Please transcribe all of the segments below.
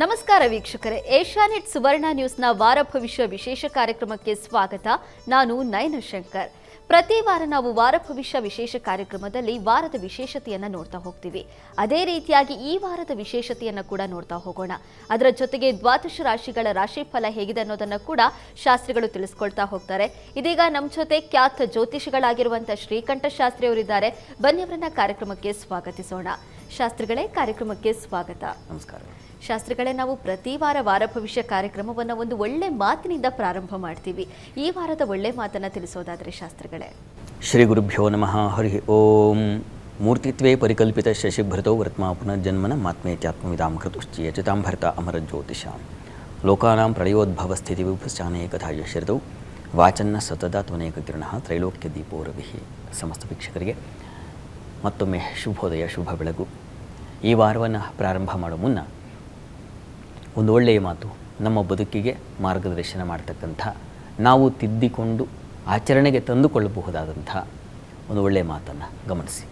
ನಮಸ್ಕಾರ ವೀಕ್ಷಕರೇ, ಏಷ್ಯಾನೆಟ್ ಸುವರ್ಣ ನ್ಯೂಸ್ನ ವಾರ ಭವಿಷ್ಯ ವಿಶೇಷ ಕಾರ್ಯಕ್ರಮಕ್ಕೆ ಸ್ವಾಗತ. ನಾನು ನಯನ ಶಂಕರ್. ಪ್ರತಿ ವಾರ ನಾವು ವಾರ ಭವಿಷ್ಯ ವಿಶೇಷ ಕಾರ್ಯಕ್ರಮದಲ್ಲಿ ವಾರದ ವಿಶೇಷತೆಯನ್ನು ನೋಡ್ತಾ ಹೋಗ್ತೀವಿ. ಅದೇ ರೀತಿಯಾಗಿ ಈ ವಾರದ ವಿಶೇಷತೆಯನ್ನು ಕೂಡ ನೋಡ್ತಾ ಹೋಗೋಣ. ಅದರ ಜೊತೆಗೆ ದ್ವಾದಶ ರಾಶಿಗಳ ರಾಶಿಫಲ ಹೇಗಿದೆ ಅನ್ನೋದನ್ನು ಕೂಡ ಶಾಸ್ತ್ರಿಗಳು ತಿಳಿಸ್ಕೊಳ್ತಾ ಹೋಗ್ತಾರೆ. ಇದೀಗ ನಮ್ಮ ಜೊತೆ ಖ್ಯಾತ ಜ್ಯೋತಿಷಿಗಳಾಗಿರುವಂತಹ ಶ್ರೀಕಂಠ ಶಾಸ್ತ್ರಿ ಅವರಿದ್ದಾರೆ. ಬನ್ನಿ ಅವರನ್ನ ಕಾರ್ಯಕ್ರಮಕ್ಕೆ ಸ್ವಾಗತಿಸೋಣ. ಶಾಸ್ತ್ರಿಗಳೇ, ಕಾರ್ಯಕ್ರಮಕ್ಕೆ ಸ್ವಾಗತ. ನಮಸ್ಕಾರ. ಶಾಸ್ತ್ರಿಗಳೇ, ನಾವು ಪ್ರತಿ ವಾರ ಭವಿಷ್ಯ ಕಾರ್ಯಕ್ರಮವನ್ನು ಒಂದು ಒಳ್ಳೆ ಮಾತಿನಿಂದ ಪ್ರಾರಂಭ ಮಾಡ್ತೀವಿ. ಈ ವಾರದ ಒಳ್ಳೆ ಮಾತನ್ನ ತಿಳಿಸೋದಾದ್ರೆ ಶಾಸ್ತ್ರಿಗಳೇ. ಶ್ರೀ ಗುರುಭ್ಯೋ ನಮಃ. ಹರಿ ಓಂ. ಮೂರ್ತಿತ್ವೇ ಪರಿಕಲ್ಪಿತ ಶಶಿಭೃತೋ ವರ್ತ್ಮಾ ಪುನರ್ಜನ್ಮನ ಮಾತ್ಮೇತ್ಯಾತ್ಮವಿದಾಂ ಕೃತುಶ್ಚಿಯಚಿತಾಂ ಭರ್ತ ಅಮರ ಜ್ಯೋತಿಷಾಂ ಲೋಕಾನಾಂ ಪ್ರಳಯೋದ್ಭವ ಸ್ಥಿತಿ ವಿಭುಶ್ಚಾನೇಕಥಾ ಯಶಿರತೌ ವಾಚನ್ನ ಸತತ ತ್ವನೇಕ ಕಿರಣಃ ತ್ರೈಲೋಕ್ಯ ದೀಪೋ ರವಿಃ. ಸಮಸ್ತ ವೀಕ್ಷಕರಿಗೆ ಮತ್ತೊಮ್ಮೆ ಶುಭೋದಯ, ಶುಭ ಬೆಳಗು. ಈ ವಾರವನ್ನು ಪ್ರಾರಂಭ ಮಾಡೋ ಮುನ್ನ ಒಂದು ಒಳ್ಳೆಯ ಮಾತು, ನಮ್ಮ ಬದುಕಿಗೆ ಮಾರ್ಗದರ್ಶನ ಮಾಡ್ತಕ್ಕಂಥ, ನಾವು ತಿದ್ದಿಕೊಂಡು ಆಚರಣೆಗೆ ತಂದುಕೊಳ್ಳಬಹುದಾದಂಥ ಒಂದು ಒಳ್ಳೆಯ ಮಾತನ್ನು ಗಮನಿಸಿ.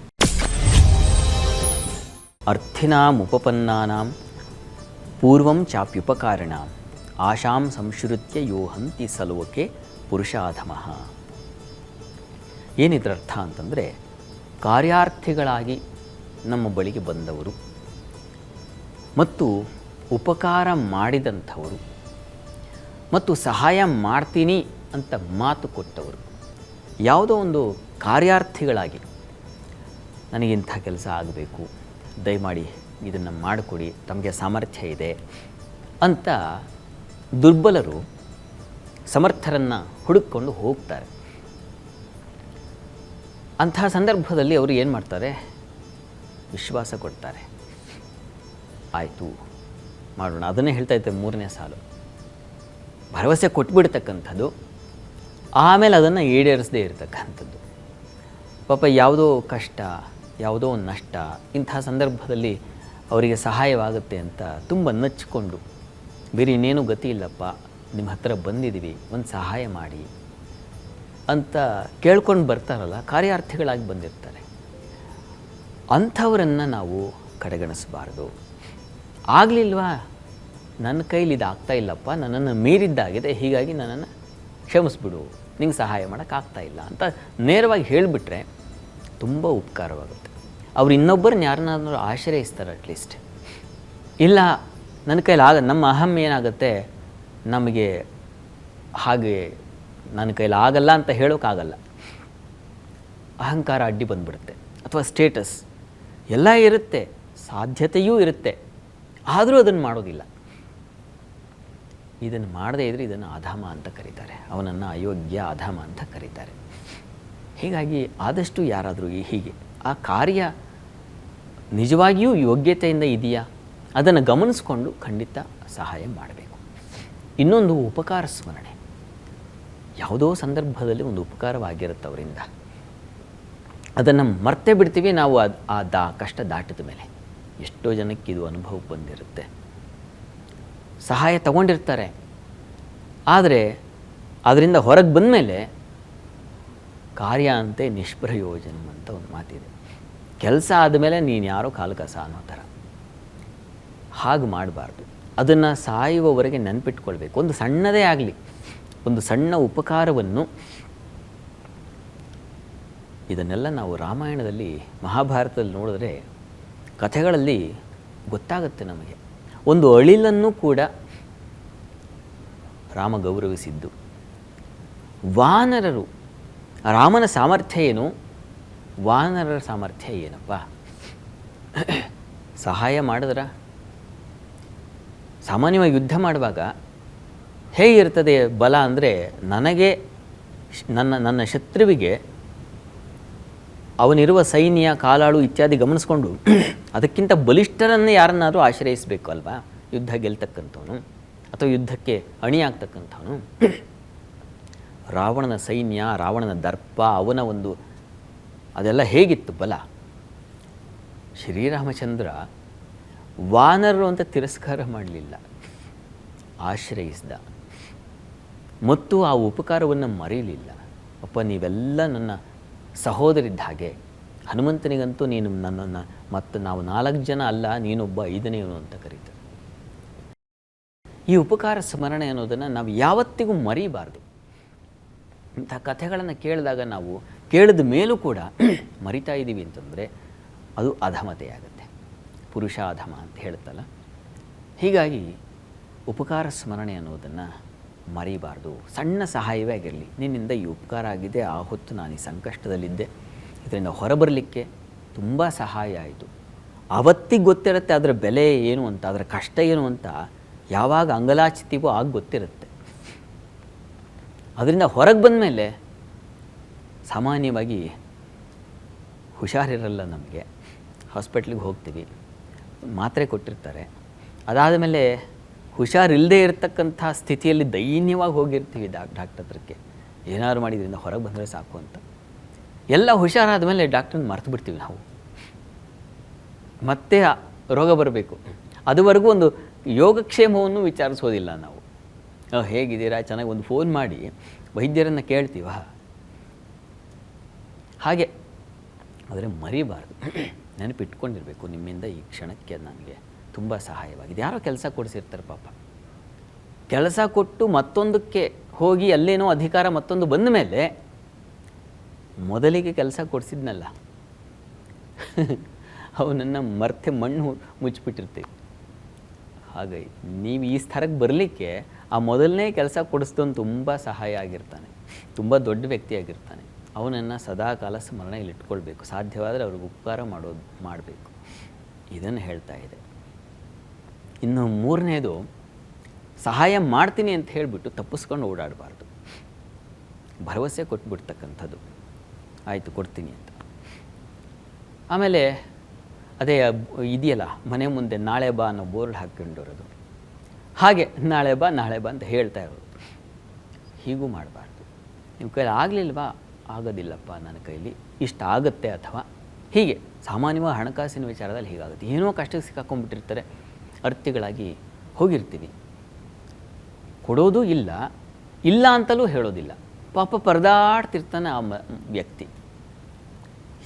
ಅರ್ಥಿನಾಂ ಉಪಪನ್ನಾನಾಂ ಪೂರ್ವಂ ಚಾಪ್ಯುಪಕಾರಿಣಾಂ ಆಶಾಂ ಸಂಶ್ರುತ್ಯ ಯೋ ಹಂತಿ ಸಲೋಕೆ ಪುರುಷಾಧಮಃ. ಏನಿದ್ರ ಅರ್ಥ ಅಂತಂದರೆ, ಕಾರ್ಯಾರ್ಥಿಗಳಾಗಿ ನಮ್ಮ ಬಳಿಗೆ ಬಂದವರು ಮತ್ತು ಉಪಕಾರ ಮಾಡಿದಂಥವರು ಮತ್ತು ಸಹಾಯ ಮಾಡ್ತೀನಿ ಅಂತ ಮಾತು ಕೊಟ್ಟವರು, ಯಾವುದೋ ಒಂದು ಕಾರ್ಯಾರ್ಥಿಗಳಾಗಿ ನನಗಿಂಥ ಕೆಲಸ ಆಗಬೇಕು, ದಯಮಾಡಿ ಇದನ್ನು ಮಾಡಿಕೊಡಿ, ತಮಗೆ ಸಾಮರ್ಥ್ಯ ಇದೆ ಅಂತ ದುರ್ಬಲರು ಸಮರ್ಥರನ್ನು ಹುಡುಕಿಕೊಂಡು ಹೋಗ್ತಾರೆ. ಅಂತಹ ಸಂದರ್ಭದಲ್ಲಿ ಅವರು ಏನು ಮಾಡ್ತಾರೆ? ವಿಶ್ವಾಸ ಕೊಡ್ತಾರೆ. ಆಯಿತು, ಮಾಡೋಣ. ಅದನ್ನೇ ಹೇಳ್ತಾ ಇದ್ದೆ, ಮೂರನೇ ಸಾಲು. ಭರವಸೆ ಕೊಟ್ಬಿಡ್ತಕ್ಕಂಥದ್ದು, ಆಮೇಲೆ ಅದನ್ನು ಈಡೇರಿಸದೇ ಇರತಕ್ಕಂಥದ್ದು. ಪಾಪ ಯಾವುದೋ ಕಷ್ಟ, ಯಾವುದೋ ಒಂದು ನಷ್ಟ, ಇಂಥ ಸಂದರ್ಭದಲ್ಲಿ ಅವರಿಗೆ ಸಹಾಯವಾಗುತ್ತೆ ಅಂತ ತುಂಬ ನಚ್ಚಿಕೊಂಡು, ಬೇರೆ ಇನ್ನೇನು ಗತಿ ಇಲ್ಲಪ್ಪ, ನಿಮ್ಮ ಹತ್ರ ಬಂದಿದ್ದೀವಿ, ಒಂದು ಸಹಾಯ ಮಾಡಿ ಅಂತ ಕೇಳ್ಕೊಂಡು ಬರ್ತಾರಲ್ಲ, ಕಾರ್ಯಾರ್ಥಿಗಳಾಗಿ ಬಂದಿರ್ತಾರೆ. ಅಂಥವರನ್ನು ನಾವು ಕಡೆಗಣಿಸಬಾರ್ದು. ಆಗಲಿಲ್ವಾ, ನನ್ನ ಕೈಲಿ ಇದಾಗ್ತಾ ಇಲ್ಲಪ್ಪ, ನನ್ನನ್ನು ಮೀರಿದ್ದಾಗಿದೆ, ಹೀಗಾಗಿ ನನ್ನನ್ನು ಕ್ಷಮಿಸ್ಬಿಡು, ನಿಂಗೆ ಸಹಾಯ ಮಾಡೋಕ್ಕಾಗ್ತಾಯಿಲ್ಲ ಅಂತ ನೇರವಾಗಿ ಹೇಳಿಬಿಟ್ರೆ ತುಂಬ ಉಪಕಾರವಾಗುತ್ತೆ. ಅವ್ರು ಇನ್ನೊಬ್ಬರನ್ನ ಯಾರನ್ನಾದ್ರೂ ಆಶ್ರಯಿಸ್ತಾರೆ ಅಟ್ಲೀಸ್ಟ್. ಇಲ್ಲ, ನನ್ನ ಕೈಲಿ ನಮ್ಮ ಅಹಂ ಏನಾಗುತ್ತೆ, ನಮಗೆ ಹಾಗೆ ನನ್ನ ಕೈಲಿ ಆಗಲ್ಲ ಅಂತ ಹೇಳೋಕ್ಕಾಗಲ್ಲ. ಅಹಂಕಾರ ಅಡ್ಡಿ ಬಂದುಬಿಡುತ್ತೆ, ಅಥವಾ ಸ್ಟೇಟಸ್ ಎಲ್ಲ ಇರುತ್ತೆ, ಸಾಧ್ಯತೆಯೂ ಇರುತ್ತೆ, ಆದರೂ ಅದನ್ನು ಮಾಡೋದಿಲ್ಲ. ಇದನ್ನು ಮಾಡದೇ ಇದ್ದರೆ ಇದನ್ನು ಅಧಮ ಅಂತ ಕರೀತಾರೆ, ಅವನನ್ನು ಅಯೋಗ್ಯ, ಅಧಮ ಅಂತ ಕರೀತಾರೆ. ಹೀಗಾಗಿ ಆದಷ್ಟು ಯಾರಾದರೂ ಹೀಗೆ ಆ ಕಾರ್ಯ ನಿಜವಾಗಿಯೂ ಯೋಗ್ಯತೆಯಿಂದ ಇದೆಯಾ ಅದನ್ನು ಗಮನಿಸ್ಕೊಂಡು ಖಂಡಿತ ಸಹಾಯ ಮಾಡಬೇಕು. ಇನ್ನೊಂದು ಉಪಕಾರ ಸ್ಮರಣೆ. ಯಾವುದೋ ಸಂದರ್ಭದಲ್ಲಿ ಒಂದು ಉಪಕಾರವಾಗಿರುತ್ತೆ ಅವರಿಂದ, ಅದನ್ನು ಮರ್ತೇ ಬಿಡ್ತೀವಿ ನಾವು. ಕಷ್ಟ ದಾಟಿದ ಮೇಲೆ ಎಷ್ಟೋ ಜನಕ್ಕೆ ಇದು ಅನುಭವಕ್ಕೆ ಬಂದಿರುತ್ತೆ. ಸಹಾಯ ತಗೊಂಡಿರ್ತಾರೆ, ಆದರೆ ಅದರಿಂದ ಹೊರಗೆ ಬಂದ ಮೇಲೆ ಕಾರ್ಯ ಅಂತೆ ನಿಷ್ಪ್ರಯೋಜನ ಅಂತ ಒಂದು ಮಾತಿದೆ. ಕೆಲಸ ಆದಮೇಲೆ ನೀನು ಯಾರೋ ಕಾಲಕಸ ಅನ್ನೋ ಥರ. ಹಾಗೆ ಮಾಡಬಾರ್ದು. ಅದನ್ನು ಸಾಯುವವರೆಗೆ ನೆನಪಿಟ್ಕೊಳ್ಬೇಕು. ಒಂದು ಸಣ್ಣದೇ ಆಗಲಿ, ಒಂದು ಸಣ್ಣ ಉಪಕಾರವನ್ನು. ಇದನ್ನೆಲ್ಲ ನಾವು ರಾಮಾಯಣದಲ್ಲಿ, ಮಹಾಭಾರತದಲ್ಲಿ ನೋಡಿದ್ರೆ, ಕಥೆಗಳಲ್ಲಿ ಗೊತ್ತಾಗುತ್ತೆ ನಮಗೆ. ಒಂದು ಅಳಿಲನ್ನು ಕೂಡ ರಾಮ ಗೌರವಿಸಿದ್ದು. ವಾನರರು, ರಾಮನ ಸಾಮರ್ಥ್ಯ ಏನು, ವಾನರರ ಸಾಮರ್ಥ್ಯ ಏನಪ್ಪ? ಸಹಾಯ ಮಾಡಿದ್ರ? ಸಾಮಾನ್ಯವಾಗಿ ಯುದ್ಧ ಮಾಡುವಾಗ ಹೇಗಿರ್ತದೆ ಬಲ ಅಂದರೆ, ನನಗೆ ನನ್ನ ಶತ್ರುವಿಗೆ ಅವನಿರುವ ಸೈನ್ಯ, ಕಾಲಾಳು ಇತ್ಯಾದಿ ಗಮನಿಸ್ಕೊಂಡು ಅದಕ್ಕಿಂತ ಬಲಿಷ್ಠರನ್ನೇ ಯಾರನ್ನಾದರೂ ಆಶ್ರಯಿಸಬೇಕು ಅಲ್ವಾ, ಯುದ್ಧ ಗೆಲ್ತಕ್ಕಂಥವನು ಅಥವಾ ಯುದ್ಧಕ್ಕೆ ಅಣಿಯಾಗ್ತಕ್ಕಂಥವನು. ರಾವಣನ ಸೈನ್ಯ, ರಾವಣನ ದರ್ಪ, ಅವನ ಒಂದು ಅದೆಲ್ಲ ಹೇಗಿತ್ತು ಬಲ. ಶ್ರೀರಾಮಚಂದ್ರ ವಾನರರು ಅಂತ ತಿರಸ್ಕಾರ ಮಾಡಲಿಲ್ಲ, ಆಶ್ರಯಿಸಿದ ಮತ್ತು ಆ ಉಪಕಾರವನ್ನು ಮರೆಯಲಿಲ್ಲ. ಅಪ್ಪ, ನೀವೆಲ್ಲ ನನ್ನ ಸಹೋದರಿದ್ದ ಹಾಗೆ. ಹನುಮಂತನಿಗಂತೂ ನೀನು ನನ್ನನ್ನು ಮತ್ತು ನಾವು 4 ಜನ ಅಲ್ಲ, ನೀನೊಬ್ಬ 5ನೇವನು ಅಂತ ಕರೀತಾರೆ. ಈ ಉಪಕಾರ ಸ್ಮರಣೆ ಅನ್ನೋದನ್ನು ನಾವು ಯಾವತ್ತಿಗೂ ಮರೀಬಾರ್ದು. ಇಂಥ ಕಥೆಗಳನ್ನು ಕೇಳಿದಾಗ ನಾವು ಕೇಳಿದ ಮೇಲೂ ಕೂಡ ಮರಿತಾ ಇದ್ದೀವಿ ಅಂತಂದರೆ ಅದು ಅಧಮತೆಯಾಗುತ್ತೆ. ಪುರುಷ ಅಧಮ ಅಂತ ಹೇಳ್ತಲ್ಲ. ಹೀಗಾಗಿ ಉಪಕಾರ ಸ್ಮರಣೆ ಅನ್ನೋದನ್ನು ಮರೀಬಾರ್ದು. ಸಣ್ಣ ಸಹಾಯವೇ ಆಗಿರಲಿ, ನಿನ್ನಿಂದ ಈ ಉಪಕಾರ ಆಗಿದೆ, ಆ ಹೊತ್ತು ನಾನು ಈ ಸಂಕಷ್ಟದಲ್ಲಿದ್ದೆ, ಇದರಿಂದ ಹೊರಬರಲಿಕ್ಕೆ ತುಂಬ ಸಹಾಯ ಆಯಿತು. ಅವತ್ತಿಗೆ ಗೊತ್ತಿರುತ್ತೆ ಅದರ ಬೆಲೆ ಏನು ಅಂತ, ಅದರ ಕಷ್ಟ ಏನು ಅಂತ ಯಾವಾಗ ಅಂಗಲಾಚಿತೀವೋ ಆಗ ಗೊತ್ತಿರುತ್ತೆ. ಅದರಿಂದ ಹೊರಗೆ ಬಂದ ಮೇಲೆ ಸಾಮಾನ್ಯವಾಗಿ ಹುಷಾರಿರಲ್ಲ. ನಮಗೆ ಹಾಸ್ಪಿಟ್ಲಿಗೆ ಹೋಗ್ತೀವಿ, ಮಾತ್ರೆ ಕೊಟ್ಟಿರ್ತಾರೆ, ಅದಾದ ಮೇಲೆ ಹುಷಾರಿಲ್ಲದೆ ಇರತಕ್ಕಂಥ ಸ್ಥಿತಿಯಲ್ಲಿ ದೈನ್ಯವಾಗಿ ಹೋಗಿರ್ತೀವಿ ಡಾಕ್ಟರ್ ಹತ್ರಕ್ಕೆ, ಏನಾದ್ರು ಮಾಡಿದ್ರಿಂದ ಹೊರಗೆ ಬಂದರೆ ಸಾಕು ಅಂತ. ಎಲ್ಲ ಹುಷಾರಾದ ಮೇಲೆ ಡಾಕ್ಟ್ರನ್ನ ಮರೆತು ಬಿಡ್ತೀವಿ ನಾವು. ಮತ್ತೆ ರೋಗ ಬರಬೇಕು, ಅದುವರೆಗೂ ಒಂದು ಯೋಗಕ್ಷೇಮವನ್ನು ವಿಚಾರಿಸೋದಿಲ್ಲ ನಾವು. ಹೇಗಿದ್ದೀರಾ, ಚೆನ್ನಾಗಿ ಒಂದು ಫೋನ್ ಮಾಡಿ ವೈದ್ಯರನ್ನು ಕೇಳ್ತೀವ ಹಾಗೆ. ಆದರೆ ಮರಿಬಾರ್ದು, ನೆನಪಿಟ್ಕೊಂಡಿರಬೇಕು, ನಿಮ್ಮಿಂದ ಈ ಕ್ಷಣಕ್ಕೆ ನನಗೆ ತುಂಬ ಸಹಾಯವಾಗಿದೆ. ಯಾರೋ ಕೆಲಸ ಕೊಡಿಸಿರ್ತಾರೆ ಪಾಪ, ಕೆಲಸ ಕೊಟ್ಟು ಮತ್ತೊಂದಕ್ಕೆ ಹೋಗಿ ಅಲ್ಲೇನೋ ಅಧಿಕಾರ ಮತ್ತೊಂದು ಬಂದ ಮೇಲೆ ಮೊದಲಿಗೆ ಕೆಲಸ ಕೊಡಿಸಿದ್ನಲ್ಲ ಅವನನ್ನು ಮರ್ತೆ ಮಣ್ಣು ಮುಚ್ಚಿಬಿಟ್ಟಿರ್ತೀವಿ. ಹಾಗಾಗಿ ನೀವು ಈ ಸ್ಥಳಕ್ಕೆ ಬರಲಿಕ್ಕೆ ಆ ಮೊದಲನೇ ಕೆಲಸ ಕೊಡಿಸ್ದವನು ತುಂಬ ಸಹಾಯ ಆಗಿರ್ತಾನೆ, ತುಂಬ ದೊಡ್ಡ ವ್ಯಕ್ತಿಯಾಗಿರ್ತಾನೆ. ಅವನನ್ನು ಸದಾಕಾಲ ಸ್ಮರಣೆಯಲ್ಲಿ ಇಟ್ಕೊಳ್ಬೇಕು. ಸಾಧ್ಯವಾದರೆ ಅವ್ರಿಗೆ ಉಪಕಾರ ಮಾಡಬೇಕು. ಇದನ್ನು ಹೇಳ್ತಾ ಇದೆ. ಇನ್ನು ಮೂರನೇದು, ಸಹಾಯ ಮಾಡ್ತೀನಿ ಅಂತ ಹೇಳಿಬಿಟ್ಟು ತಪ್ಪಿಸ್ಕೊಂಡು ಓಡಾಡಬಾರ್ದು. ಭರವಸೆ ಕೊಟ್ಬಿಡ್ತಕ್ಕಂಥದ್ದು, ಆಯಿತು ಕೊಡ್ತೀನಿ ಅಂತ. ಆಮೇಲೆ ಅದೇ ಇದೆಯಲ್ಲ, ಮನೆ ಮುಂದೆ ನಾಳೆ ಬಾ ಅನ್ನೋ ಬೋರ್ಡ್ ಹಾಕ್ಕೊಂಡಿರೋದು, ಹಾಗೆ ನಾಳೆ ಬಾ ಅಂತ ಹೇಳ್ತಾ ಇರೋದು. ಹೀಗೂ ಮಾಡಬಾರ್ದು. ನಿಮ್ಮ ಕೈಲಿ ಆಗಲಿಲ್ವಾ, ಆಗೋದಿಲ್ಲಪ್ಪ ನನ್ನ ಕೈಲಿ, ಇಷ್ಟ ಆಗುತ್ತೆ, ಅಥವಾ ಹೀಗೆ ಸಾಮಾನ್ಯವಾಗಿ ಹಣಕಾಸಿನ ವಿಚಾರದಲ್ಲಿ ಹೀಗಾಗುತ್ತೆ. ಏನೋ ಕಷ್ಟಕ್ಕೆ ಸಿಕ್ಕಾಕೊಂಡ್ಬಿಟ್ಟಿರ್ತಾರೆ, ಅರ್ಥಿಗಳಾಗಿ ಹೋಗಿರ್ತೀವಿ. ಕೊಡೋದು ಇಲ್ಲ, ಇಲ್ಲ ಅಂತಲೂ ಹೇಳೋದಿಲ್ಲ, ಪಾಪ ಪರದಾಡ್ತಿರ್ತಾನೆ ಆ ವ್ಯಕ್ತಿ.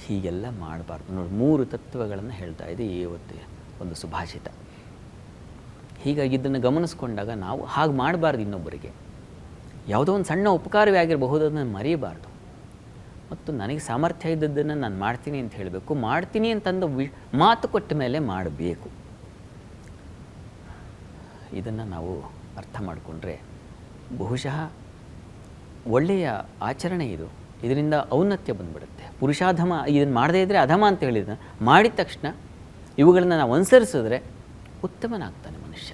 ಹೀಗೆಲ್ಲ ಮಾಡಬಾರ್ದು ನೋಡಿ. 3 ತತ್ವಗಳನ್ನು ಹೇಳ್ತಾ ಇದೆ ಇವತ್ತು ಒಂದು ಸುಭಾಷಿತ. ಹೀಗಾಗಿ ಇದನ್ನು ಗಮನಿಸ್ಕೊಂಡಾಗ ನಾವು ಹಾಗೆ ಮಾಡಬಾರ್ದು. ಇನ್ನೊಬ್ಬರಿಗೆ ಯಾವುದೋ ಒಂದು ಸಣ್ಣ ಉಪಕಾರವೇ ಆಗಿರಬಹುದು, ಅದನ್ನು ಮರೆಯಬಾರ್ದು. ಮತ್ತು ನನಗೆ ಸಾಮರ್ಥ್ಯ ಇದ್ದದ್ದನ್ನು ನಾನು ಮಾಡ್ತೀನಿ ಅಂತ ಹೇಳಬೇಕು. ಮಾಡ್ತೀನಿ ಅಂತಂದು ಮಾತು ಕೊಟ್ಟ ಮೇಲೆ ಮಾಡಬೇಕು. ಇದನ್ನು ನಾವು ಅರ್ಥ ಮಾಡಿಕೊಂಡ್ರೆ ಬಹುಶಃ ಒಳ್ಳೆಯ ಆಚರಣೆ ಇದು. ಇದರಿಂದ ಔನ್ನತ್ಯ ಬಂದುಬಿಡುತ್ತೆ. ಪುರುಷಾಧಮ ಇದನ್ನು ಮಾಡದೇ ಇದ್ದರೆ ಅಧಮ ಅಂತ ಹೇಳಿದ, ಮಾಡಿದ ತಕ್ಷಣ ಇವುಗಳನ್ನು ನಾವು ಅನುಸರಿಸಿದ್ರೆ ಉತ್ತಮನಾಗ್ತಾನೆ ಮನುಷ್ಯ.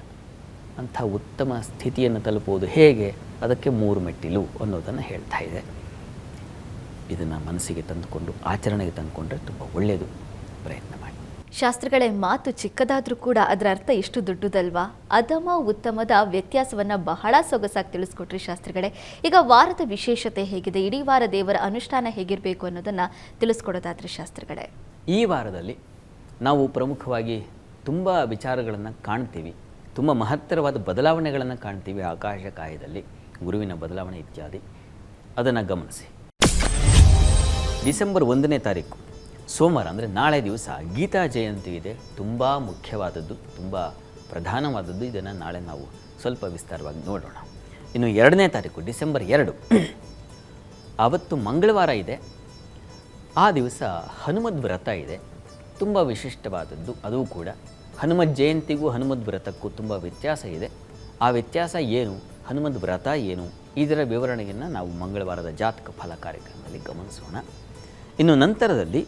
ಅಂಥ ಉತ್ತಮ ಸ್ಥಿತಿಯನ್ನು ತಲುಪುವುದು ಹೇಗೆ, ಅದಕ್ಕೆ 3 ಮೆಟ್ಟಿಲು ಅನ್ನೋದನ್ನು ಹೇಳ್ತಾ ಇದೆ. ಇದನ್ನು ಮನಸ್ಸಿಗೆ ತಂದುಕೊಂಡು ಆಚರಣೆಗೆ ತಂದುಕೊಂಡ್ರೆ ತುಂಬ ಒಳ್ಳೆಯದು. ಪ್ರಯತ್ನ ಮಾಡಿ. ಶಾಸ್ತ್ರಿಗಳೇ, ಮಾತು ಚಿಕ್ಕದಾದರೂ ಕೂಡ ಅದರ ಅರ್ಥ ಎಷ್ಟು ದೊಡ್ಡದಲ್ವಾ? ಅಧಮ ಉತ್ತಮದ ವ್ಯತ್ಯಾಸವನ್ನು ಬಹಳ ಸೊಗಸಾಗಿ ತಿಳಿಸ್ಕೊಟ್ರಿ ಶಾಸ್ತ್ರಿಗಳೇ. ಈಗ ವಾರದ ವಿಶೇಷತೆ ಹೇಗಿದೆ, ಇಡೀ ವಾರ ದೇವರ ಅನುಷ್ಠಾನ ಹೇಗಿರಬೇಕು ಅನ್ನೋದನ್ನು ತಿಳಿಸ್ಕೊಡೋದಾದ್ರೆ ಶಾಸ್ತ್ರಿಗಳೇ. ಈ ವಾರದಲ್ಲಿ ನಾವು ಪ್ರಮುಖವಾಗಿ ತುಂಬ ವಿಚಾರಗಳನ್ನು ಕಾಣ್ತೀವಿ, ತುಂಬ ಮಹತ್ತರವಾದ ಬದಲಾವಣೆಗಳನ್ನು ಕಾಣ್ತೀವಿ. ಆಕಾಶ ಕಾಯದಲ್ಲಿ ಗುರುವಿನ ಬದಲಾವಣೆ ಇತ್ಯಾದಿ, ಅದನ್ನು ಗಮನಿಸಿ. ಡಿಸೆಂಬರ್ 1ನೇ ತಾರೀಕು ಸೋಮವಾರ, ಅಂದರೆ ನಾಳೆ ದಿವಸ ಗೀತಾ ಜಯಂತಿ ಇದೆ. ತುಂಬ ಮುಖ್ಯವಾದದ್ದು, ತುಂಬ ಪ್ರಧಾನವಾದದ್ದು. ಇದನ್ನು ನಾಳೆ ನಾವು ಸ್ವಲ್ಪ ವಿಸ್ತಾರವಾಗಿ ನೋಡೋಣ. ಇನ್ನು 2ನೇ ತಾರೀಕು ಡಿಸೆಂಬರ್ 2, ಆವತ್ತು ಮಂಗಳವಾರ ಇದೆ. ಆ ದಿವಸ ಹನುಮದ್ ವ್ರತ ಇದೆ, ತುಂಬ ವಿಶಿಷ್ಟವಾದದ್ದು. ಅದು ಕೂಡ ಹನುಮದ್ ಜಯಂತಿಗೂ ಹನುಮದ್ ವ್ರತಕ್ಕೂ ತುಂಬ ವ್ಯತ್ಯಾಸ ಇದೆ. ಆ ವ್ಯತ್ಯಾಸ ಏನು, ಹನುಮದ್ ವ್ರತ ಏನು, ಇದರ ವಿವರಣೆಯನ್ನು ನಾವು ಮಂಗಳವಾರದ ಜಾತಕ ಫಲ ಕಾರ್ಯಕ್ರಮದಲ್ಲಿ ಗಮನಿಸೋಣ. ಇನ್ನು ನಂತರದಲ್ಲಿ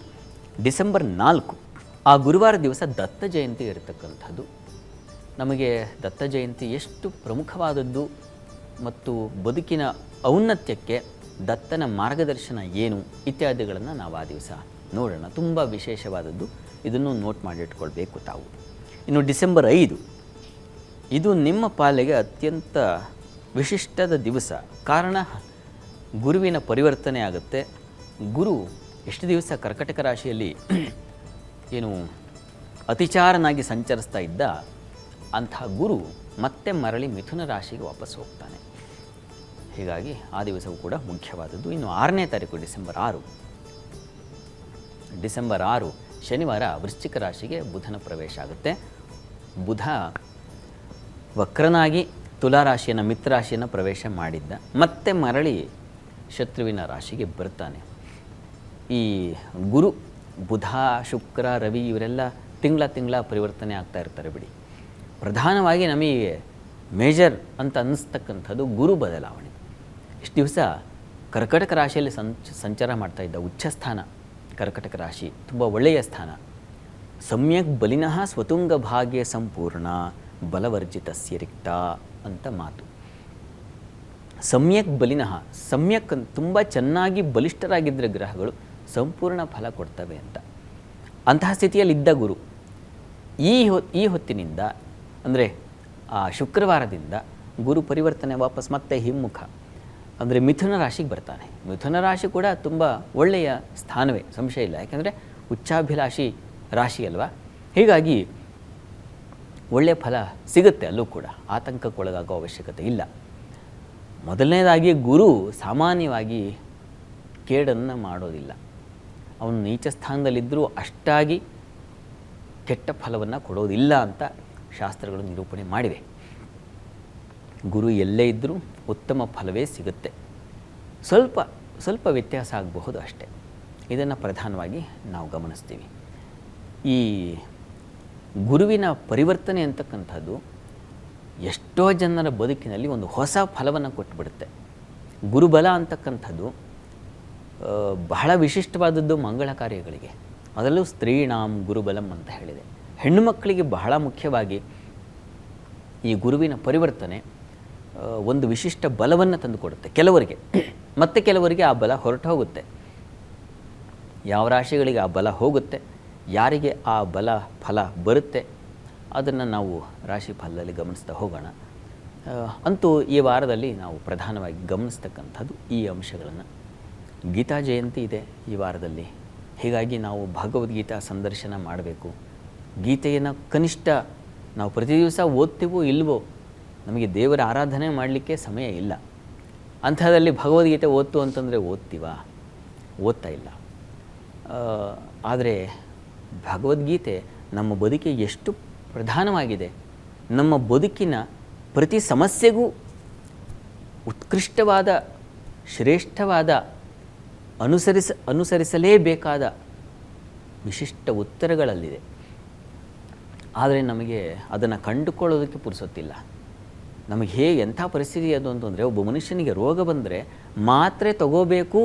ಡಿಸೆಂಬರ್ 4, ಆ ಗುರುವಾರ ದಿವಸ ದತ್ತ ಜಯಂತಿ ಇರತಕ್ಕಂಥದ್ದು. ನಮಗೆ ದತ್ತ ಜಯಂತಿ ಎಷ್ಟು ಪ್ರಮುಖವಾದದ್ದು ಮತ್ತು ಬದುಕಿನ ಔನ್ನತ್ಯಕ್ಕೆ ದತ್ತನ ಮಾರ್ಗದರ್ಶನ ಏನು ಇತ್ಯಾದಿಗಳನ್ನು ನಾವು ಆ ದಿವಸ ನೋಡೋಣ. ತುಂಬ ವಿಶೇಷವಾದದ್ದು, ಇದನ್ನು ನೋಟ್ ಮಾಡಿಟ್ಕೊಳ್ಬೇಕು ತಾವು. ಇನ್ನು ಡಿಸೆಂಬರ್ 5, ಇದು ನಿಮ್ಮ ಪಾಲಿಗೆ ಅತ್ಯಂತ ವಿಶಿಷ್ಟದ ದಿವಸ. ಕಾರಣ ಗುರುವಿನ ಪರಿವರ್ತನೆ ಆಗುತ್ತೆ. ಗುರು ಎಷ್ಟು ದಿವಸ ಕರ್ಕಟಕ ರಾಶಿಯಲ್ಲಿ ಏನು ಅತಿಚಾರನಾಗಿ ಸಂಚರಿಸ್ತಾ ಇದ್ದ ಅಂತಹ ಗುರು ಮತ್ತೆ ಮರಳಿ ಮಿಥುನ ರಾಶಿಗೆ ವಾಪಸ್ ಹೋಗ್ತಾನೆ. ಹೀಗಾಗಿ ಆ ದಿವಸವೂ ಕೂಡ ಮುಖ್ಯವಾದದ್ದು. ಇನ್ನು 6ನೇ ತಾರೀಕು ಡಿಸೆಂಬರ್ 6 ಶನಿವಾರ ವೃಶ್ಚಿಕ ರಾಶಿಗೆ ಬುಧನ ಪ್ರವೇಶ ಆಗುತ್ತೆ. ಬುಧ ವಕ್ರನಾಗಿ ತುಲಾರಾಶಿಯನ್ನು ಮಿತ್ರರಾಶಿಯನ್ನು ಪ್ರವೇಶ ಮಾಡಿದ್ದ, ಮತ್ತೆ ಮರಳಿ ಶತ್ರುವಿನ ರಾಶಿಗೆ ಬರ್ತಾನೆ. ಈ ಗುರು, ಬುಧ, ಶುಕ್ರ, ರವಿ ಇವರೆಲ್ಲ ತಿಂಗಳ ಪರಿವರ್ತನೆ ಆಗ್ತಾ ಇರ್ತಾರೆ ಬಿಡಿ. ಪ್ರಧಾನವಾಗಿ ನಮಗೆ ಮೇಜರ್ ಅಂತ ಅನ್ನಿಸ್ತಕ್ಕಂಥದ್ದು ಗುರು ಬದಲಾವಣೆ. ಇಷ್ಟು ದಿವಸ ಕರ್ಕಟಕ ರಾಶಿಯಲ್ಲಿ ಸಂಚಾರ ಮಾಡ್ತಾ ಇದ್ದ ಉಚ್ಚಸ್ಥಾನ ಕರ್ಕಟಕ ರಾಶಿ ತುಂಬ ಒಳ್ಳೆಯ ಸ್ಥಾನ. ಸಮ್ಯಕ್ ಬಲಿನಃ ಸ್ವತುಂಗ ಭಾಗ್ಯ ಸಂಪೂರ್ಣ ಬಲವರ್ಜಿತಸ್ಯ ರಿಕ್ತ ಅಂತ ಮಾತು. ಸಮ್ಯಕ್ ಬಲಿನಃ, ಸಮ್ಯಕ್ ತುಂಬ ಚೆನ್ನಾಗಿ ಬಲಿಷ್ಠರಾಗಿದ್ದರೆ ಗ್ರಹಗಳು ಸಂಪೂರ್ಣ ಫಲ ಕೊಡ್ತವೆ ಅಂತ. ಅಂತಹ ಸ್ಥಿತಿಯಲ್ಲಿದ್ದ ಗುರು ಈ ಹೊತ್ತಿನಿಂದ ಅಂದರೆ ಆ ಶುಕ್ರವಾರದಿಂದ ಗುರು ಪರಿವರ್ತನೆ ವಾಪಸ್ ಮತ್ತೆ ಹಿಮ್ಮುಖ ಅಂದರೆ ಮಿಥುನ ರಾಶಿಗೆ ಬರ್ತಾನೆ. ಮಿಥುನ ರಾಶಿ ಕೂಡ ತುಂಬ ಒಳ್ಳೆಯ ಸ್ಥಾನವೇ, ಸಂಶಯ ಇಲ್ಲ. ಯಾಕೆಂದರೆ ಉಚ್ಚಾಭಿಲಾಷಿ ರಾಶಿ ಅಲ್ವಾ, ಹೀಗಾಗಿ ಒಳ್ಳೆಯ ಫಲ ಸಿಗುತ್ತೆ. ಅಲ್ಲೂ ಕೂಡ ಆತಂಕಕ್ಕೊಳಗಾಗೋ ಅವಶ್ಯಕತೆ ಇಲ್ಲ. ಮೊದಲನೇದಾಗಿ ಗುರು ಸಾಮಾನ್ಯವಾಗಿ ಕೇಡನ್ನು ಮಾಡೋದಿಲ್ಲ. ಅವನು ನೀಚ ಸ್ಥಾನದಲ್ಲಿದ್ದರೂ ಅಷ್ಟಾಗಿ ಕೆಟ್ಟ ಫಲವನ್ನು ಕೊಡೋದಿಲ್ಲ ಅಂತ ಶಾಸ್ತ್ರಗಳು ನಿರೂಪಣೆ ಮಾಡಿವೆ. ಗುರು ಎಲ್ಲೇ ಇದ್ದರೂ ಉತ್ತಮ ಫಲವೇ ಸಿಗುತ್ತೆ. ಸ್ವಲ್ಪ ವ್ಯತ್ಯಾಸ ಆಗಬಹುದು ಅಷ್ಟೇ. ಇದನ್ನು ಪ್ರಧಾನವಾಗಿ ನಾವು ಗಮನಿಸ್ತೀವಿ. ಈ ಗುರುವಿನ ಪರಿವರ್ತನೆ ಅಂತಕ್ಕಂಥದ್ದು ಎಷ್ಟೋ ಜನರ ಬದುಕಿನಲ್ಲಿ ಒಂದು ಹೊಸ ಫಲವನ್ನು ಕೊಟ್ಟುಬಿಡುತ್ತೆ. ಗುರುಬಲ ಅಂತಕ್ಕಂಥದ್ದು ಬಹಳ ವಿಶಿಷ್ಟವಾದದ್ದು ಮಂಗಳ ಕಾರ್ಯಗಳಿಗೆ. ಅದರಲ್ಲೂ ಸ್ತ್ರೀಣಾಂ ಗುರುಬಲಂ ಅಂತ ಹೇಳಿದೆ. ಹೆಣ್ಣು ಮಕ್ಕಳಿಗೆ ಬಹಳ ಮುಖ್ಯವಾಗಿ ಈ ಗುರುವಿನ ಪರಿವರ್ತನೆ ಒಂದು ವಿಶಿಷ್ಟ ಬಲವನ್ನು ತಂದುಕೊಡುತ್ತೆ ಕೆಲವರಿಗೆ, ಮತ್ತು ಕೆಲವರಿಗೆ ಆ ಬಲ ಹೊರಟು ಹೋಗುತ್ತೆ. ಯಾವ ರಾಶಿಗಳಿಗೆ ಆ ಬಲ ಹೋಗುತ್ತೆ, ಯಾರಿಗೆ ಆ ಬಲ ಫಲ ಬರುತ್ತೆ, ಅದನ್ನು ನಾವು ರಾಶಿ ಫಲದಲ್ಲಿ ಗಮನಿಸ್ತಾ ಹೋಗೋಣ. ಅಂತೂ ಈ ವಾರದಲ್ಲಿ ನಾವು ಪ್ರಧಾನವಾಗಿ ಗಮನಿಸ್ತಕ್ಕಂಥದ್ದು ಈ ಅಂಶಗಳನ್ನು. ಗೀತಾ ಜಯಂತಿ ಇದೆ ಈ ವಾರದಲ್ಲಿ, ಹೀಗಾಗಿ ನಾವು ಭಗವದ್ಗೀತಾ ಸಂದರ್ಶನ ಮಾಡಬೇಕು. ಗೀತೆಯನ್ನು ಕನಿಷ್ಠ ನಾವು ಪ್ರತಿ ದಿವಸ ಓದ್ತೀವೋ ಇಲ್ವೋ, ನಮಗೆ ದೇವರ ಆರಾಧನೆ ಮಾಡಲಿಕ್ಕೆ ಸಮಯ ಇಲ್ಲ. ಅಂಥದ್ರಲ್ಲಿ ಭಗವದ್ಗೀತೆ ಓದ್ತು ಅಂತಂದರೆ ಓದ್ತಾ ಇಲ್ಲ. ಆದರೆ ಭಗವದ್ಗೀತೆ ನಮ್ಮ ಬದುಕಿಗೆ ಎಷ್ಟು ಪ್ರಧಾನವಾಗಿದೆ. ನಮ್ಮ ಬದುಕಿನ ಪ್ರತಿ ಸಮಸ್ಯೆಗೂ ಉತ್ಕೃಷ್ಟವಾದ, ಶ್ರೇಷ್ಠವಾದ, ಅನುಸರಿಸಲೇಬೇಕಾದ ವಿಶಿಷ್ಟ ಉತ್ತರಗಳಲ್ಲಿದೆ. ಆದರೆ ನಮಗೆ ಅದನ್ನು ಕಂಡುಕೊಳ್ಳೋದಕ್ಕೆ ಪುರುಸೊತ್ತಿಲ್ಲ. ನಮಗೆ ಹೇಗೆ ಎಂಥ ಪರಿಸ್ಥಿತಿ ಅದು ಅಂತಂದರೆ, ಒಬ್ಬ ಮನುಷ್ಯನಿಗೆ ರೋಗ ಬಂದರೆ ಮಾತ್ರೆ ತಗೋಬೇಕು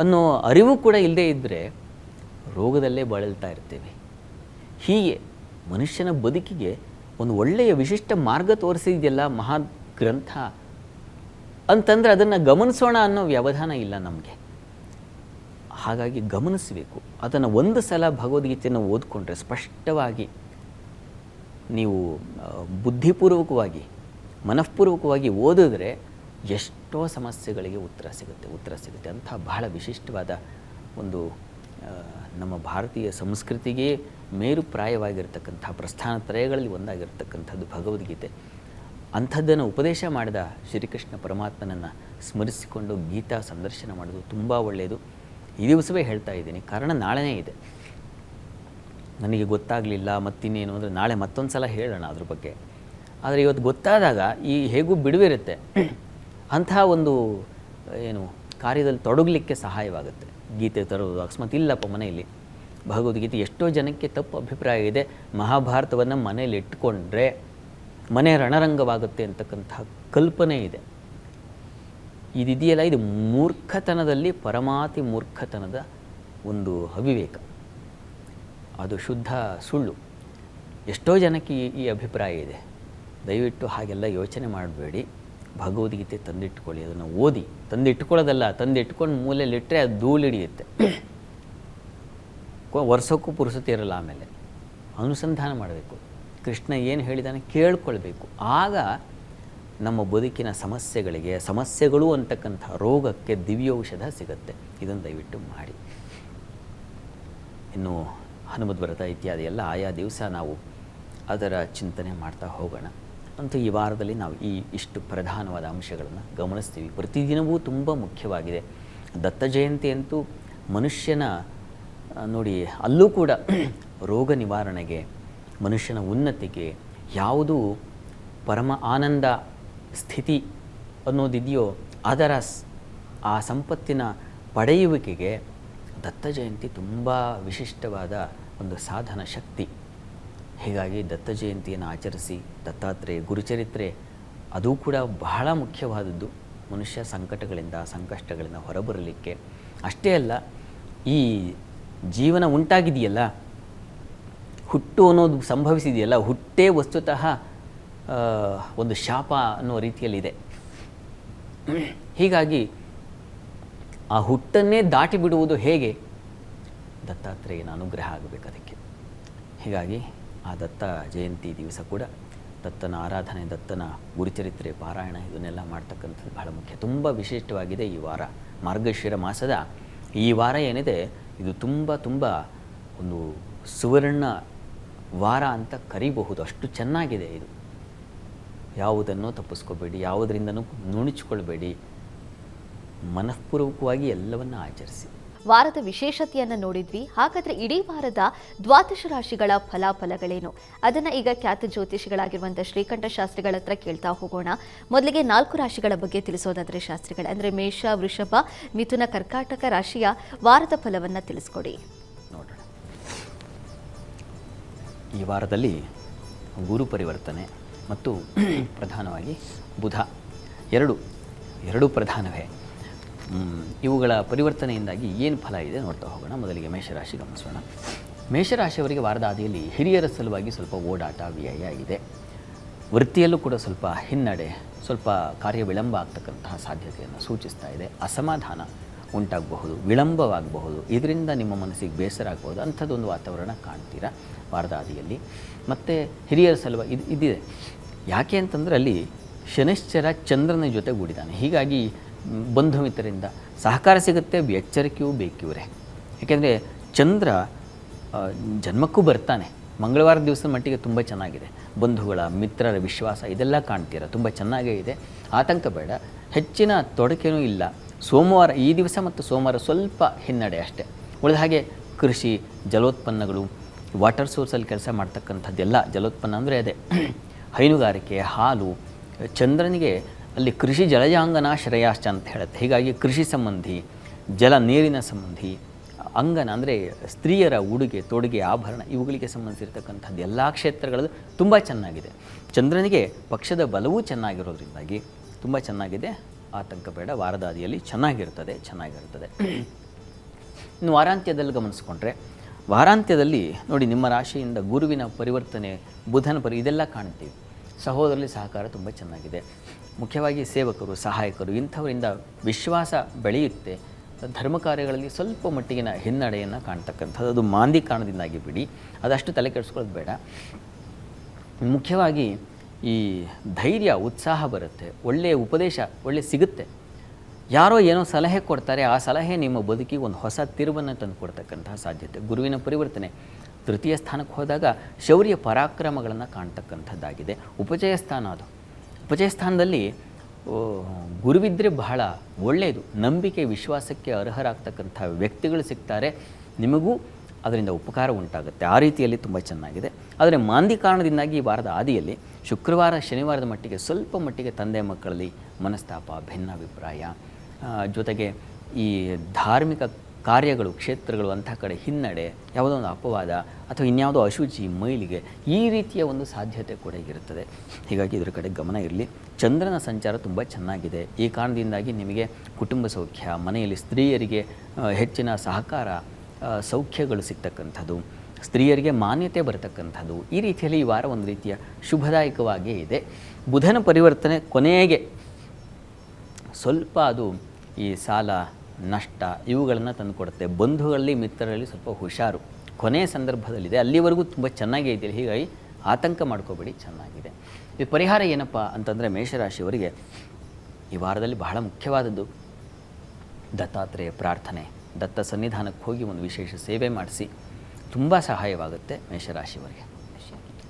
ಅನ್ನೋ ಅರಿವು ಕೂಡ ಇಲ್ಲದೇ ಇದ್ದರೆ ರೋಗದಲ್ಲೇ ಬಳಲ್ತಾ ಇರ್ತೀವಿ. ಹೀಗೆ ಮನುಷ್ಯನ ಬದುಕಿಗೆ ಒಂದು ಒಳ್ಳೆಯ ವಿಶಿಷ್ಟ ಮಾರ್ಗ ತೋರಿಸಿದೆಯಲ್ಲ ಮಹಾಗ್ರಂಥ ಅಂತಂದರೆ ಅದನ್ನು ಗಮನಿಸೋಣ ಅನ್ನೋ ವ್ಯವಧಾನ ಇಲ್ಲ ನಮಗೆ. ಹಾಗಾಗಿ ಗಮನಿಸಬೇಕು. ಅದನ್ನು ಒಂದು ಸಲ ಭಗವದ್ಗೀತೆಯನ್ನು ಓದಿಕೊಂಡ್ರೆ ಸ್ಪಷ್ಟವಾಗಿ ನೀವು ಬುದ್ಧಿಪೂರ್ವಕವಾಗಿ, ಮನಃಪೂರ್ವಕವಾಗಿ ಓದಿದ್ರೆ ಎಷ್ಟೋ ಸಮಸ್ಯೆಗಳಿಗೆ ಉತ್ತರ ಸಿಗುತ್ತೆ. ಅಂಥ ಬಹಳ ವಿಶಿಷ್ಟವಾದ ಒಂದು ನಮ್ಮ ಭಾರತೀಯ ಸಂಸ್ಕೃತಿಗೆ ಮೇರುಪ್ರಾಯವಾಗಿರ್ತಕ್ಕಂಥ ಪ್ರಸ್ಥಾನತ್ರಯಗಳಲ್ಲಿ ಒಂದಾಗಿರ್ತಕ್ಕಂಥದ್ದು ಭಗವದ್ಗೀತೆ. ಅಂಥದ್ದನ್ನು ಉಪದೇಶ ಮಾಡಿದ ಶ್ರೀಕೃಷ್ಣ ಪರಮಾತ್ಮನನ್ನು ಸ್ಮರಿಸಿಕೊಂಡು ಗೀತಾ ಸಂದರ್ಶನ ಮಾಡೋದು ತುಂಬ ಒಳ್ಳೆಯದು. ಈ ದಿವಸವೇ ಹೇಳ್ತಾ ಇದ್ದೀನಿ, ಕಾರಣ ನಾಳೆನೇ ಇದೆ. ನನಗೆ ಗೊತ್ತಾಗಲಿಲ್ಲ ಮತ್ತಿನ್ನೇನು ಅಂದರೆ ನಾಳೆ ಮತ್ತೊಂದು ಸಲ ಹೇಳೋಣ ಅದ್ರ ಬಗ್ಗೆ. ಆದರೆ ಇವತ್ತು ಗೊತ್ತಾದಾಗ ಈ ಹೇಗೂ ಬಿಡುವಿರುತ್ತೆ, ಅಂತಹ ಒಂದು ಕಾರ್ಯದಲ್ಲಿ ತೊಡಗಲಿಕ್ಕೆ ಸಹಾಯವಾಗುತ್ತೆ ಗೀತೆ ತರೋದು. ಅಕಸ್ಮಾತ್ ಇಲ್ಲಪ್ಪ ಮನೆಯಲ್ಲಿ ಭಗವದ್ಗೀತೆ, ಎಷ್ಟೋ ಜನಕ್ಕೆ ತಪ್ಪು ಅಭಿಪ್ರಾಯ ಇದೆ, ಮಹಾಭಾರತವನ್ನು ಮನೇಲಿ ಇಟ್ಕೊಂಡ್ರೆ ಮನೆ ರಣರಂಗವಾಗುತ್ತೆ ಅಂತಕ್ಕಂಥ ಕಲ್ಪನೆ ಇದೆ. ಇದಿದೆಯಲ್ಲ, ಇದು ಮೂರ್ಖತನದಲ್ಲಿ ಪರಮಾತಿ ಮೂರ್ಖತನದ ಒಂದು ಅವಿವೇಕ. ಅದು ಶುದ್ಧ ಸುಳ್ಳು. ಎಷ್ಟೋ ಜನಕ್ಕೆ ಈ ಅಭಿಪ್ರಾಯ ಇದೆ. ದಯವಿಟ್ಟು ಹಾಗೆಲ್ಲ ಯೋಚನೆ ಮಾಡಬೇಡಿ. ಭಗವದ್ಗೀತೆ ತಂದಿಟ್ಕೊಳ್ಳಿ, ಅದನ್ನು ಓದಿ. ತಂದಿಟ್ಕೊಳ್ಳೋದಲ್ಲ, ತಂದಿಟ್ಕೊಂಡು ಮೂಲೆಯಲ್ಲಿಟ್ಟರೆ ಅದು ಧೂಳಿಡಿಯುತ್ತೆ. ವರ್ಷಕ್ಕೂ ಪುರುಸತಿ ಇರಲ್ಲ. ಆಮೇಲೆ ಅನುಸಂಧಾನ ಮಾಡಬೇಕು. ಕೃಷ್ಣ ಏನು ಹೇಳಿದಾನೆ ಕೇಳ್ಕೊಳ್ಬೇಕು. ಆಗ ನಮ್ಮ ಬದುಕಿನ ಸಮಸ್ಯೆಗಳು ಅಂತಕ್ಕಂಥ ರೋಗಕ್ಕೆ ದಿವ್ಯೌಷಧ ಸಿಗುತ್ತೆ. ಇದನ್ನು ದಯವಿಟ್ಟು ಮಾಡಿ. ಇನ್ನು ಹನುಮದ್ ವ್ರತ ಇತ್ಯಾದಿ ಎಲ್ಲ ಆಯಾ ದಿವಸ ನಾವು ಅದರ ಚಿಂತನೆ ಮಾಡ್ತಾ ಹೋಗೋಣ. ಅಂತೂ ಈ ವಾರದಲ್ಲಿ ನಾವು ಇಷ್ಟು ಪ್ರಧಾನವಾದ ಅಂಶಗಳನ್ನು ಗಮನಿಸ್ತೀವಿ. ಪ್ರತಿದಿನವೂ ತುಂಬ ಮುಖ್ಯವಾಗಿದೆ. ದತ್ತ ಜಯಂತಿ ಅಂತೂ ಮನುಷ್ಯನ ನೋಡಿ, ಅಲ್ಲೂ ಕೂಡ ರೋಗ ನಿವಾರಣೆಗೆ, ಮನುಷ್ಯನ ಉನ್ನತಿಗೆ ಯಾವುದು ಪರಮ ಆನಂದ ಸ್ಥಿತಿ ಅನ್ನೋದಿದೆಯೋ ಅದರ ಆ ಸಂಪತ್ತಿನ ಪಡೆಯುವಿಕೆಗೆ ದತ್ತ ಜಯಂತಿ ತುಂಬ ವಿಶಿಷ್ಟವಾದ ಒಂದು ಸಾಧನ ಶಕ್ತಿ. ಹೀಗಾಗಿ ದತ್ತ ಜಯಂತಿಯನ್ನು ಆಚರಿಸಿ, ದತ್ತಾತ್ರೇಯ ಗುರುಚರಿತ್ರೆ ಅದು ಕೂಡ ಬಹಳ ಮುಖ್ಯವಾದದ್ದು ಮನುಷ್ಯ ಸಂಕಟಗಳಿಂದ ಸಂಕಷ್ಟಗಳಿಂದ ಹೊರಬರಲಿಕ್ಕೆ. ಅಷ್ಟೇ ಅಲ್ಲ, ಈ ಜೀವನ ಉಂಟಾಗಿದೆಯಲ್ಲ, ಹುಟ್ಟು ಅನ್ನೋದು ಸಂಭವಿಸಿದೆಯಲ್ಲ, ಹುಟ್ಟೇ ವಸ್ತುತಃ ಒಂದು ಶಾಪ ಅನ್ನೋ ರೀತಿಯಲ್ಲಿದೆ. ಹೀಗಾಗಿ ಆ ಹುಟ್ಟನ್ನೇ ದಾಟಿ ಬಿಡುವುದು ಹೇಗೆ? ದತ್ತಾತ್ರೇಯನ ಅನುಗ್ರಹ ಆಗಬೇಕು ಅದಕ್ಕೆ. ಹೀಗಾಗಿ ಆ ದತ್ತ ಜಯಂತಿ ದಿವಸ ಕೂಡ ದತ್ತನ ಆರಾಧನೆ, ದತ್ತನ ಗುರುಚರಿತ್ರೆ ಪಾರಾಯಣ ಇದನ್ನೆಲ್ಲ ಮಾಡ್ತಕ್ಕಂಥದ್ದು ಬಹಳ ಮುಖ್ಯ. ತುಂಬ ವಿಶಿಷ್ಟವಾಗಿದೆ ಈ ವಾರ. ಮಾರ್ಗಶಿರ ಮಾಸದ ಈ ವಾರ ಏನಿದೆ, ಇದು ತುಂಬ ತುಂಬ ಒಂದು ಸುವರ್ಣ ವಾರ ಅಂತ ಕರಿಬಹುದು, ಅಷ್ಟು ಚೆನ್ನಾಗಿದೆ ಇದು. ಯಾವುದನ್ನು ತಪ್ಪಿಸ್ಕೋಬೇಡಿ, ಯಾವುದರಿಂದನೂ ನುಣುಚಿಕೊಳ್ಬೇಡಿ, ಮನಃಪೂರ್ವಕವಾಗಿ ಎಲ್ಲವನ್ನು ಆಚರಿಸಿ. ವಾರದ ವಿಶೇಷತೆಯನ್ನು ನೋಡಿದ್ವಿ. ಹಾಗಾದ್ರೆ ಇಡೀ ವಾರದ ದ್ವಾದಶ ರಾಶಿಗಳ ಫಲಾಫಲಗಳೇನು ಅದನ್ನ ಈಗ ಖ್ಯಾತ ಜ್ಯೋತಿಷಿಗಳಾಗಿರುವಂತಹ ಶ್ರೀಕಂಠ ಶಾಸ್ತ್ರಿಗಳ ಹತ್ರ ಕೇಳ್ತಾ ಹೋಗೋಣ. ಮೊದಲಿಗೆ 4 ರಾಶಿಗಳ ಬಗ್ಗೆ ತಿಳಿಸೋದಾದ್ರೆ ಶಾಸ್ತ್ರಿಗಳೇ, ಅಂದ್ರೆ ಮೇಷ, ವೃಷಭ, ಮಿಥುನ, ಕರ್ಕಾಟಕ ರಾಶಿಯ ವಾರದ ಫಲವನ್ನ ತಿಳಿಸ್ಕೊಡಿ. ನೋಡೋಣ. ಈ ವಾರದಲ್ಲಿ ಗುರು ಪರಿವರ್ತನೆ ಮತ್ತು ಪ್ರಧಾನವಾಗಿ ಬುಧ ಎರಡು ಪ್ರಧಾನವೇ. ಇವುಗಳ ಪರಿವರ್ತನೆಯಿಂದಾಗಿ ಏನು ಫಲ ಇದೆ ನೋಡ್ತಾ ಹೋಗೋಣ. ಮೊದಲಿಗೆ ಮೇಷರಾಶಿ ಗಮನಿಸೋಣ. ಮೇಷರಾಶಿಯವರಿಗೆ ವಾರದ ಆದಿಯಲ್ಲಿ ಹಿರಿಯರ ಸಲುವಾಗಿ ಸ್ವಲ್ಪ ಓಡಾಟ, ವ್ಯಯ ಇದೆ. ವೃತ್ತಿಯಲ್ಲೂ ಕೂಡ ಸ್ವಲ್ಪ ಹಿನ್ನಡೆ, ಸ್ವಲ್ಪ ಕಾರ್ಯ ವಿಳಂಬ ಆಗ್ತಕ್ಕಂತಹ ಸಾಧ್ಯತೆಯನ್ನು ಸೂಚಿಸ್ತಾ ಇದೆ. ಅಸಮಾಧಾನ ಉಂಟಾಗಬಹುದು, ವಿಳಂಬವಾಗಬಹುದು, ಇದರಿಂದ ನಿಮ್ಮ ಮನಸ್ಸಿಗೆ ಬೇಸರ ಆಗಬಹುದು. ಅಂಥದ್ದೊಂದು ವಾತಾವರಣ ಕಾಣ್ತೀರಾ ವಾರದ ಆದಿಯಲ್ಲಿ. ಮತ್ತು ಹಿರಿಯರ ಸಲುವಾಗಿ ಇದಿದೆ. ಯಾಕೆ ಅಂತಂದರೆ ಅಲ್ಲಿ ಶನಿಶ್ಚರ ಚಂದ್ರನ ಜೊತೆಗೂಡಿದ್ದಾನೆ. ಹೀಗಾಗಿ ಬಂಧು ಮಿತ್ರರಿಂದ ಸಹಕಾರ ಸಿಗುತ್ತೆ, ಎಚ್ಚರಿಕೆಯೂ ಬೇಕಿವ್ರೆ. ಯಾಕೆಂದರೆ ಚಂದ್ರ ಜನ್ಮಕ್ಕೂ ಬರ್ತಾನೆ. ಮಂಗಳವಾರ ದಿವಸದ ಮಟ್ಟಿಗೆ ತುಂಬ ಚೆನ್ನಾಗಿದೆ. ಬಂಧುಗಳ ಮಿತ್ರರ ವಿಶ್ವಾಸ ಇದೆಲ್ಲ ಕಾಣ್ತೀರ, ತುಂಬ ಚೆನ್ನಾಗೇ ಇದೆ. ಆತಂಕ ಬೇಡ, ಹೆಚ್ಚಿನ ತೊಡಕೇನೂ ಇಲ್ಲ. ಸೋಮವಾರ ಈ ದಿವಸ ಮತ್ತು ಸೋಮವಾರ ಸ್ವಲ್ಪ ಹಿನ್ನಡೆ ಅಷ್ಟೇ. ಉಳಿದ ಹಾಗೆ ಕೃಷಿ, ಜಲೋತ್ಪನ್ನಗಳು, ವಾಟರ್ ಸೋರ್ಸಲ್ಲಿ ಕೆಲಸ ಮಾಡ್ತಕ್ಕಂಥದ್ದೆಲ್ಲ, ಜಲೋತ್ಪನ್ನ ಅಂದರೆ ಅದೇ ಹೈನುಗಾರಿಕೆ, ಹಾಲು. ಚಂದ್ರನಿಗೆ ಅಲ್ಲಿ ಕೃಷಿ ಜಲಜಾಂಗನ ಶ್ರೇಯಾಶ್ಚ ಅಂತ ಹೇಳುತ್ತೆ. ಹೀಗಾಗಿ ಕೃಷಿ ಸಂಬಂಧಿ, ನೀರಿನ ಸಂಬಂಧಿ, ಅಂಗನ ಅಂದರೆ ಸ್ತ್ರೀಯರ ಉಡುಗೆ ತೊಡುಗೆ, ಆಭರಣ ಇವುಗಳಿಗೆ ಸಂಬಂಧಿಸಿರ್ತಕ್ಕಂಥದ್ದು ಎಲ್ಲ ಕ್ಷೇತ್ರಗಳಲ್ಲೂ ತುಂಬ ಚೆನ್ನಾಗಿದೆ. ಚಂದ್ರನಿಗೆ ಪಕ್ಷದ ಬಲವೂ ಚೆನ್ನಾಗಿರೋದ್ರಿಂದಾಗಿ ತುಂಬ ಚೆನ್ನಾಗಿದೆ. ಆತಂಕ ಬೇಡ, ವಾರದಾದಿಯಲ್ಲಿ ಚೆನ್ನಾಗಿರ್ತದೆ. ಇನ್ನು ವಾರಾಂತ್ಯದಲ್ಲಿ ಗಮನಿಸ್ಕೊಂಡ್ರೆ, ವಾರಾಂತ್ಯದಲ್ಲಿ ನೋಡಿ, ನಿಮ್ಮ ರಾಶಿಯಿಂದ ಗುರುವಿನ ಪರಿವರ್ತನೆ, ಬುಧನ ಇದೆಲ್ಲ ಕಾಣ್ತೀವಿ. ಸಹೋದರರಲ್ಲಿ ಸಹಕಾರ ತುಂಬ ಚೆನ್ನಾಗಿದೆ. ಮುಖ್ಯವಾಗಿ ಸೇವಕರು, ಸಹಾಯಕರು ಇಂಥವರಿಂದ ವಿಶ್ವಾಸ ಬೆಳೆಯುತ್ತೆ. ಧರ್ಮ ಕಾರ್ಯಗಳಲ್ಲಿ ಸ್ವಲ್ಪ ಮಟ್ಟಿಗಿನ ಹಿನ್ನಡೆಯನ್ನು ಕಾಣ್ತಕ್ಕಂಥದ್ದು, ಅದು ಮಾಂದಿ ಕಾರಣದಿಂದಾಗಿ ಬಿಡಿ, ಅದಷ್ಟು ತಲೆ ಕೆಡಿಸ್ಕೊಳ್ಳೋದು ಬೇಡ. ಮುಖ್ಯವಾಗಿ ಈ ಧೈರ್ಯ, ಉತ್ಸಾಹ ಬರುತ್ತೆ. ಒಳ್ಳೆಯ ಉಪದೇಶ ಸಿಗುತ್ತೆ. ಯಾರೋ ಏನೋ ಸಲಹೆ ಕೊಡ್ತಾರೆ, ಆ ಸಲಹೆ ನಿಮ್ಮ ಬದುಕಿಗೆ ಒಂದು ಹೊಸ ತಿರುವನ್ನು ತಂದು ಕೊಡ್ತಕ್ಕಂತಹ ಸಾಧ್ಯತೆ. ಗುರುವಿನ ಪರಿವರ್ತನೆ ತೃತೀಯ ಸ್ಥಾನಕ್ಕೆ ಹೋದಾಗ ಶೌರ್ಯ ಪರಾಕ್ರಮಗಳನ್ನು ಕಾಣ್ತಕ್ಕಂಥದ್ದಾಗಿದೆ. ಉಪಜಯ ಸ್ಥಾನ ಅದು. ಉಪಜಯ ಸ್ಥಾನದಲ್ಲಿ ಗುರುವಿದ್ದರೆ ಬಹಳ ಒಳ್ಳೆಯದು. ನಂಬಿಕೆ, ವಿಶ್ವಾಸಕ್ಕೆ ಅರ್ಹರಾಗ್ತಕ್ಕಂಥ ವ್ಯಕ್ತಿಗಳು ಸಿಗ್ತಾರೆ, ನಿಮಗೂ ಅದರಿಂದ ಉಪಕಾರ ಉಂಟಾಗುತ್ತೆ. ಆ ರೀತಿಯಲ್ಲಿ ತುಂಬ ಚೆನ್ನಾಗಿದೆ. ಆದರೆ ಮಾಂದಿ ಕಾರಣದಿಂದಾಗಿ ಈ ವಾರದ ಆದಿಯಲ್ಲಿ ಶುಕ್ರವಾರ, ಶನಿವಾರದ ಮಟ್ಟಿಗೆ ಸ್ವಲ್ಪ ಮಟ್ಟಿಗೆ ತಂದೆ ಮಕ್ಕಳಲ್ಲಿ ಮನಸ್ತಾಪ, ಭಿನ್ನಾಭಿಪ್ರಾಯ, ಜೊತೆಗೆ ಈ ಧಾರ್ಮಿಕ ಕಾರ್ಯಗಳು, ಕ್ಷೇತ್ರಗಳು ಅಂಥ ಕಡೆ ಹಿನ್ನಡೆ, ಯಾವುದೋ ಒಂದು ಅಪವಾದ ಅಥವಾ ಇನ್ಯಾವುದೋ ಅಶುಚಿ, ಮೈಲಿಗೆ, ಈ ರೀತಿಯ ಒಂದು ಸಾಧ್ಯತೆ ಕೂಡ ಇರುತ್ತದೆ. ಹೀಗಾಗಿ ಇದರ ಕಡೆ ಗಮನ ಇರಲಿ. ಚಂದ್ರನ ಸಂಚಾರ ತುಂಬ ಚೆನ್ನಾಗಿದೆ. ಈ ಕಾರಣದಿಂದಾಗಿ ನಿಮಗೆ ಕುಟುಂಬ ಸೌಖ್ಯ, ಮನೆಯಲ್ಲಿ ಸ್ತ್ರೀಯರಿಗೆ ಹೆಚ್ಚಿನ ಸಹಕಾರ, ಸೌಖ್ಯಗಳು ಸಿಗ್ತಕ್ಕಂಥದ್ದು, ಸ್ತ್ರೀಯರಿಗೆ ಮಾನ್ಯತೆ ಬರತಕ್ಕಂಥದ್ದು, ಈ ರೀತಿಯಲ್ಲಿ ಈ ವಾರ ಒಂದು ರೀತಿಯ ಶುಭದಾಯಕವಾಗಿಯೇ ಇದೆ. ಬುಧನ ಪರಿವರ್ತನೆ ಕೊನೆಗೆ ಸ್ವಲ್ಪ ಅದು ಈ ಸಾಲ, ನಷ್ಟ ಇವುಗಳನ್ನು ತಂದುಕೊಡುತ್ತೆ. ಬಂಧುಗಳಲ್ಲಿ, ಮಿತ್ರರಲ್ಲಿ ಸ್ವಲ್ಪ ಹುಷಾರು ಕೊನೆಯ ಸಂದರ್ಭದಲ್ಲಿದೆ. ಅಲ್ಲಿವರೆಗೂ ತುಂಬ ಚೆನ್ನಾಗೇ ಇದೆಯಲ್ಲ, ಹೀಗಾಗಿ ಆತಂಕ ಮಾಡ್ಕೋಬೇಡಿ, ಚೆನ್ನಾಗಿದೆ. ಈ ಪರಿಹಾರ ಏನಪ್ಪ ಅಂತಂದರೆ, ಮೇಷರಾಶಿಯವರಿಗೆ ಈ ವಾರದಲ್ಲಿ ಬಹಳ ಮುಖ್ಯವಾದದ್ದು ದತ್ತಾತ್ರೇಯ ಪ್ರಾರ್ಥನೆ. ದತ್ತ ಸನ್ನಿಧಾನಕ್ಕೆ ಹೋಗಿ ಒಂದು ವಿಶೇಷ ಸೇವೆ ಮಾಡಿಸಿ, ತುಂಬ ಸಹಾಯವಾಗುತ್ತೆ ಮೇಷರಾಶಿಯವರಿಗೆ.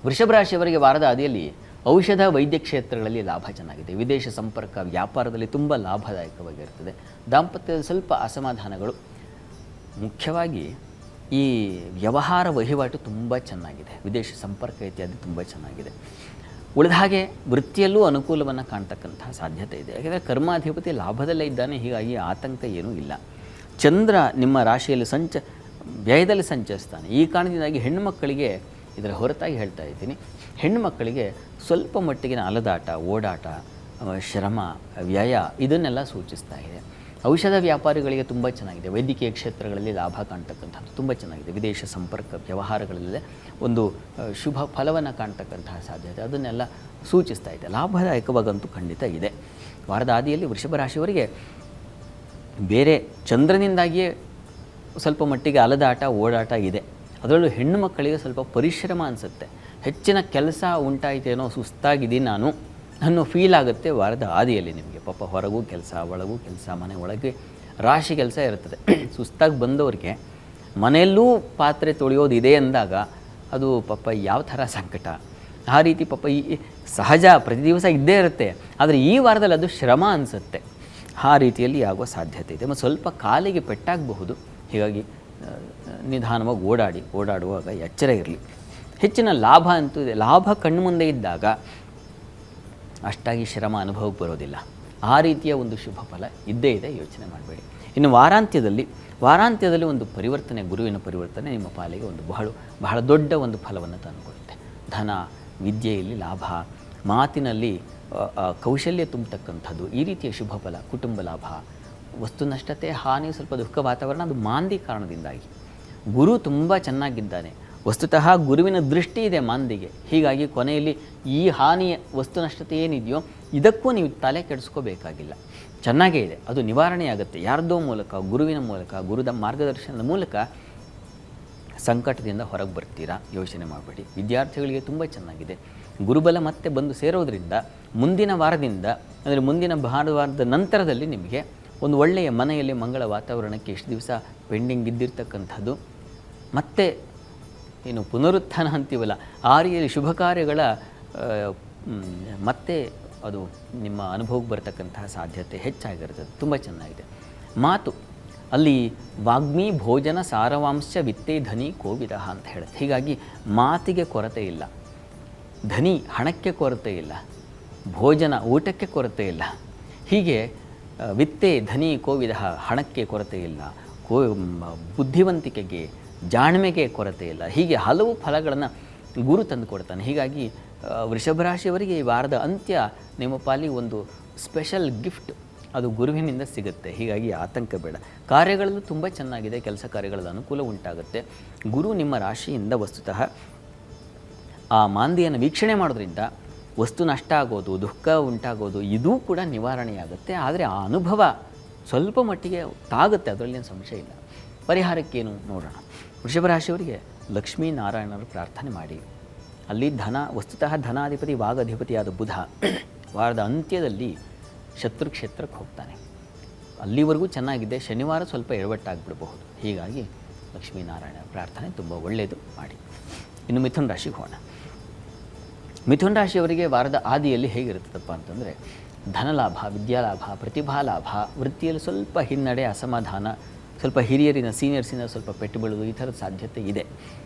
ವೃಷಭ ರಾಶಿಯವರಿಗೆ ವಾರದ ಆದಿಯಲ್ಲಿ ಔಷಧ, ವೈದ್ಯ ಕ್ಷೇತ್ರಗಳಲ್ಲಿ ಲಾಭ ಚೆನ್ನಾಗಿದೆ. ವಿದೇಶ ಸಂಪರ್ಕ, ವ್ಯಾಪಾರದಲ್ಲಿ ತುಂಬ ಲಾಭದಾಯಕವಾಗಿರ್ತದೆ. ದಾಂಪತ್ಯದಲ್ಲಿ ಸ್ವಲ್ಪ ಅಸಮಾಧಾನಗಳು, ಮುಖ್ಯವಾಗಿ ಈ ವ್ಯವಹಾರ ವಹಿವಾಟು ತುಂಬ ಚೆನ್ನಾಗಿದೆ. ವಿದೇಶ ಸಂಪರ್ಕ ಇತ್ಯಾದಿ ತುಂಬ ಚೆನ್ನಾಗಿದೆ. ಉಳಿದ ಹಾಗೆ ವೃತ್ತಿಯಲ್ಲೂ ಅನುಕೂಲವನ್ನು ಕಾಣ್ತಕ್ಕಂತಹ ಸಾಧ್ಯತೆ ಇದೆ. ಯಾಕೆಂದರೆ ಕರ್ಮಾಧಿಪತಿ ಲಾಭದಲ್ಲೇ ಇದ್ದಾನೆ, ಹೀಗಾಗಿ ಆತಂಕ ಏನೂ ಇಲ್ಲ. ಚಂದ್ರ ನಿಮ್ಮ ರಾಶಿಯಲ್ಲಿ ವ್ಯಯದಲ್ಲಿ ಸಂಚರಿಸ್ತಾನೆ. ಈ ಕಾರಣದಿಂದಾಗಿ ಹೆಣ್ಣುಮಕ್ಕಳಿಗೆ, ಇದರ ಹೊರತಾಗಿ ಹೇಳ್ತಾ ಇದ್ದೀನಿ, ಹೆಣ್ಣುಮಕ್ಕಳಿಗೆ ಸ್ವಲ್ಪ ಮಟ್ಟಿಗಿನ ಅಲದಾಟ, ಓಡಾಟ, ಶ್ರಮ, ವ್ಯಯ ಇದನ್ನೆಲ್ಲ ಸೂಚಿಸ್ತಾ ಇದೆ. ಔಷಧ ವ್ಯಾಪಾರಿಗಳಿಗೆ ತುಂಬ ಚೆನ್ನಾಗಿದೆ. ವೈದ್ಯಕೀಯ ಕ್ಷೇತ್ರಗಳಲ್ಲಿ ಲಾಭ ಕಾಣ್ತಕ್ಕಂಥದ್ದು ತುಂಬ ಚೆನ್ನಾಗಿದೆ. ವಿದೇಶ ಸಂಪರ್ಕ ವ್ಯವಹಾರಗಳಲ್ಲೇ ಒಂದು ಶುಭ ಫಲವನ್ನು ಕಾಣ್ತಕ್ಕಂತಹ ಸಾಧ್ಯತೆ ಅದನ್ನೆಲ್ಲ ಸೂಚಿಸ್ತಾ ಇದೆ. ಲಾಭದಾಯಕವಾಗಂತೂ ಖಂಡಿತ ಇದೆ. ವಾರದ ಆದಿಯಲ್ಲಿ ವೃಷಭ ರಾಶಿಯವರಿಗೆ ಬೇರೆ ಚಂದ್ರನಿಂದಾಗಿಯೇ ಸ್ವಲ್ಪ ಮಟ್ಟಿಗೆ ಅಲದಾಟ, ಓಡಾಟ ಇದೆ. ಅದರಲ್ಲೂ ಹೆಣ್ಣು ಮಕ್ಕಳಿಗೆ ಸ್ವಲ್ಪ ಪರಿಶ್ರಮ ಅನಿಸುತ್ತೆ. ಹೆಚ್ಚಿನ ಕೆಲಸ ಉಂಟಾಯಿತೇನೋ, ಸುಸ್ತಾಗಿದ್ದೀನಿ ನಾನು ಅನ್ನೋ ಫೀಲ್ ಆಗುತ್ತೆ ವಾರದ ಆದಿಯಲ್ಲಿ ನಿಮಗೆ. ಪಾಪ ಹೊರಗೂ ಕೆಲಸ, ಒಳಗೂ ಕೆಲಸ, ಮನೆ ಒಳಗೆ ರಾಶಿ ಕೆಲಸ ಇರ್ತದೆ. ಸುಸ್ತಾಗಿ ಬಂದವರಿಗೆ ಮನೆಯಲ್ಲೂ ಪಾತ್ರೆ ತೊಳೆಯೋದಿದೆ ಅಂದಾಗ ಅದು ಪಾಪ ಯಾವ ಥರ ಸಂಕಟ. ಆ ರೀತಿ ಪಾಪ ಈ ಸಹಜ ಪ್ರತಿ ದಿವಸ ಇದ್ದೇ ಇರುತ್ತೆ, ಆದರೆ ಈ ವಾರದಲ್ಲಿ ಅದು ಶ್ರಮ ಅನಿಸುತ್ತೆ. ಆ ರೀತಿಯಲ್ಲಿ ಆಗುವ ಸಾಧ್ಯತೆ ಇದೆ. ಮತ್ತು ಸ್ವಲ್ಪ ಕಾಲಿಗೆ ಪೆಟ್ಟಾಗಬಹುದು. ಹೀಗಾಗಿ ನಿಧಾನವಾಗಿ ಓಡಾಡುವಾಗ ಎಚ್ಚರ ಇರಲಿ. ಹೆಚ್ಚಿನ ಲಾಭ ಅಂತೂ ಇದೆ. ಲಾಭ ಕಣ್ಣು ಮುಂದೆ ಇದ್ದಾಗ ಅಷ್ಟಾಗಿ ಶ್ರಮ ಅನುಭವಕ್ಕೆ ಬರೋದಿಲ್ಲ. ಆ ರೀತಿಯ ಒಂದು ಶುಭ ಫಲ ಇದ್ದೇ ಇದೆ, ಯೋಚನೆ ಮಾಡಬೇಡಿ. ಇನ್ನು ವಾರಾಂತ್ಯದಲ್ಲಿ ಒಂದು ಪರಿವರ್ತನೆ, ಗುರುವಿನ ಪರಿವರ್ತನೆ ನಿಮ್ಮ ಪಾಲಿಗೆ ಒಂದು ಬಹಳ ದೊಡ್ಡ ಒಂದು ಫಲವನ್ನು ತಂದುಕೊಡುತ್ತೆ. ಧನ, ವಿದ್ಯೆಯಲ್ಲಿ ಲಾಭ, ಮಾತಿನಲ್ಲಿ ಕೌಶಲ್ಯ ತುಂಬತಕ್ಕಂಥದ್ದು, ಈ ರೀತಿಯ ಶುಭ ಫಲ, ಕುಟುಂಬ ಲಾಭ, ವಸ್ತು ನಷ್ಟತೆ, ಹಾನಿ, ಸ್ವಲ್ಪ ದುಃಖ ವಾತಾವರಣ, ಅದು ಮಾಂದಿ ಕಾರಣದಿಂದಾಗಿ. ಗುರು ತುಂಬ ಚೆನ್ನಾಗಿದ್ದಾನೆ. ವಸ್ತುತಃ ಗುರುವಿನ ದೃಷ್ಟಿ ಇದೆ ಮಾಂದಿಗೆ. ಹೀಗಾಗಿ ಕೊನೆಯಲ್ಲಿ ಈ ಹಾನಿಯ ವಸ್ತು ನಷ್ಟತೆ ಏನಿದೆಯೋ ಇದಕ್ಕೂ ನೀವು ತಲೆ ಕೆಡಿಸ್ಕೋಬೇಕಾಗಿಲ್ಲ. ಚೆನ್ನಾಗೇ ಇದೆ, ಅದು ನಿವಾರಣೆಯಾಗುತ್ತೆ. ಯಾರ್ದೋ ಮೂಲಕ, ಗುರುವಿನ ಮೂಲಕ, ಗುರುದ ಮಾರ್ಗದರ್ಶನದ ಮೂಲಕ ಸಂಕಟದಿಂದ ಹೊರಗೆ ಬರ್ತೀರಾ, ಯೋಚನೆ ಮಾಡಬೇಡಿ. ವಿದ್ಯಾರ್ಥಿಗಳಿಗೆ ತುಂಬ ಚೆನ್ನಾಗಿದೆ. ಗುರುಬಲ ಮತ್ತೆ ಬಂದು ಸೇರೋದ್ರಿಂದ ಮುಂದಿನ ವಾರದಿಂದ, ಅಂದರೆ ಮುಂದಿನ ಭಾನುವಾರದ ನಂತರದಲ್ಲಿ ನಿಮಗೆ ಒಂದು ಒಳ್ಳೆಯ ಮನೆಯಲ್ಲಿ ಮಂಗಳ ವಾತಾವರಣಕ್ಕೆ ಎಷ್ಟು ದಿವಸ ಪೆಂಡಿಂಗ್ ಇದ್ದಿರ್ತಕ್ಕಂಥದ್ದು ಮತ್ತೆ ಏನು ಪುನರುತ್ಥಾನ ಅಂತೀವಲ್ಲ, ಆ ರೀತಿಯಲ್ಲಿ ಶುಭ ಕಾರ್ಯಗಳ ಮತ್ತೆ ಅದು ನಿಮ್ಮ ಅನುಭವಕ್ಕೆ ಬರ್ತಕ್ಕಂತಹ ಸಾಧ್ಯತೆ ಹೆಚ್ಚಾಗಿರ್ತದೆ. ತುಂಬ ಚೆನ್ನಾಗಿದೆ. ಮಾತು ಅಲ್ಲಿ ವಾಗ್ಮಿ ಭೋಜನ ಸಾರವಾಂಶ ವಿತ್ತೇ ಧನಿ ಕೋವಿದ ಅಂತ ಹೇಳುತ್ತೆ. ಹೀಗಾಗಿ ಮಾತಿಗೆ ಕೊರತೆ ಇಲ್ಲ, ಧನಿ ಹಣಕ್ಕೆ ಕೊರತೆ ಇಲ್ಲ, ಭೋಜನ ಊಟಕ್ಕೆ ಕೊರತೆ ಇಲ್ಲ. ಹೀಗೆ ವಿತ್ತೇ ಧನಿ ಕೋವಿದ, ಹಣಕ್ಕೆ ಕೊರತೆ ಇಲ್ಲ, ಬುದ್ಧಿವಂತಿಕೆಗೆ, ಜಾಣ್ಮೆಗೆ ಕೊರತೆ ಇಲ್ಲ. ಹೀಗೆ ಹಲವು ಫಲಗಳನ್ನು ಗುರು ತಂದು ಕೊಡ್ತಾನೆ. ಹೀಗಾಗಿ ವೃಷಭ ರಾಶಿಯವರಿಗೆ ಈ ವಾರದ ಅಂತ್ಯ ನಿಮ್ಮ ಪಾಲಿಗೆ ಒಂದು ಸ್ಪೆಷಲ್ ಗಿಫ್ಟ್, ಅದು ಗುರುವಿನಿಂದ ಸಿಗುತ್ತೆ. ಹೀಗಾಗಿ ಆತಂಕ ಬೇಡ. ಕಾರ್ಯಗಳಲ್ಲೂ ತುಂಬ ಚೆನ್ನಾಗಿದೆ, ಕೆಲಸ ಕಾರ್ಯಗಳಲ್ಲಿ ಅನುಕೂಲ ಉಂಟಾಗುತ್ತೆ. ಗುರು ನಿಮ್ಮ ರಾಶಿಯಿಂದ ವಸ್ತುತಃ ಆ ಮಾಂದಿಯನ್ನು ವೀಕ್ಷಣೆ ಮಾಡೋದ್ರಿಂದ ವಸ್ತು ನಷ್ಟ ಆಗೋದು, ದುಃಖ ಉಂಟಾಗೋದು ಇದೂ ಕೂಡ ನಿವಾರಣೆಯಾಗುತ್ತೆ. ಆದರೆ ಆ ಅನುಭವ ಸ್ವಲ್ಪ ಮಟ್ಟಿಗೆ ತಾಗುತ್ತೆ, ಅದರಲ್ಲೇನು ಸಂಶಯ ಇಲ್ಲ. ಪರಿಹಾರಕ್ಕೇನು ನೋಡೋಣ. ವೃಷಭ ರಾಶಿಯವರಿಗೆ ಲಕ್ಷ್ಮೀನಾರಾಯಣರ ಪ್ರಾರ್ಥನೆ ಮಾಡಿ. ಅಲ್ಲಿ ವಸ್ತುತಃ ಧನಾಧಿಪತಿ ವಾಗಧಿಪತಿಯಾದ ಬುಧ ವಾರದ ಅಂತ್ಯದಲ್ಲಿ ಶತ್ರುಕ್ಷೇತ್ರಕ್ಕೆ ಹೋಗ್ತಾನೆ. ಅಲ್ಲಿವರೆಗೂ ಚೆನ್ನಾಗಿದೆ, ಶನಿವಾರ ಸ್ವಲ್ಪ ಎಡವಟ್ಟಾಗ್ಬಿಡಬಹುದು. ಹೀಗಾಗಿ ಲಕ್ಷ್ಮೀನಾರಾಯಣ ಪ್ರಾರ್ಥನೆ ತುಂಬ ಒಳ್ಳೆಯದು, ಮಾಡಿ. ಇನ್ನು ಮಿಥುನ ರಾಶಿಗೆ ಹೋಗೋಣ. ಮಿಥುನ ರಾಶಿಯವರಿಗೆ ವಾರದ ಆದಿಯಲ್ಲಿ ಹೇಗಿರುತ್ತದಪ್ಪ ಅಂತಂದರೆ ಧನಲಾಭ, ವಿದ್ಯಾಲಾಭ, ಪ್ರತಿಭಾ ಲಾಭ, ವೃತ್ತಿಯಲ್ಲಿ ಸ್ವಲ್ಪ ಹಿನ್ನಡೆ, ಅಸಮಾಧಾನ, ಸ್ವಲ್ಪ ಹಿರಿಯರಿನ ಸೀನಿಯರ್ಸಿನ ಸ್ವಲ್ಪ ಪೆಟ್ಟು ಬೀಳೋದು, ಈ ಥರದ ಸಾಧ್ಯತೆ ಇದೆ.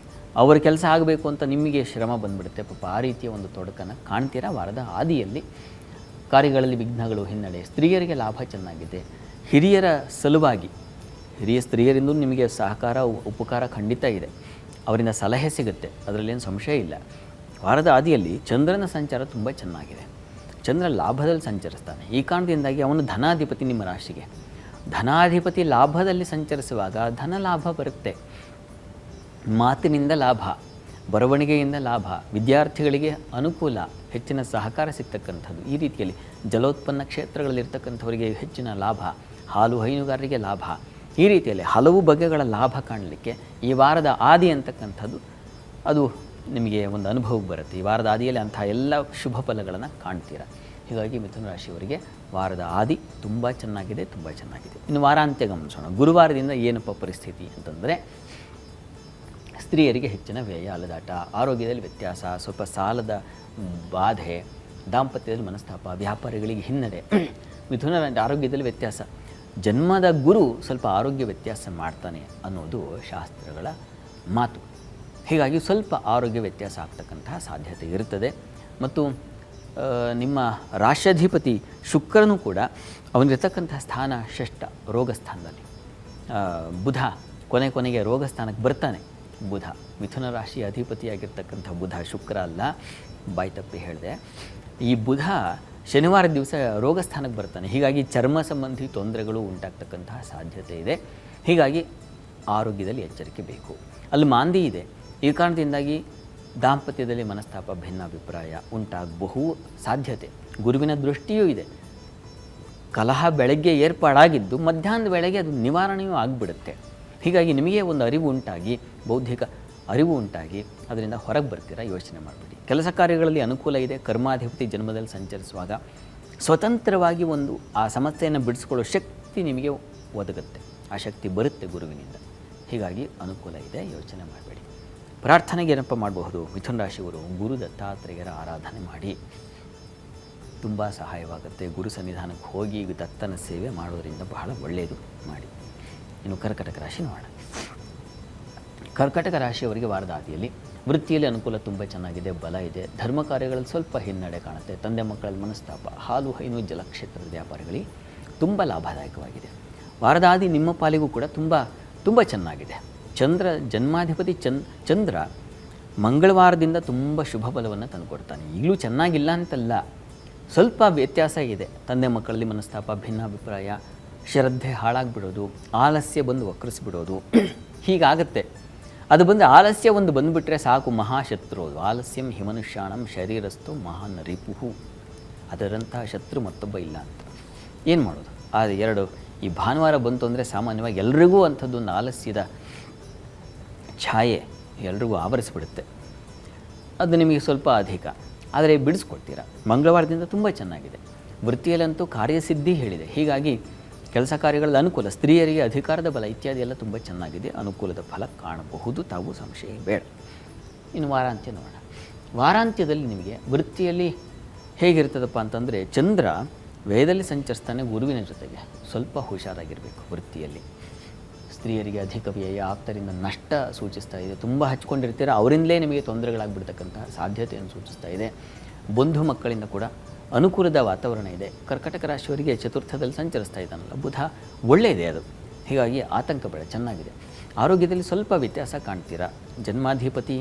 ಅವರ ಕೆಲಸ ಆಗಬೇಕು ಅಂತ ನಿಮಗೆ ಶ್ರಮ ಬಂದುಬಿಡುತ್ತೆ. ಪಾಪ ಆ ರೀತಿಯ ಒಂದು ತೊಡಕನ್ನು ಕಾಣ್ತೀರಾ ವಾರದ ಆದಿಯಲ್ಲಿ. ಕಾರ್ಯಗಳಲ್ಲಿ ವಿಘ್ನಗಳು, ಹಿನ್ನಡೆ. ಸ್ತ್ರೀಯರಿಗೆ ಲಾಭ ಚೆನ್ನಾಗಿದೆ. ಹಿರಿಯರ ಸಲುವಾಗಿ, ಹಿರಿಯ ಸ್ತ್ರೀಯರಿಂದ ನಿಮಗೆ ಸಹಕಾರ, ಉಪಕಾರ ಖಂಡಿತ ಇದೆ. ಅವರಿಂದ ಸಲಹೆ ಸಿಗುತ್ತೆ, ಅದರಲ್ಲೇನು ಸಂಶಯ ಇಲ್ಲ. ವಾರದ ಆದಿಯಲ್ಲಿ ಚಂದ್ರನ ಸಂಚಾರ ತುಂಬ ಚೆನ್ನಾಗಿದೆ. ಚಂದ್ರ ಲಾಭದಲ್ಲಿ ಸಂಚರಿಸ್ತಾನೆ. ಈ ಕಾರಣದಿಂದಾಗಿ ಅವನು ಧನಾಧಿಪತಿ ನಿಮ್ಮ ರಾಶಿಗೆ. ಧನಾಧಿಪತಿ ಲಾಭದಲ್ಲಿ ಸಂಚರಿಸುವಾಗ ಧನ ಲಾಭ ಬರುತ್ತೆ. ಮಾತಿನಿಂದ ಲಾಭ, ಬರವಣಿಗೆಯಿಂದ ಲಾಭ, ವಿದ್ಯಾರ್ಥಿಗಳಿಗೆ ಅನುಕೂಲ, ಹೆಚ್ಚಿನ ಸಹಕಾರ ಸಿಗ್ತಕ್ಕಂಥದ್ದು. ಈ ರೀತಿಯಲ್ಲಿ ಜಲೋತ್ಪನ್ನ ಕ್ಷೇತ್ರಗಳಲ್ಲಿರ್ತಕ್ಕಂಥವರಿಗೆ ಹೆಚ್ಚಿನ ಲಾಭ, ಹಾಲು ಹೈನುಗಾರರಿಗೆ ಲಾಭ, ಈ ರೀತಿಯಲ್ಲಿ ಹಲವು ಬಗೆಗಳ ಲಾಭ ಕಾಣಲಿಕ್ಕೆ ಈ ವಾರದ ಆದಿ ಅಂತಕ್ಕಂಥದ್ದು ಅದು ನಿಮಗೆ ಒಂದು ಅನುಭವಕ್ಕೆ ಬರುತ್ತೆ. ಈ ವಾರದ ಆದಿಯಲ್ಲಿ ಅಂಥ ಎಲ್ಲ ಶುಭ ಫಲಗಳನ್ನು ಕಾಣ್ತೀರ. ಹೀಗಾಗಿ ಮಿಥುನ ರಾಶಿಯವರಿಗೆ ವಾರದ ಆದಿ ತುಂಬ ಚೆನ್ನಾಗಿದೆ, ತುಂಬ ಚೆನ್ನಾಗಿದೆ. ಇನ್ನು ವಾರಾಂತ್ಯ ಗಮನಿಸೋಣ. ಗುರುವಾರದಿಂದ ಏನಪ್ಪ ಪರಿಸ್ಥಿತಿ ಅಂತಂದರೆ ಸ್ತ್ರೀಯರಿಗೆ ಹೆಚ್ಚಿನ ವ್ಯಯ, ಅಲದಾಟ, ಆರೋಗ್ಯದಲ್ಲಿ ವ್ಯತ್ಯಾಸ, ಸ್ವಲ್ಪ ಸಾಲದ ಬಾಧೆ, ದಾಂಪತ್ಯದಲ್ಲಿ ಮನಸ್ತಾಪ, ವ್ಯಾಪಾರಿಗಳಿಗೆ ಹಿನ್ನಡೆ, ಮಿಥುನ ಆರೋಗ್ಯದಲ್ಲಿ ವ್ಯತ್ಯಾಸ. ಜನ್ಮದ ಗುರು ಸ್ವಲ್ಪ ಆರೋಗ್ಯ ವ್ಯತ್ಯಾಸ ಮಾಡ್ತಾನೆ ಅನ್ನೋದು ಶಾಸ್ತ್ರಗಳ ಮಾತು. ಹೀಗಾಗಿ ಸ್ವಲ್ಪ ಆರೋಗ್ಯ ವ್ಯತ್ಯಾಸ ಆಗ್ತಕ್ಕಂತಹ ಸಾಧ್ಯತೆ ಇರುತ್ತದೆ. ಮತ್ತು ನಿಮ್ಮ ರಾಷ್ಟ್ರಾಧಿಪತಿ ಶುಕ್ರನೂ ಕೂಡ ಅವನಿರ್ತಕ್ಕಂಥ ಸ್ಥಾನ ಷಷ್ಠ ರೋಗ ಸ್ಥಾನದಲ್ಲಿ. ಬುಧ ಕೊನೆಗೆ ರೋಗ ಸ್ಥಾನಕ್ಕೆ ಬರ್ತಾನೆ. ಬುಧ ಮಿಥುನ ರಾಶಿಯ ಅಧಿಪತಿಯಾಗಿರ್ತಕ್ಕಂಥ ಬುಧ, ಶುಕ್ರ ಅಲ್ಲ, ಬಾಯಿ ತಪ್ಪಿ ಹೇಳಿದೆ. ಈ ಬುಧ ಶನಿವಾರ ದಿವಸ ರೋಗ ಸ್ಥಾನಕ್ಕೆ ಬರ್ತಾನೆ. ಹೀಗಾಗಿ ಚರ್ಮ ಸಂಬಂಧಿ ತೊಂದರೆಗಳು ಉಂಟಾಗ್ತಕ್ಕಂತಹ ಸಾಧ್ಯತೆ ಇದೆ. ಹೀಗಾಗಿ ಆರೋಗ್ಯದಲ್ಲಿ ಎಚ್ಚರಿಕೆ ಬೇಕು. ಅಲ್ಲಿ ಮಾಂದಿ ಇದೆ. ಈ ಕಾರಣದಿಂದಾಗಿ ದಾಂಪತ್ಯದಲ್ಲಿ ಮನಸ್ತಾಪ, ಭಿನ್ನಾಭಿಪ್ರಾಯ ಉಂಟಾಗಬಹು ಸಾಧ್ಯತೆ. ಗುರುವಿನ ದೃಷ್ಟಿಯೂ ಇದೆ. ಕಲಹ ಬೆಳಗ್ಗೆ ಏರ್ಪಾಡಾಗಿದ್ದು ಮಧ್ಯಾಹ್ನದ ವೇಳೆಗೆ ಅದು ನಿವಾರಣೆಯೂ ಆಗಿಬಿಡುತ್ತೆ. ಹೀಗಾಗಿ ನಿಮಗೆ ಒಂದು ಅರಿವು ಉಂಟಾಗಿ, ಬೌದ್ಧಿಕ ಅರಿವು ಉಂಟಾಗಿ ಅದರಿಂದ ಹೊರಗೆ ಬರ್ತೀರಾ. ಯೋಚನೆ ಮಾಡಬೇಡಿ. ಕೆಲಸ ಕಾರ್ಯಗಳಲ್ಲಿ ಅನುಕೂಲ ಇದೆ. ಕರ್ಮಾಧಿಪತಿ ಜನ್ಮದಲ್ಲಿ ಸಂಚರಿಸುವಾಗ ಸ್ವತಂತ್ರವಾಗಿ ಒಂದು ಆ ಸಮಸ್ಯೆಯನ್ನು ಬಿಡಿಸ್ಕೊಳ್ಳೋ ಶಕ್ತಿ ನಿಮಗೆ ಒದಗುತ್ತೆ. ಆ ಶಕ್ತಿ ಬರುತ್ತೆ ಗುರುವಿನಿಂದ. ಹೀಗಾಗಿ ಅನುಕೂಲ ಇದೆ, ಯೋಚನೆ ಮಾಡಬೇಡಿ. ಪ್ರಾರ್ಥನೆಗೆ ಏನಪ್ಪ ಮಾಡಬಹುದು? ಮಿಥುನ ರಾಶಿಯವರು ಗುರು ದತ್ತಾತ್ರೇಯರ ಆರಾಧನೆ ಮಾಡಿ, ತುಂಬ ಸಹಾಯವಾಗುತ್ತೆ. ಗುರು ಸನ್ನಿಧಾನಕ್ಕೆ ಹೋಗಿ ದತ್ತನ ಸೇವೆ ಮಾಡೋದರಿಂದ ಬಹಳ ಒಳ್ಳೆಯದು. ಮಾಡಿ. ಇನ್ನು ಕರ್ಕಟಕ ರಾಶಿ ನೋಡೋಣ. ಕರ್ಕಟಕ ರಾಶಿಯವರಿಗೆ ವಾರದ ಆದಿಯಲ್ಲಿ ವೃತ್ತಿಯಲ್ಲಿ ಅನುಕೂಲ ತುಂಬ ಚೆನ್ನಾಗಿದೆ, ಬಲ ಇದೆ. ಧರ್ಮ ಕಾರ್ಯಗಳಲ್ಲಿ ಸ್ವಲ್ಪ ಹಿನ್ನಡೆ ಕಾಣುತ್ತೆ. ತಂದೆ ಮಕ್ಕಳಲ್ಲಿ ಮನಸ್ತಾಪ, ಹಾಲು ಹೈನು ಜಲಕ್ಷೇತ್ರದ ವ್ಯಾಪಾರಿಗಳಿಗೆ ತುಂಬ ಲಾಭದಾಯಕವಾಗಿದೆ. ವಾರದ ಆದಿ ನಿಮ್ಮ ಪಾಲಿಗೂ ಕೂಡ ತುಂಬ ಚೆನ್ನಾಗಿದೆ. ಚಂದ್ರ ಜನ್ಮಾಧಿಪತಿ ಚಂದ್ರ ಮಂಗಳವಾರದಿಂದ ತುಂಬ ಶುಭ ಫಲವನ್ನು ತಂದುಕೊಡ್ತಾನೆ. ಈಗಲೂ ಚೆನ್ನಾಗಿಲ್ಲ ಅಂತಲ್ಲ, ಸ್ವಲ್ಪ ವ್ಯತ್ಯಾಸ ಇದೆ. ತಂದೆ ಮಕ್ಕಳಲ್ಲಿ ಮನಸ್ತಾಪ, ಭಿನ್ನಾಭಿಪ್ರಾಯ, ಶ್ರದ್ಧೆ ಹಾಳಾಗಿಬಿಡೋದು, ಆಲಸ್ಯ ಬಂದು ವಕ್ರಿಸ್ಬಿಡೋದು, ಹೀಗಾಗತ್ತೆ. ಅದು ಬಂದು ಆಲಸ್ಯ ಒಂದು ಬಂದುಬಿಟ್ರೆ ಸಾಕು, ಮಹಾಶತ್ರು. ಆಲಸ್ಯಂ ಹಿಮನುಷ್ಯಾಣಂ ಶರೀರಸ್ಥು ಮಹಾನ್ ರಿಪುಹು. ಅದರಂತಹ ಶತ್ರು ಮತ್ತೊಬ್ಬ ಇಲ್ಲ ಅಂತ. ಏನು ಮಾಡೋದು? ಅದು ಎರಡು ಈ ಭಾನುವಾರ ಬಂತು ಅಂದರೆ ಸಾಮಾನ್ಯವಾಗಿ ಎಲ್ರಿಗೂ ಅಂಥದ್ದೊಂದು ಆಲಸ್ಯದ ಛಾಯೆ ಎಲ್ರಿಗೂ ಆವರಿಸ್ಬಿಡುತ್ತೆ. ಅದು ನಿಮಗೆ ಸ್ವಲ್ಪ ಅಧಿಕ, ಆದರೆ ಬಿಡಿಸ್ಕೊಡ್ತೀರಾ. ಮಂಗಳವಾರದಿಂದ ತುಂಬ ಚೆನ್ನಾಗಿದೆ. ವೃತ್ತಿಯಲ್ಲಂತೂ ಕಾರ್ಯಸಿದ್ಧಿ ಹೇಳಿದೆ. ಹೀಗಾಗಿ ಕೆಲಸ ಕಾರ್ಯಗಳಲ್ಲಿ ಅನುಕೂಲ, ಸ್ತ್ರೀಯರಿಗೆ ಅಧಿಕಾರದ ಬಲ ಇತ್ಯಾದಿ ಎಲ್ಲ ತುಂಬ ಚೆನ್ನಾಗಿದೆ. ಅನುಕೂಲದ ಫಲ ಕಾಣಬಹುದು, ತಾವು ಸಂಶಯ ಬೇಡ. ಇನ್ನು ವಾರಾಂತ್ಯ ನೋಡೋಣ. ವಾರಾಂತ್ಯದಲ್ಲಿ ನಿಮಗೆ ವೃತ್ತಿಯಲ್ಲಿ ಹೇಗಿರ್ತದಪ್ಪ ಅಂತಂದರೆ, ಚಂದ್ರ ವೇದದಲ್ಲಿ ಸಂಚರಿಸ್ತಾನೆ ಗುರುವಿನ ಜೊತೆಗೆ. ಸ್ವಲ್ಪ ಹುಷಾರಾಗಿರಬೇಕು ವೃತ್ತಿಯಲ್ಲಿ. ಸ್ತ್ರೀಯರಿಗೆ ಅಧಿಕ ವ್ಯಯ, ಆಪ್ತರಿಂದ ನಷ್ಟ ಸೂಚಿಸ್ತಾ ಇದೆ. ತುಂಬ ಹಚ್ಕೊಂಡಿರ್ತೀರ, ಅವರಿಂದಲೇ ನಿಮಗೆ ತೊಂದರೆಗಳಾಗ್ಬಿಡ್ತಕ್ಕಂತಹ ಸಾಧ್ಯತೆಯನ್ನು ಸೂಚಿಸ್ತಾ ಇದೆ. ಬಂಧು ಮಕ್ಕಳಿಂದ ಕೂಡ ಅನುಕೂಲದ ವಾತಾವರಣ ಇದೆ. ಕರ್ಕಟಕ ರಾಶಿಯವರಿಗೆ ಚತುರ್ಥದಲ್ಲಿ ಸಂಚರಿಸ್ತಾ ಇದ್ದಾನಲ್ಲ ಬುಧ, ಒಳ್ಳೆಯದೇ ಅದು. ಹೀಗಾಗಿ ಆತಂಕ ಬೇಡ, ಚೆನ್ನಾಗಿದೆ. ಆರೋಗ್ಯದಲ್ಲಿ ಸ್ವಲ್ಪ ವ್ಯತ್ಯಾಸ ಕಾಣ್ತೀರಾ. ಜನ್ಮಾಧಿಪತಿ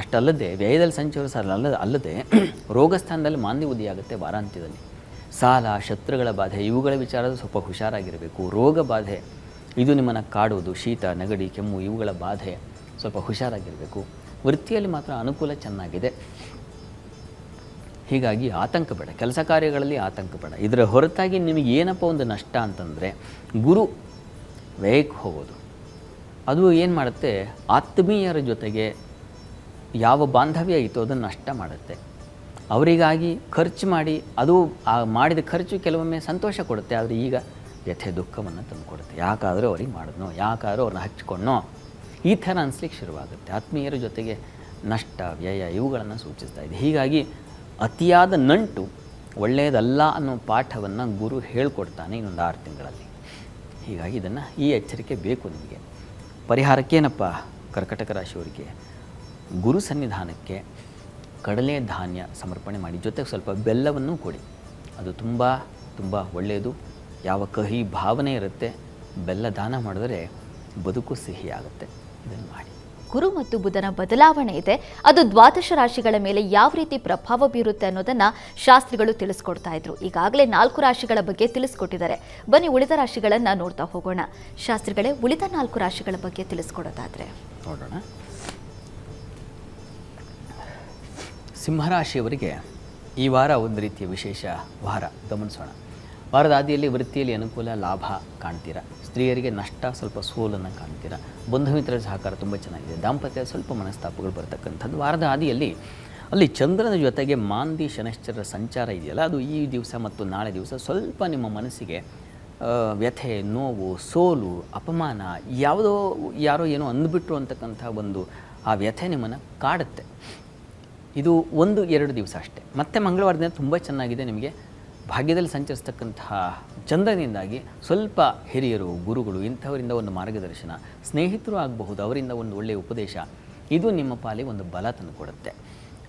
ಅಷ್ಟಲ್ಲದೆ ವ್ಯಯದಲ್ಲಿ ಅಲ್ಲದೆ ರೋಗಸ್ಥಾನದಲ್ಲಿ ಮಾಂದ್ಯ ಉದಿಯಾಗುತ್ತೆ ವಾರಾಂತ್ಯದಲ್ಲಿ. ಸಾಲ, ಶತ್ರುಗಳ ಬಾಧೆ, ಇವುಗಳ ವಿಚಾರದ ಸ್ವಲ್ಪ ಹುಷಾರಾಗಿರಬೇಕು. ರೋಗ ಬಾಧೆ ಇದು ನಿಮ್ಮನ್ನು ಕಾಡುವುದು, ಶೀತ, ನೆಗಡಿ, ಕೆಮ್ಮು ಇವುಗಳ ಬಾಧೆ, ಸ್ವಲ್ಪ ಹುಷಾರಾಗಿರಬೇಕು. ವೃತ್ತಿಯಲ್ಲಿ ಮಾತ್ರ ಅನುಕೂಲ ಚೆನ್ನಾಗಿದೆ. ಹೀಗಾಗಿ ಆತಂಕ ಬೇಡ, ಕೆಲಸ ಕಾರ್ಯಗಳಲ್ಲಿ ಆತಂಕ ಬೇಡ. ಇದರ ಹೊರತಾಗಿ ನಿಮಗೆ ಏನಪ್ಪ ಒಂದು ನಷ್ಟ ಅಂತಂದರೆ, ಗುರು ವ್ಯಯಕ್ಕೆ ಹೋಗೋದು. ಅದು ಏನು ಮಾಡುತ್ತೆ, ಆತ್ಮೀಯರ ಜೊತೆಗೆ ಯಾವ ಬಾಂಧವ್ಯ ಇತ್ತು ಅದನ್ನು ನಷ್ಟ ಮಾಡುತ್ತೆ. ಅವರಿಗಾಗಿ ಖರ್ಚು ಮಾಡಿ, ಅದು ಆ ಮಾಡಿದ ಖರ್ಚು ಕೆಲವೊಮ್ಮೆ ಸಂತೋಷ ಕೊಡುತ್ತೆ, ಆದರೆ ಈಗ ವ್ಯಥೆ ದುಃಖವನ್ನು ತಂದು ಕೊಡುತ್ತೆ. ಯಾಕಾದರೂ ಅವ್ರಿಗೆ ಮಾಡಿದ್ನೋ, ಯಾಕಾದರೂ ಅವ್ರನ್ನ ಹಚ್ಕೊಂಡ್ನೋ, ಈ ಥರ ಅನಿಸ್ಲಿಕ್ಕೆ ಶುರುವಾಗುತ್ತೆ. ಆತ್ಮೀಯರ ಜೊತೆಗೆ ನಷ್ಟ, ವ್ಯಯ ಇವುಗಳನ್ನು ಸೂಚಿಸ್ತಾ ಇದೆ. ಹೀಗಾಗಿ ಅತಿಯಾದ ನಂಟು ಒಳ್ಳೆಯದಲ್ಲ ಅನ್ನೋ ಪಾಠವನ್ನು ಗುರು ಹೇಳ್ಕೊಡ್ತಾನೆ ಇನ್ನೊಂದು 6 ತಿಂಗಳಲ್ಲಿ. ಹೀಗಾಗಿ ಈ ಎಚ್ಚರಿಕೆ ಬೇಕು ನಿಮಗೆ. ಪರಿಹಾರಕ್ಕೇನಪ್ಪ? ಕರ್ಕಟಕ ರಾಶಿಯವರಿಗೆ ಗುರು ಸನ್ನಿಧಾನಕ್ಕೆ ಕಡಲೆ ಧಾನ್ಯ ಸಮರ್ಪಣೆ ಮಾಡಿ, ಜೊತೆಗೆ ಸ್ವಲ್ಪ ಬೆಲ್ಲವನ್ನು ಕೊಡಿ. ಅದು ತುಂಬ ಒಳ್ಳೆಯದು. ಯಾವ ಕಹಿ ಭಾವನೆ ಇರುತ್ತೆ, ಬೆಲ್ಲ ದಾನ ಮಾಡಿದರೆ ಬದುಕು ಸಿಹಿಯಾಗುತ್ತೆ. ಇದನ್ನು ಮಾಡಿ. ಗುರು ಮತ್ತು ಬುಧನ ಬದಲಾವಣೆ ಇದೆ, ಅದು ದ್ವಾದಶ ರಾಶಿಗಳ ಮೇಲೆ ಯಾವ ರೀತಿ ಪ್ರಭಾವ ಬೀರುತ್ತೆ ಅನ್ನೋದನ್ನ ಶಾಸ್ತ್ರಿಗಳು ತಿಳಿಸ್ಕೊಡ್ತಾ ಇದ್ರು. ಈಗಾಗಲೇ 4 ರಾಶಿಗಳ ಬಗ್ಗೆ ತಿಳಿಸ್ಕೊಟ್ಟಿದ್ದಾರೆ. ಬನ್ನಿ ಉಳಿದ ರಾಶಿಗಳನ್ನ ನೋಡ್ತಾ ಹೋಗೋಣ. ಶಾಸ್ತ್ರಿಗಳೇ, ಉಳಿದ 4 ರಾಶಿಗಳ ಬಗ್ಗೆ ತಿಳಿಸ್ಕೊಡೋದಾದ್ರೆ ನೋಡೋಣ. ಸಿಂಹರಾಶಿಯವರಿಗೆ ಈ ವಾರ ಒಂದು ರೀತಿಯ ವಿಶೇಷ ವಾರ, ಗಮನಿಸೋಣ. ವಾರದ ಆದಿಯಲ್ಲಿ ವೃತ್ತಿಯಲ್ಲಿ ಅನುಕೂಲ, ಲಾಭ ಕಾಣ್ತೀರಾ. ಸ್ತ್ರೀಯರಿಗೆ ನಷ್ಟ, ಸ್ವಲ್ಪ ಸೋಲನ್ನು ಕಾಣ್ತೀರಾ. ಬಂಧು ಮಿತ್ರರ ಸಹಕಾರ ತುಂಬ ಚೆನ್ನಾಗಿದೆ. ದಾಂಪತ್ಯ ಸ್ವಲ್ಪ ಮನಸ್ತಾಪಗಳು ಬರ್ತಕ್ಕಂಥದ್ದು. ವಾರದ ಆದಿಯಲ್ಲಿ ಅಲ್ಲಿ ಚಂದ್ರನ ಜೊತೆಗೆ ಮಾಂದಿ ಶನೈಶ್ಚರರ ಸಂಚಾರ ಇದೆಯಲ್ಲ, ಅದು ಈ ದಿವಸ ಮತ್ತು ನಾಳೆ ದಿವಸ ಸ್ವಲ್ಪ ನಿಮ್ಮ ಮನಸ್ಸಿಗೆ ವ್ಯಥೆ, ನೋವು, ಸೋಲು, ಅಪಮಾನ, ಯಾರೋ ಏನೋ ಅಂದುಬಿಟ್ರು ಅಂತಕ್ಕಂಥ ಒಂದು ಆ ವ್ಯಥೆ ನಿಮ್ಮನ್ನು ಕಾಡುತ್ತೆ. ಇದು 1-2 ದಿವಸ ಅಷ್ಟೇ. ಮತ್ತು ಮಂಗಳವಾರದಿಂದ ತುಂಬ ಚೆನ್ನಾಗಿದೆ. ನಿಮಗೆ ಭಾಗ್ಯದಲ್ಲಿ ಸಂಚರಿಸ್ತಕ್ಕಂತಹ ಚಂದ್ರನಿಂದಾಗಿ ಸ್ವಲ್ಪ ಹಿರಿಯರು, ಗುರುಗಳು ಇಂಥವರಿಂದ ಒಂದು ಮಾರ್ಗದರ್ಶನ, ಸ್ನೇಹಿತರು ಆಗಬಹುದು, ಅವರಿಂದ ಒಂದು ಒಳ್ಳೆಯ ಉಪದೇಶ, ಇದು ನಿಮ್ಮ ಪಾಲಿಗೆ ಒಂದು ಬಲ ತಂದು ಕೊಡುತ್ತೆ.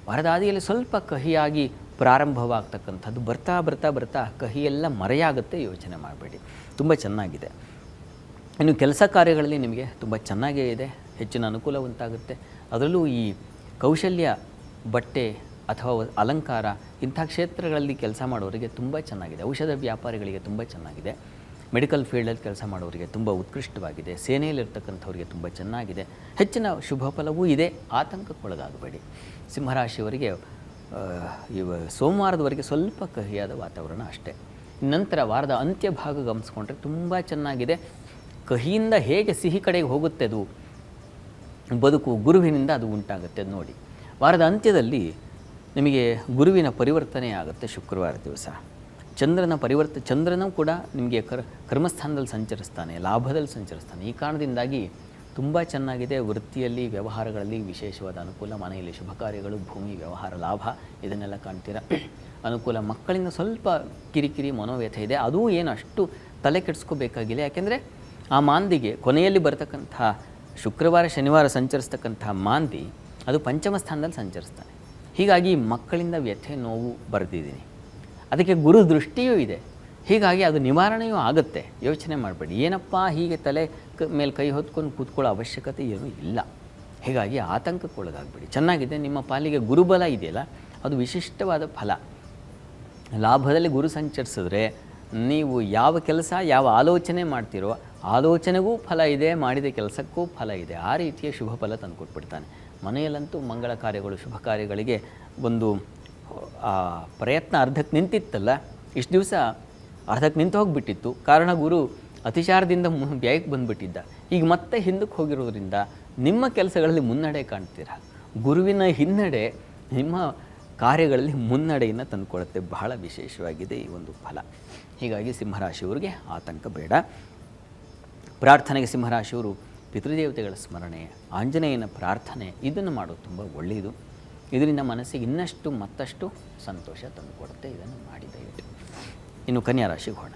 ವಾರದ ಆದಿಯಲ್ಲಿ ಸ್ವಲ್ಪ ಕಹಿಯಾಗಿ ಪ್ರಾರಂಭವಾಗ್ತಕ್ಕಂಥದ್ದು, ಬರ್ತಾ ಬರ್ತಾ ಬರ್ತಾ ಕಹಿಯೆಲ್ಲ ಮರೆಯಾಗುತ್ತೆ, ಯೋಚನೆ ಮಾಡಬೇಡಿ, ತುಂಬ ಚೆನ್ನಾಗಿದೆ. ಇನ್ನು ಕೆಲಸ ಕಾರ್ಯಗಳಲ್ಲಿ ನಿಮಗೆ ತುಂಬ ಚೆನ್ನಾಗೇ ಇದೆ, ಹೆಚ್ಚಿನ ಅನುಕೂಲ ಉಂಟಾಗುತ್ತೆ. ಅದರಲ್ಲೂ ಈ ಕೌಶಲ್ಯ, ಬಟ್ಟೆ ಅಥವಾ ಅಲಂಕಾರ ಇಂಥ ಕ್ಷೇತ್ರಗಳಲ್ಲಿ ಕೆಲಸ ಮಾಡೋರಿಗೆ ತುಂಬ ಚೆನ್ನಾಗಿದೆ. ಔಷಧ ವ್ಯಾಪಾರಿಗಳಿಗೆ ತುಂಬ ಚೆನ್ನಾಗಿದೆ. ಮೆಡಿಕಲ್ ಫೀಲ್ಡಲ್ಲಿ ಕೆಲಸ ಮಾಡೋರಿಗೆ ತುಂಬ ಉತ್ಕೃಷ್ಟವಾಗಿದೆ. ಸೇನೆಯಲ್ಲಿರ್ತಕ್ಕಂಥವ್ರಿಗೆ ತುಂಬ ಚೆನ್ನಾಗಿದೆ. ಹೆಚ್ಚಿನ ಶುಭ ಫಲವೂ ಇದೆ, ಆತಂಕಕ್ಕೊಳಗಾಗಬೇಡಿ. ಸಿಂಹರಾಶಿಯವರಿಗೆ ಸೋಮವಾರದವರೆಗೆ ಸ್ವಲ್ಪ ಕಹಿಯಾದ ವಾತಾವರಣ ಅಷ್ಟೇ. ನಂತರ ವಾರದ ಅಂತ್ಯ ಭಾಗ ಗಮನಿಸ್ಕೊಂಡ್ರೆ ತುಂಬ ಚೆನ್ನಾಗಿದೆ. ಕಹಿಯಿಂದ ಹೇಗೆ ಸಿಹಿ ಕಡೆಗೆ ಹೋಗುತ್ತೆ ಅದು ಬದುಕು, ಗುರುವಿನಿಂದ ಅದು ಉಂಟಾಗುತ್ತೆ. ಅದು ನೋಡಿ, ವಾರದ ಅಂತ್ಯದಲ್ಲಿ ನಿಮಗೆ ಗುರುವಿನ ಪರಿವರ್ತನೆ ಆಗುತ್ತೆ. ಶುಕ್ರವಾರ ದಿವಸ ಚಂದ್ರನೂ ಕೂಡ ನಿಮಗೆ ಕರ್ಮಸ್ಥಾನದಲ್ಲಿ ಸಂಚರಿಸ್ತಾನೆ, ಲಾಭದಲ್ಲಿ ಸಂಚರಿಸ್ತಾನೆ. ಈ ಕಾರಣದಿಂದಾಗಿ ತುಂಬ ಚೆನ್ನಾಗಿದೆ. ವೃತ್ತಿಯಲ್ಲಿ, ವ್ಯವಹಾರಗಳಲ್ಲಿ ವಿಶೇಷವಾದ ಅನುಕೂಲ, ಮನೆಯಲ್ಲಿ ಶುಭ ಕಾರ್ಯಗಳು, ಭೂಮಿ ವ್ಯವಹಾರ ಲಾಭ ಇದನ್ನೆಲ್ಲ ಕಾಣ್ತೀರ. ಅನುಕೂಲ. ಮಕ್ಕಳಿಂದ ಸ್ವಲ್ಪ ಕಿರಿಕಿರಿ, ಮನೋವ್ಯಥೆ ಇದೆ. ಅದೂ ಏನು ಅಷ್ಟು ತಲೆ ಕೆಡಿಸ್ಕೋಬೇಕಾಗಿಲ್ಲ. ಯಾಕೆಂದರೆ ಆ ಮಾಂದಿಗೆ ಕೊನೆಯಲ್ಲಿ ಬರ್ತಕ್ಕಂಥ ಶುಕ್ರವಾರ ಶನಿವಾರ ಸಂಚರಿಸ್ತಕ್ಕಂಥ ಮಾಂದಿ ಅದು ಪಂಚಮ ಸ್ಥಾನದಲ್ಲಿ ಸಂಚರಿಸ್ತಾನೆ. ಹೀಗಾಗಿ ಮಕ್ಕಳಿಂದ ವ್ಯಥೆ, ನೋವು ಬರೆದಿದ್ದೀನಿ. ಅದಕ್ಕೆ ಗುರು ದೃಷ್ಟಿಯೂ ಇದೆ. ಹೀಗಾಗಿ ಅದು ನಿವಾರಣೆಯೂ ಆಗುತ್ತೆ. ಯೋಚನೆ ಮಾಡಬೇಡಿ, ಏನಪ್ಪ ಹೀಗೆ ತಲೆ ಮೇಲೆ ಕೈ ಹೊತ್ಕೊಂಡು ಕೂತ್ಕೊಳ್ಳೋ ಅವಶ್ಯಕತೆ ಏನೂ ಇಲ್ಲ. ಹೀಗಾಗಿ ಆತಂಕಕ್ಕೊಳಗಾಗಬೇಡಿ. ಚೆನ್ನಾಗಿದೆ. ನಿಮ್ಮ ಪಾಲಿಗೆ ಗುರುಬಲ ಇದೆಯಲ್ಲ, ಅದು ವಿಶಿಷ್ಟವಾದ ಫಲ. ಲಾಭದಲ್ಲಿ ಗುರು ಸಂಚರಿಸಿದ್ರೆ ನೀವು ಯಾವ ಕೆಲಸ, ಯಾವ ಆಲೋಚನೆ ಮಾಡ್ತೀರೋ ಆಲೋಚನೆಗೂ ಫಲ ಇದೆ, ಮಾಡಿದ ಕೆಲಸಕ್ಕೂ ಫಲ ಇದೆ. ಆ ರೀತಿಯ ಶುಭ ಫಲ ತಂದು ಕೊಟ್ಬಿಡ್ತಾನೆ. ಮನೆಯಲ್ಲಂತೂ ಮಂಗಳ ಕಾರ್ಯಗಳು, ಶುಭ ಕಾರ್ಯಗಳಿಗೆ ಒಂದು ಪ್ರಯತ್ನ ಅರ್ಧಕ್ಕೆ ನಿಂತಿತ್ತಲ್ಲ, ಇಷ್ಟು ದಿವಸ ಅರ್ಧಕ್ಕೆ ನಿಂತು ಹೋಗಿಬಿಟ್ಟಿತ್ತು. ಕಾರಣ ಗುರು ಅತಿಚಾರದಿಂದ ವ್ಯಯಕ್ಕೆ ಬಂದುಬಿಟ್ಟಿದ್ದ. ಈಗ ಮತ್ತೆ ಹಿಂದಕ್ಕೆ ಹೋಗಿರೋದ್ರಿಂದ ನಿಮ್ಮ ಕೆಲಸಗಳಲ್ಲಿ ಮುನ್ನಡೆ ಕಾಣ್ತೀರ. ಗುರುವಿನ ಹಿನ್ನಡೆ ನಿಮ್ಮ ಕಾರ್ಯಗಳಲ್ಲಿ ಮುನ್ನಡೆಯನ್ನು ತಂದುಕೊಡುತ್ತೆ. ಬಹಳ ವಿಶೇಷವಾಗಿದೆ ಈ ಒಂದು ಫಲ. ಹೀಗಾಗಿ ಸಿಂಹರಾಶಿಯವರಿಗೆ ಆತಂಕ ಬೇಡ. ಪ್ರಾರ್ಥನೆಗೆ ಸಿಂಹರಾಶಿಯವರು ಪಿತೃದೇವತೆಗಳ ಸ್ಮರಣೆ, ಆಂಜನೇಯನ ಪ್ರಾರ್ಥನೆ ಇದನ್ನು ಮಾಡೋದು ತುಂಬ ಒಳ್ಳೆಯದು. ಇದರಿಂದ ಮನಸ್ಸಿಗೆ ಇನ್ನಷ್ಟು ಮತ್ತಷ್ಟು ಸಂತೋಷ ತಂದುಕೊಡುತ್ತೆ. ಇದನ್ನು ಮಾಡಿ ದಯವಿಟ್ಟು. ಇನ್ನು ಕನ್ಯಾ ರಾಶಿಗೆ ಹೋಗೋಣ.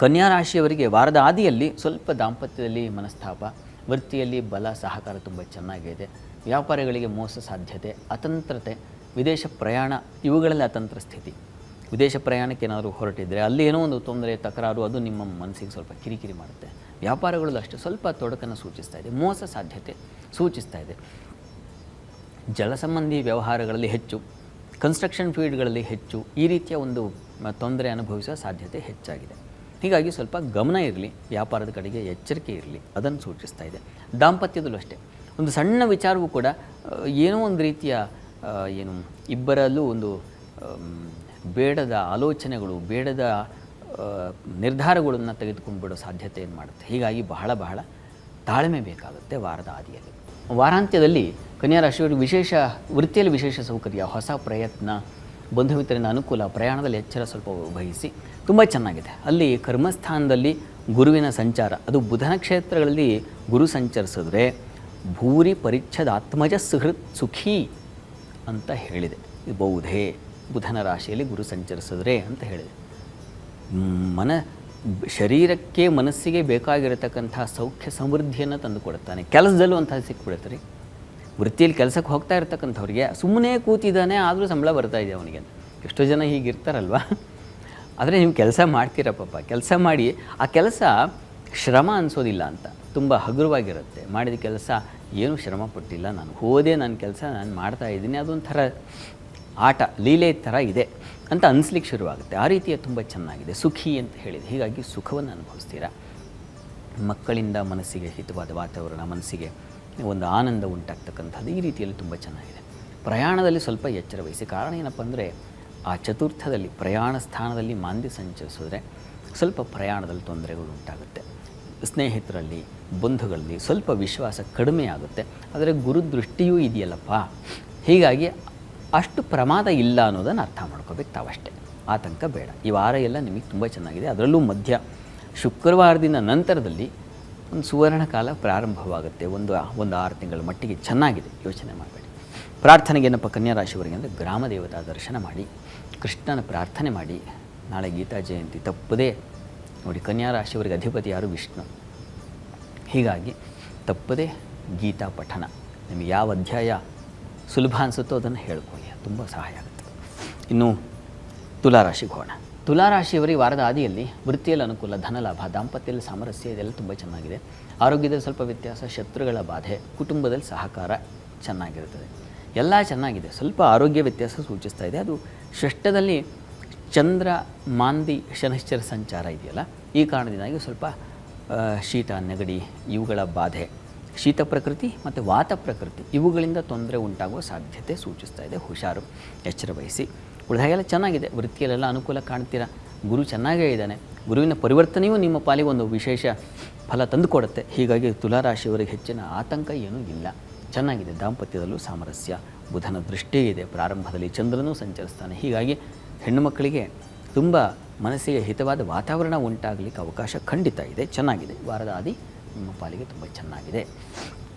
ಕನ್ಯಾ ರಾಶಿಯವರಿಗೆ ವಾರದ ಆದಿಯಲ್ಲಿ ಸ್ವಲ್ಪ ದಾಂಪತ್ಯದಲ್ಲಿ ಮನಸ್ತಾಪ, ವೃತ್ತಿಯಲ್ಲಿ ಬಲ ಸಹಕಾರ ತುಂಬ ಚೆನ್ನಾಗಿದೆ. ವ್ಯಾಪಾರಿಗಳಿಗೆ ಮೋಸ ಸಾಧ್ಯತೆ, ಅತಂತ್ರತೆ, ವಿದೇಶ ಪ್ರಯಾಣ ಇವುಗಳಲ್ಲಿ ಅತಂತ್ರ ಸ್ಥಿತಿ. ವಿದೇಶ ಪ್ರಯಾಣಕ್ಕೆ ಏನಾದರೂ ಹೊರಟಿದ್ದರೆ ಅಲ್ಲಿ ಏನೋ ಒಂದು ತೊಂದರೆ, ತಕರಾರು, ಅದು ನಿಮ್ಮ ಮನಸ್ಸಿಗೆ ಸ್ವಲ್ಪ ಕಿರಿಕಿರಿ ಮಾಡುತ್ತೆ. ವ್ಯಾಪಾರಗಳಲ್ಲೂ ಅಷ್ಟೇ ಸ್ವಲ್ಪ ತೊಡಕನ್ನು ಸೂಚಿಸ್ತಾ ಇದೆ. ಮೋಸ ಸಾಧ್ಯತೆ ಸೂಚಿಸ್ತಾ ಇದೆ. ಜಲ ಸಂಬಂಧಿ ವ್ಯವಹಾರಗಳಲ್ಲಿ ಹೆಚ್ಚು, ಕನ್ಸ್ಟ್ರಕ್ಷನ್ ಫೀಲ್ಡ್ಗಳಲ್ಲಿ ಹೆಚ್ಚು ಈ ರೀತಿಯ ಒಂದು ತೊಂದರೆ ಅನುಭವಿಸುವ ಸಾಧ್ಯತೆ ಹೆಚ್ಚಾಗಿದೆ. ಹೀಗಾಗಿ ಸ್ವಲ್ಪ ಗಮನ ಇರಲಿ, ವ್ಯಾಪಾರದ ಕಡೆಗೆ ಎಚ್ಚರಿಕೆ ಇರಲಿ, ಅದನ್ನು ಸೂಚಿಸ್ತಾ ಇದೆ. ದಾಂಪತ್ಯದಲ್ಲೂ ಅಷ್ಟೇ ಒಂದು ಸಣ್ಣ ವಿಚಾರವೂ ಕೂಡ ಏನೋ ಒಂದು ರೀತಿಯ ಇಬ್ಬರಲ್ಲೂ ಒಂದು ಬೇಡದ ಆಲೋಚನೆಗಳು, ಬೇಡದ ನಿರ್ಧಾರಗಳನ್ನು ತೆಗೆದುಕೊಂಡು ಬಿಡೋ ಸಾಧ್ಯತೆ ಏನು ಮಾಡುತ್ತೆ. ಹೀಗಾಗಿ ಬಹಳ ಬಹಳ ತಾಳ್ಮೆ ಬೇಕಾಗುತ್ತೆ ವಾರದ ಆದಿಯಲ್ಲಿ. ವಾರಾಂತ್ಯದಲ್ಲಿ ಕನ್ಯಾ ರಾಶಿಯವರಿಗೆ ವಿಶೇಷ ವೃತ್ತಿಯಲ್ಲಿ ವಿಶೇಷ ಸೌಕರ್ಯ, ಹೊಸ ಪ್ರಯತ್ನ, ಬಂಧು ಮಿತ್ರರಿಂದ ಅನುಕೂಲ, ಪ್ರಯಾಣದಲ್ಲಿ ಎಚ್ಚರ ಸ್ವಲ್ಪ ವಹಿಸಿ ತುಂಬ ಚೆನ್ನಾಗಿದೆ. ಅಲ್ಲಿ ಕರ್ಮಸ್ಥಾನದಲ್ಲಿ ಗುರುವಿನ ಸಂಚಾರ, ಅದು ಬುಧನ ಕ್ಷೇತ್ರಗಳಲ್ಲಿ ಗುರು ಸಂಚರಿಸಿದ್ರೆ ಭೂರಿ ಪರಿಚ್ಛದಾತ್ಮಜ ಸುಹೃತ್ ಸುಖಿ ಅಂತ ಹೇಳಿದೆ. ಬೌಧೆ ಬುಧನ ರಾಶಿಯಲ್ಲಿ ಗುರು ಸಂಚರಿಸಿದ್ರೆ ಅಂತ ಹೇಳಿದೆ. ಶರೀರಕ್ಕೆ ಮನಸ್ಸಿಗೆ ಬೇಕಾಗಿರತಕ್ಕಂಥ ಸೌಖ್ಯ ಸಮೃದ್ಧಿಯನ್ನು ತಂದು ಕೊಡುತ್ತಾನೆ. ಕೆಲಸದಲ್ಲೂ ಅಂಥ ಸಿಕ್ಬಿಡುತ್ತೆ ರೀ. ವೃತ್ತಿಯಲ್ಲಿ ಕೆಲಸಕ್ಕೆ ಹೋಗ್ತಾ ಇರ್ತಕ್ಕಂಥವ್ರಿಗೆ ಸುಮ್ಮನೆ ಕೂತಿದ್ದಾನೆ, ಆದರೂ ಸಂಬಳ ಬರ್ತಾ ಇದೆ ಅವನಿಗೆ. ಎಷ್ಟೋ ಜನ ಹೀಗಿರ್ತಾರಲ್ವ. ಆದರೆ ನೀವು ಕೆಲಸ ಮಾಡ್ತೀರ ಪಾಪ, ಕೆಲಸ ಮಾಡಿ ಆ ಕೆಲಸ ಶ್ರಮ ಅನಿಸೋದಿಲ್ಲ ಅಂತ, ತುಂಬ ಹಗುರವಾಗಿರುತ್ತೆ. ಮಾಡಿದ ಕೆಲಸ ಏನೂ ಶ್ರಮ ಪಟ್ಟಿಲ್ಲ, ನಾನು ಹೋದೆ, ನನ್ನ ಕೆಲಸ ನಾನು ಮಾಡ್ತಾಯಿದ್ದೀನಿ, ಅದೊಂಥರ ಆಟ ಲೀಲೆ ಥರ ಇದೆ ಅಂತ ಅನಿಸ್ಲಿಕ್ಕೆ ಶುರುವಾಗುತ್ತೆ. ಆ ರೀತಿಯ ತುಂಬ ಚೆನ್ನಾಗಿದೆ. ಸುಖಿ ಅಂತ ಹೇಳಿದೆ. ಹೀಗಾಗಿ ಸುಖವನ್ನು ಅನುಭವಿಸ್ತೀರ. ಮಕ್ಕಳಿಂದ ಮನಸ್ಸಿಗೆ ಹಿತವಾದ ವಾತಾವರಣ, ಮನಸ್ಸಿಗೆ ಒಂದು ಆನಂದ ಉಂಟಾಗ್ತಕ್ಕಂಥದ್ದು ಈ ರೀತಿಯಲ್ಲಿ ತುಂಬ ಚೆನ್ನಾಗಿದೆ. ಪ್ರಯಾಣದಲ್ಲಿ ಸ್ವಲ್ಪ ಎಚ್ಚರ ವಹಿಸಿ. ಕಾರಣ ಏನಪ್ಪ ಅಂದರೆ ಆ ಚತುರ್ಥದಲ್ಲಿ ಪ್ರಯಾಣ ಸ್ಥಾನದಲ್ಲಿ ಮಾಂದ್ಯ ಸಂಚರಿಸಿದ್ರೆ ಸ್ವಲ್ಪ ಪ್ರಯಾಣದಲ್ಲಿ ತೊಂದರೆಗಳು ಉಂಟಾಗುತ್ತೆ. ಸ್ನೇಹಿತರಲ್ಲಿ, ಬಂಧುಗಳಲ್ಲಿ ಸ್ವಲ್ಪ ವಿಶ್ವಾಸ ಕಡಿಮೆ ಆಗುತ್ತೆ. ಆದರೆ ಗುರುದೃಷ್ಟಿಯೂ ಇದೆಯಲ್ಲಪ್ಪ, ಹೀಗಾಗಿ ಅಷ್ಟು ಪ್ರಮಾದ ಇಲ್ಲ ಅನ್ನೋದನ್ನು ಅರ್ಥ ಮಾಡ್ಕೋಬೇಕು ತಾವಷ್ಟೇ. ಆತಂಕ ಬೇಡ. ಈ ವಾರ ಎಲ್ಲ ನಿಮಗೆ ತುಂಬ ಚೆನ್ನಾಗಿದೆ. ಅದರಲ್ಲೂ ಮಧ್ಯ ಶುಕ್ರವಾರದಿಂದ ನಂತರದಲ್ಲಿ ಒಂದು ಸುವರ್ಣ ಕಾಲ ಪ್ರಾರಂಭವಾಗುತ್ತೆ. ಒಂದು 6 ತಿಂಗಳ ಮಟ್ಟಿಗೆ ಚೆನ್ನಾಗಿದೆ. ಯೋಚನೆ ಮಾಡಬೇಡಿ. ಪ್ರಾರ್ಥನೆಗೆ ಏನಪ್ಪ ಕನ್ಯಾ ರಾಶಿಯವರಿಗೆ ಅಂದರೆ ಗ್ರಾಮ ದೇವತಾ ದರ್ಶನ ಮಾಡಿ, ಕೃಷ್ಣನ ಪ್ರಾರ್ಥನೆ ಮಾಡಿ. ನಾಳೆ ಗೀತಾ ಜಯಂತಿ ತಪ್ಪದೇ ನೋಡಿ. ಕನ್ಯಾ ರಾಶಿಯವರಿಗೆ ಅಧಿಪತಿ ಯಾರು? ವಿಷ್ಣು. ಹೀಗಾಗಿ ತಪ್ಪದೇ ಗೀತಾ ಪಠನ. ನಿಮಗೆ ಯಾವ ಅಧ್ಯಾಯ ಸುಲಭ ಅನಿಸುತ್ತೋ ಅದನ್ನು ಹೇಳ್ಕೊಳ್ಳಿ, ತುಂಬ ಸಹಾಯ ಆಗುತ್ತೆ. ಇನ್ನು ತುಲಾರಾಶಿಗೆ ಹೋಗೋಣ. ತುಲಾರಾಶಿಯವರಿಗೆ ವಾರದ ಆದಿಯಲ್ಲಿ ವೃತ್ತಿಯಲ್ಲಿ ಅನುಕೂಲ, ಧನಲಾಭ, ದಾಂಪತ್ಯದಲ್ಲಿ ಸಾಮರಸ್ಯ, ಇದೆಲ್ಲ ತುಂಬ ಚೆನ್ನಾಗಿದೆ. ಆರೋಗ್ಯದಲ್ಲಿ ಸ್ವಲ್ಪ ವ್ಯತ್ಯಾಸ, ಶತ್ರುಗಳ ಬಾಧೆ, ಕುಟುಂಬದಲ್ಲಿ ಸಹಕಾರ ಚೆನ್ನಾಗಿರುತ್ತದೆ, ಎಲ್ಲ ಚೆನ್ನಾಗಿದೆ. ಸ್ವಲ್ಪ ಆರೋಗ್ಯ ವ್ಯತ್ಯಾಸ ಸೂಚಿಸ್ತಾ ಇದೆ. ಅದು ಷಷ್ಠದಲ್ಲಿ ಚಂದ್ರ ಮಾಂದಿ ಶನಿಶ್ಚರ ಸಂಚಾರ ಇದೆಯಲ್ಲ, ಈ ಕಾರಣದಿಂದಾಗಿ ಸ್ವಲ್ಪ ಶೀತ ನೆಗಡಿ ಇವುಗಳ ಬಾಧೆ, ಶೀತ ಪ್ರಕೃತಿ ಮತ್ತು ವಾತ ಪ್ರಕೃತಿ ಇವುಗಳಿಂದ ತೊಂದರೆ ಉಂಟಾಗುವ ಸಾಧ್ಯತೆ ಸೂಚಿಸ್ತಾ ಇದೆ. ಹುಷಾರು, ಎಚ್ಚರ ವಹಿಸಿ. ಉಳಿದಾಗೆಲ್ಲ ಚೆನ್ನಾಗಿದೆ. ವೃತ್ತಿಯಲ್ಲೆಲ್ಲ ಅನುಕೂಲ ಕಾಣ್ತೀರಾ. ಗುರು ಚೆನ್ನಾಗೇ ಇದ್ದಾನೆ. ಗುರುವಿನ ಪರಿವರ್ತನೆಯೂ ನಿಮ್ಮ ಪಾಲಿಗೆ ಒಂದು ವಿಶೇಷ ಫಲ ತಂದುಕೊಡುತ್ತೆ. ಹೀಗಾಗಿ ತುಲಾರಾಶಿಯವರಿಗೆ ಹೆಚ್ಚಿನ ಆತಂಕ ಏನೂ ಇಲ್ಲ, ಚೆನ್ನಾಗಿದೆ. ದಾಂಪತ್ಯದಲ್ಲೂ ಸಾಮರಸ್ಯ, ಬುಧನ ದೃಷ್ಟಿ ಇದೆ. ಪ್ರಾರಂಭದಲ್ಲಿ ಚಂದ್ರನೂ ಸಂಚರಿಸ್ತಾನೆ. ಹೀಗಾಗಿ ಹೆಣ್ಣು ಮಕ್ಕಳಿಗೆ ತುಂಬ ಮನಸ್ಸಿಗೆ ಹಿತವಾದ ವಾತಾವರಣ ಉಂಟಾಗಲಿಕ್ಕೆ ಅವಕಾಶ ಖಂಡಿತ ಇದೆ, ಚೆನ್ನಾಗಿದೆ. ವಾರದ ಆದಿ ನಿಮ್ಮ ಪಾಲಿಗೆ ತುಂಬ ಚೆನ್ನಾಗಿದೆ.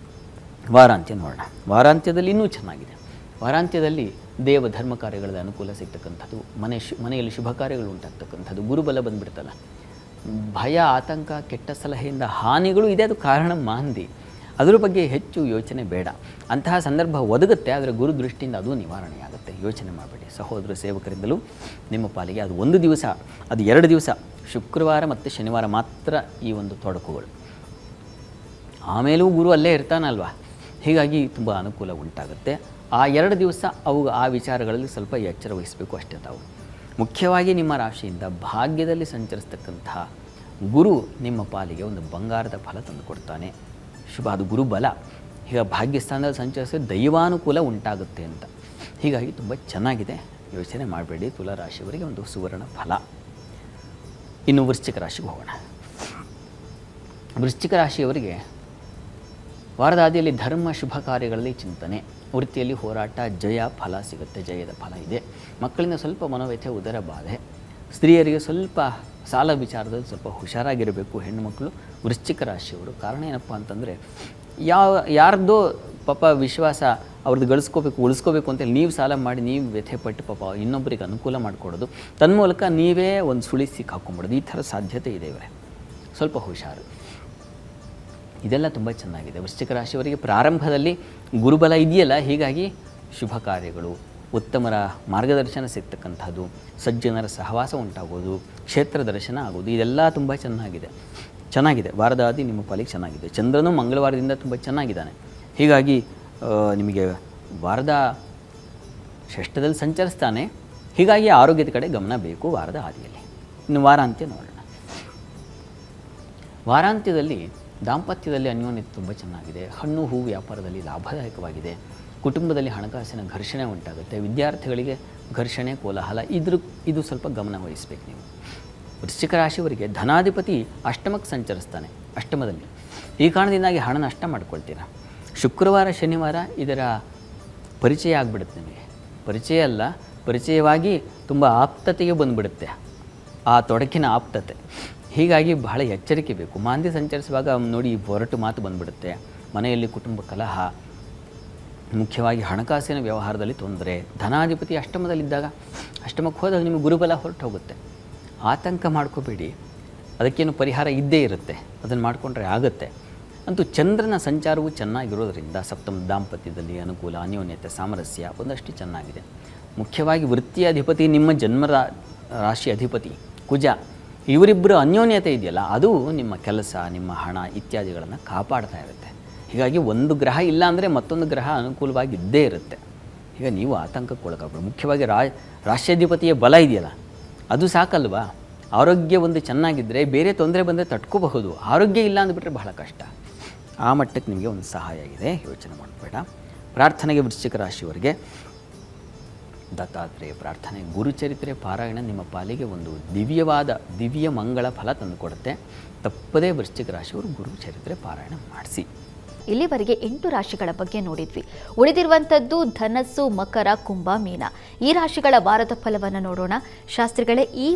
ವಾರಾಂತ್ಯ ನೋಡೋಣ. ವಾರಾಂತ್ಯದಲ್ಲಿ ಇನ್ನೂ ಚೆನ್ನಾಗಿದೆ. ವಾರಾಂತ್ಯದಲ್ಲಿ ದೇವ ಧರ್ಮ ಕಾರ್ಯಗಳಲ್ಲಿ ಅನುಕೂಲ ಸಿಗ್ತಕ್ಕಂಥದ್ದು, ಮನೆಯಲ್ಲಿ ಶುಭ ಕಾರ್ಯಗಳು ಉಂಟಾಗ್ತಕ್ಕಂಥದ್ದು, ಗುರುಬಲ ಬಂದುಬಿಡ್ತಲ್ಲ, ಭಯ ಆತಂಕ ಕೆಟ್ಟ ಸಲಹೆಯಿಂದ ಹಾನಿಗಳು ಇದೆ. ಅದು ಕಾರಣ ಮಾಂದಿ, ಅದರ ಬಗ್ಗೆ ಹೆಚ್ಚು ಯೋಚನೆ ಬೇಡ. ಅಂತಹ ಸಂದರ್ಭ ಒದಗುತ್ತೆ, ಆದರೆ ಗುರು ದೃಷ್ಟಿಯಿಂದ ಅದು ನಿವಾರಣೆಯಾಗುತ್ತೆ. ಯೋಚನೆ ಮಾಡಬೇಡಿ. ಸಹೋದರ ಸೇವಕರಿಂದಲೂ ನಿಮ್ಮ ಪಾಲಿಗೆ ಅದು 1 ದಿವಸ, ಅದು 2 ದಿವಸ, ಶುಕ್ರವಾರ ಮತ್ತು ಶನಿವಾರ ಮಾತ್ರ ಈ ಒಂದು ತೊಡಕುಗಳು. ಆಮೇಲೂ ಗುರು ಅಲ್ಲೇ ಇರ್ತಾನಲ್ವ, ಹೀಗಾಗಿ ತುಂಬ ಅನುಕೂಲ ಉಂಟಾಗುತ್ತೆ. ಆ 2 ದಿವಸ ಆ ವಿಚಾರಗಳಲ್ಲಿ ಸ್ವಲ್ಪ ಎಚ್ಚರ ವಹಿಸಬೇಕು ಅಷ್ಟೇ ತಾವು. ಮುಖ್ಯವಾಗಿ ನಿಮ್ಮ ರಾಶಿಯಿಂದ ಭಾಗ್ಯದಲ್ಲಿ ಸಂಚರಿಸ್ತಕ್ಕಂತಹ ಗುರು ನಿಮ್ಮ ಪಾಲಿಗೆ ಒಂದು ಬಂಗಾರದ ಫಲ ತಂದುಕೊಡ್ತಾನೆ. ಶುಭ, ಅದು ಗುರುಬಲ. ಈಗ ಭಾಗ್ಯಸ್ಥಾನದಲ್ಲಿ ಸಂಚರಿಸಿದ್ರೆ ದೈವಾನುಕೂಲ ಉಂಟಾಗುತ್ತೆ ಅಂತ. ಹೀಗಾಗಿ ತುಂಬ ಚೆನ್ನಾಗಿದೆ, ಯೋಚನೆ ಮಾಡಬೇಡಿ. ತುಲಾರಾಶಿಯವರಿಗೆ ಒಂದು ಸುವರ್ಣ ಫಲ. ಇನ್ನು ವೃಶ್ಚಿಕ ರಾಶಿಗೆ ಹೋಗೋಣ. ವೃಶ್ಚಿಕ ರಾಶಿಯವರಿಗೆ ವಾರದ ಆದಿಯಲ್ಲಿ ಧರ್ಮ ಶುಭ ಕಾರ್ಯಗಳಲ್ಲಿ ಚಿಂತನೆ, ವೃತ್ತಿಯಲ್ಲಿ ಹೋರಾಟ, ಜಯ ಫಲ ಸಿಗುತ್ತೆ, ಜಯದ ಫಲ ಇದೆ. ಮಕ್ಕಳಿಂದ ಸ್ವಲ್ಪ ಮನೋವ್ಯಥೆ, ಉದರ ಬಾಧೆ. ಸ್ತ್ರೀಯರಿಗೆ ಸ್ವಲ್ಪ ಸಾಲ ವಿಚಾರದಲ್ಲಿ ಸ್ವಲ್ಪ ಹುಷಾರಾಗಿರಬೇಕು ಹೆಣ್ಣುಮಕ್ಕಳು ವೃಶ್ಚಿಕ ರಾಶಿಯವರು. ಕಾರಣ ಏನಪ್ಪ ಅಂತಂದರೆ, ಯಾರ್ದೋ ಪಾಪ ವಿಶ್ವಾಸ ಅವ್ರದ್ದು ಗಳಿಸ್ಕೋಬೇಕು ಉಳಿಸ್ಕೋಬೇಕು ಅಂತೇಳಿ ನೀವು ಸಾಲ ಮಾಡಿ ನೀವು ವ್ಯಥೆಪಟ್ಟು ಪಾಪ ಇನ್ನೊಬ್ಬರಿಗೆ ಅನುಕೂಲ ಮಾಡಿಕೊಡೋದು, ತನ್ಮೂಲಕ ನೀವೇ ಒಂದು ಸುಳಿ ಸಿಕ್ಕಾಕೊಂಬಿಡೋದು, ಈ ಥರ ಸಾಧ್ಯತೆ ಇದೆ. ಇವರೇ ಸ್ವಲ್ಪ ಹುಷಾರು. ಇದೆಲ್ಲ ತುಂಬ ಚೆನ್ನಾಗಿದೆ. ವೃಶ್ಚಿಕ ರಾಶಿಯವರಿಗೆ ಪ್ರಾರಂಭದಲ್ಲಿ ಗುರುಬಲ ಇದೆಯಲ್ಲ, ಹೀಗಾಗಿ ಶುಭ ಕಾರ್ಯಗಳು, ಉತ್ತಮರ ಮಾರ್ಗದರ್ಶನ ಸಿಗ್ತಕ್ಕಂಥದ್ದು, ಸಜ್ಜನರ ಸಹವಾಸ ಉಂಟಾಗೋದು, ಕ್ಷೇತ್ರ ದರ್ಶನ ಆಗೋದು, ಇದೆಲ್ಲ ತುಂಬ ಚೆನ್ನಾಗಿದೆ. ವಾರದ ಆದಿ ನಿಮ್ಮ ಪಾಲಿಗೆ ಚೆನ್ನಾಗಿದೆ. ಚಂದ್ರನು ಮಂಗಳವಾರದಿಂದ ತುಂಬ ಚೆನ್ನಾಗಿದ್ದಾನೆ. ಹೀಗಾಗಿ ನಿಮಗೆ ವಾರದ ಷಷ್ಠದಲ್ಲಿ ಸಂಚರಿಸ್ತಾನೆ. ಹೀಗಾಗಿ ಆರೋಗ್ಯದ ಕಡೆ ಗಮನ ಬೇಕು ವಾರದ ಆದಿಯಲ್ಲಿ. ಇನ್ನು ವಾರಾಂತ್ಯ ನೋಡೋಣ. ವಾರಾಂತ್ಯದಲ್ಲಿ ದಾಂಪತ್ಯದಲ್ಲಿ ಅನ್ಯೋನ್ಯತೆ ತುಂಬ ಚೆನ್ನಾಗಿದೆ. ಹಣ್ಣು ಹೂ ವ್ಯಾಪಾರದಲ್ಲಿ ಲಾಭದಾಯಕವಾಗಿದೆ. ಕುಟುಂಬದಲ್ಲಿ ಹಣಕಾಸಿನ ಘರ್ಷಣೆ ಉಂಟಾಗುತ್ತೆ. ವಿದ್ಯಾರ್ಥಿಗಳಿಗೆ ಘರ್ಷಣೆ, ಕೋಲಾಹಲ, ಇದು ಸ್ವಲ್ಪ ಗಮನ ವಹಿಸಬೇಕು ನೀವು. ವೃಶ್ಚಿಕ ರಾಶಿಯವರಿಗೆ ಧನಾಧಿಪತಿ ಅಷ್ಟಮಕ್ಕೆ ಸಂಚರಿಸ್ತಾನೆ, ಅಷ್ಟಮದಲ್ಲಿ. ಈ ಕಾರಣದಿಂದಾಗಿ ಹಣ ನಷ್ಟ ಮಾಡ್ಕೊಳ್ತೀರಾ. ಶುಕ್ರವಾರ ಶನಿವಾರ ಇದರ ಪರಿಚಯ ಆಗಿಬಿಡುತ್ತೆ ನಿಮಗೆ. ಪರಿಚಯ ಅಲ್ಲ, ಪರಿಚಯವಾಗಿ ತುಂಬ ಆಪ್ತತೆಗೆ ಬಂದುಬಿಡುತ್ತೆ, ಆ ತೊಡಕಿನ ಆಪ್ತತೆ. ಹೀಗಾಗಿ ಬಹಳ ಎಚ್ಚರಿಕೆ ಬೇಕು. ಮಾಂದ್ಯ ಸಂಚರಿಸುವಾಗ ನೋಡಿ ಹೊರಟು ಮಾತು ಬಂದುಬಿಡುತ್ತೆ. ಮನೆಯಲ್ಲಿ ಕುಟುಂಬ ಕಲಹ, ಮುಖ್ಯವಾಗಿ ಹಣಕಾಸಿನ ವ್ಯವಹಾರದಲ್ಲಿ ತೊಂದರೆ. ಧನಾಧಿಪತಿ ಅಷ್ಟಮದಲ್ಲಿದ್ದಾಗ, ಅಷ್ಟಮಕ್ಕೆ ಹೋದಾಗ ನಿಮಗೆ ಗುರುಬಲ ಹೊರಟು ಹೋಗುತ್ತೆ. ಆತಂಕ ಮಾಡ್ಕೋಬೇಡಿ, ಅದಕ್ಕೇನು ಪರಿಹಾರ ಇದ್ದೇ ಇರುತ್ತೆ, ಅದನ್ನು ಮಾಡಿಕೊಂಡ್ರೆ ಆಗುತ್ತೆ. ಅಂತೂ ಚಂದ್ರನ ಸಂಚಾರವು ಚೆನ್ನಾಗಿರೋದರಿಂದ ಸಪ್ತಮ ದಾಂಪತ್ಯದಲ್ಲಿ ಅನುಕೂಲ, ಅನ್ಯೋನ್ಯತೆ, ಸಾಮರಸ್ಯ ಒಂದಷ್ಟು ಚೆನ್ನಾಗಿದೆ. ಮುಖ್ಯವಾಗಿ ವೃತ್ತಿಯ ಅಧಿಪತಿ ನಿಮ್ಮ ಜನ್ಮ ರಾಶಿ ಅಧಿಪತಿ ಕುಜ, ಇವರಿಬ್ಬರು ಅನ್ಯೋನ್ಯತೆ ಇದೆಯಲ್ಲ, ಅದು ನಿಮ್ಮ ಕೆಲಸ, ನಿಮ್ಮ ಹಣ ಇತ್ಯಾದಿಗಳನ್ನು ಕಾಪಾಡ್ತಾ ಇರುತ್ತೆ. ಹೀಗಾಗಿ ಒಂದು ಗ್ರಹ ಇಲ್ಲ ಅಂದರೆ ಮತ್ತೊಂದು ಗ್ರಹ ಅನುಕೂಲವಾಗಿ ಇದ್ದೇ ಇರುತ್ತೆ. ಈಗ ನೀವು ಆತಂಕಕ್ಕೆ ಒಳಗಾಗಬೇಕು. ಮುಖ್ಯವಾಗಿ ರಾಷ್ಟ್ರಾಧಿಪತಿಯ ಬಲ ಇದೆಯಲ್ಲ, ಅದು ಸಾಕಲ್ವಾ. ಆರೋಗ್ಯ ಒಂದು ಚೆನ್ನಾಗಿದ್ದರೆ ಬೇರೆ ತೊಂದರೆ ಬಂದರೆ ತಡ್ಕೋಬಹುದು. ಆರೋಗ್ಯ ಇಲ್ಲ ಅಂದ್ಬಿಟ್ರೆ ಬಹಳ ಕಷ್ಟ. ಆ ಮಟ್ಟಕ್ಕೆ ನಿಮಗೆ ಒಂದು ಸಹಾಯ ಇದೆ, ಯೋಚನೆ ಮಾಡಬೇಡ. ಪ್ರಾರ್ಥನೆಗೆ ವೃಶ್ಚಿಕ ರಾಶಿಯವರಿಗೆ ದತ್ತಾತ್ರೇಯ ಪ್ರಾರ್ಥನೆ, ಗುರುಚರಿತ್ರೆ ಪಾರಾಯಣ ನಿಮ್ಮ ಪಾಲಿಗೆ ಒಂದು ದಿವ್ಯ ಮಂಗಳ ಫಲ ತಂದುಕೊಡುತ್ತೆ. ತಪ್ಪದೇ ವೃಶ್ಚಿಕ ರಾಶಿಯವರು ಗುರುಚರಿತ್ರೆ ಪಾರಾಯಣ ಮಾಡಿಸಿ. ಇಲ್ಲಿವರೆಗೆ 8 ರಾಶಿಗಳ ಬಗ್ಗೆ ನೋಡಿದ್ವಿ. ಉಳಿದಿರುವಂಥದ್ದು ಧನಸ್ಸು, ಮಕರ, ಕುಂಭ, ಮೀನ. ಈ ರಾಶಿಗಳ ವಾರದ ಫಲವನ್ನು ನೋಡೋಣ. ಶಾಸ್ತ್ರಿಗಳೇ, ಈ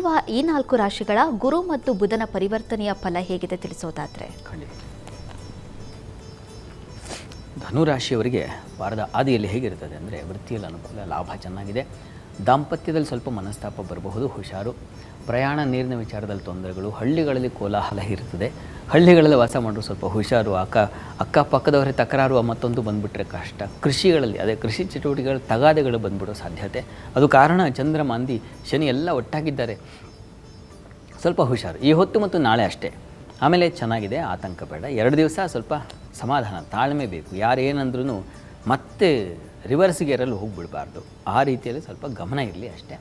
4 ರಾಶಿಗಳ ಗುರು ಮತ್ತು ಬುಧನ ಪರಿವರ್ತನೆಯ ಫಲ ಹೇಗಿದೆ ತಿಳಿಸೋದಾದ್ರೆ? ಖಂಡಿತ. ಧನುರಾಶಿಯವರಿಗೆ ವಾರದ ಆದಿಯಲ್ಲಿ ಹೇಗಿರ್ತದೆ ಅಂದರೆ, ವೃತ್ತಿಯಲ್ಲಿ ಅನುಕೂಲ, ಲಾಭ ಚೆನ್ನಾಗಿದೆ. ದಾಂಪತ್ಯದಲ್ಲಿ ಸ್ವಲ್ಪ ಮನಸ್ತಾಪ ಬರಬಹುದು, ಹುಷಾರು. ಪ್ರಯಾಣ ನೀರಿನ ವಿಚಾರದಲ್ಲಿ ತೊಂದರೆಗಳು, ಹಳ್ಳಿಗಳಲ್ಲಿ ಕೋಲಾಹಲ ಇರ್ತದೆ, ಹಳ್ಳಿಗಳಲ್ಲಿ ವಾಸ ಮಾಡೋರು ಸ್ವಲ್ಪ ಹುಷಾರು. ಅಕ್ಕಪಕ್ಕದವರೇ ತಕರಾರು ಮತ್ತೊಂದು ಬಂದುಬಿಟ್ರೆ ಕಷ್ಟ. ಕೃಷಿಗಳಲ್ಲಿ ಅದೇ ಕೃಷಿ ಚಟುವಟಿಕೆಗಳು ತಗಾದೆಗಳು ಬಂದ್ಬಿಡೋ ಸಾಧ್ಯತೆ. ಅದು ಕಾರಣ ಚಂದ್ರ ಮಾಂದಿ ಶನಿ ಎಲ್ಲ ಒಟ್ಟಾಗಿದ್ದಾರೆ, ಸ್ವಲ್ಪ ಹುಷಾರು ಈ ಹೊತ್ತು ಮತ್ತು ನಾಳೆ ಅಷ್ಟೇ. ಆಮೇಲೆ ಚೆನ್ನಾಗಿದೆ, ಆತಂಕ ಬೇಡ. 2 ದಿವಸ ಸ್ವಲ್ಪ ಸಮಾಧಾನ, ತಾಳ್ಮೆ ಬೇಕು. ಯಾರೇನಂದ್ರೂ ಮತ್ತೆ ರಿವರ್ಸ್ಗೆ ಏರಲು ಹೋಗಿಬಿಡಬಾರ್ದು, ಆ ರೀತಿಯಲ್ಲಿ ಸ್ವಲ್ಪ ಗಮನ ಇರಲಿ ಅಷ್ಟೇ.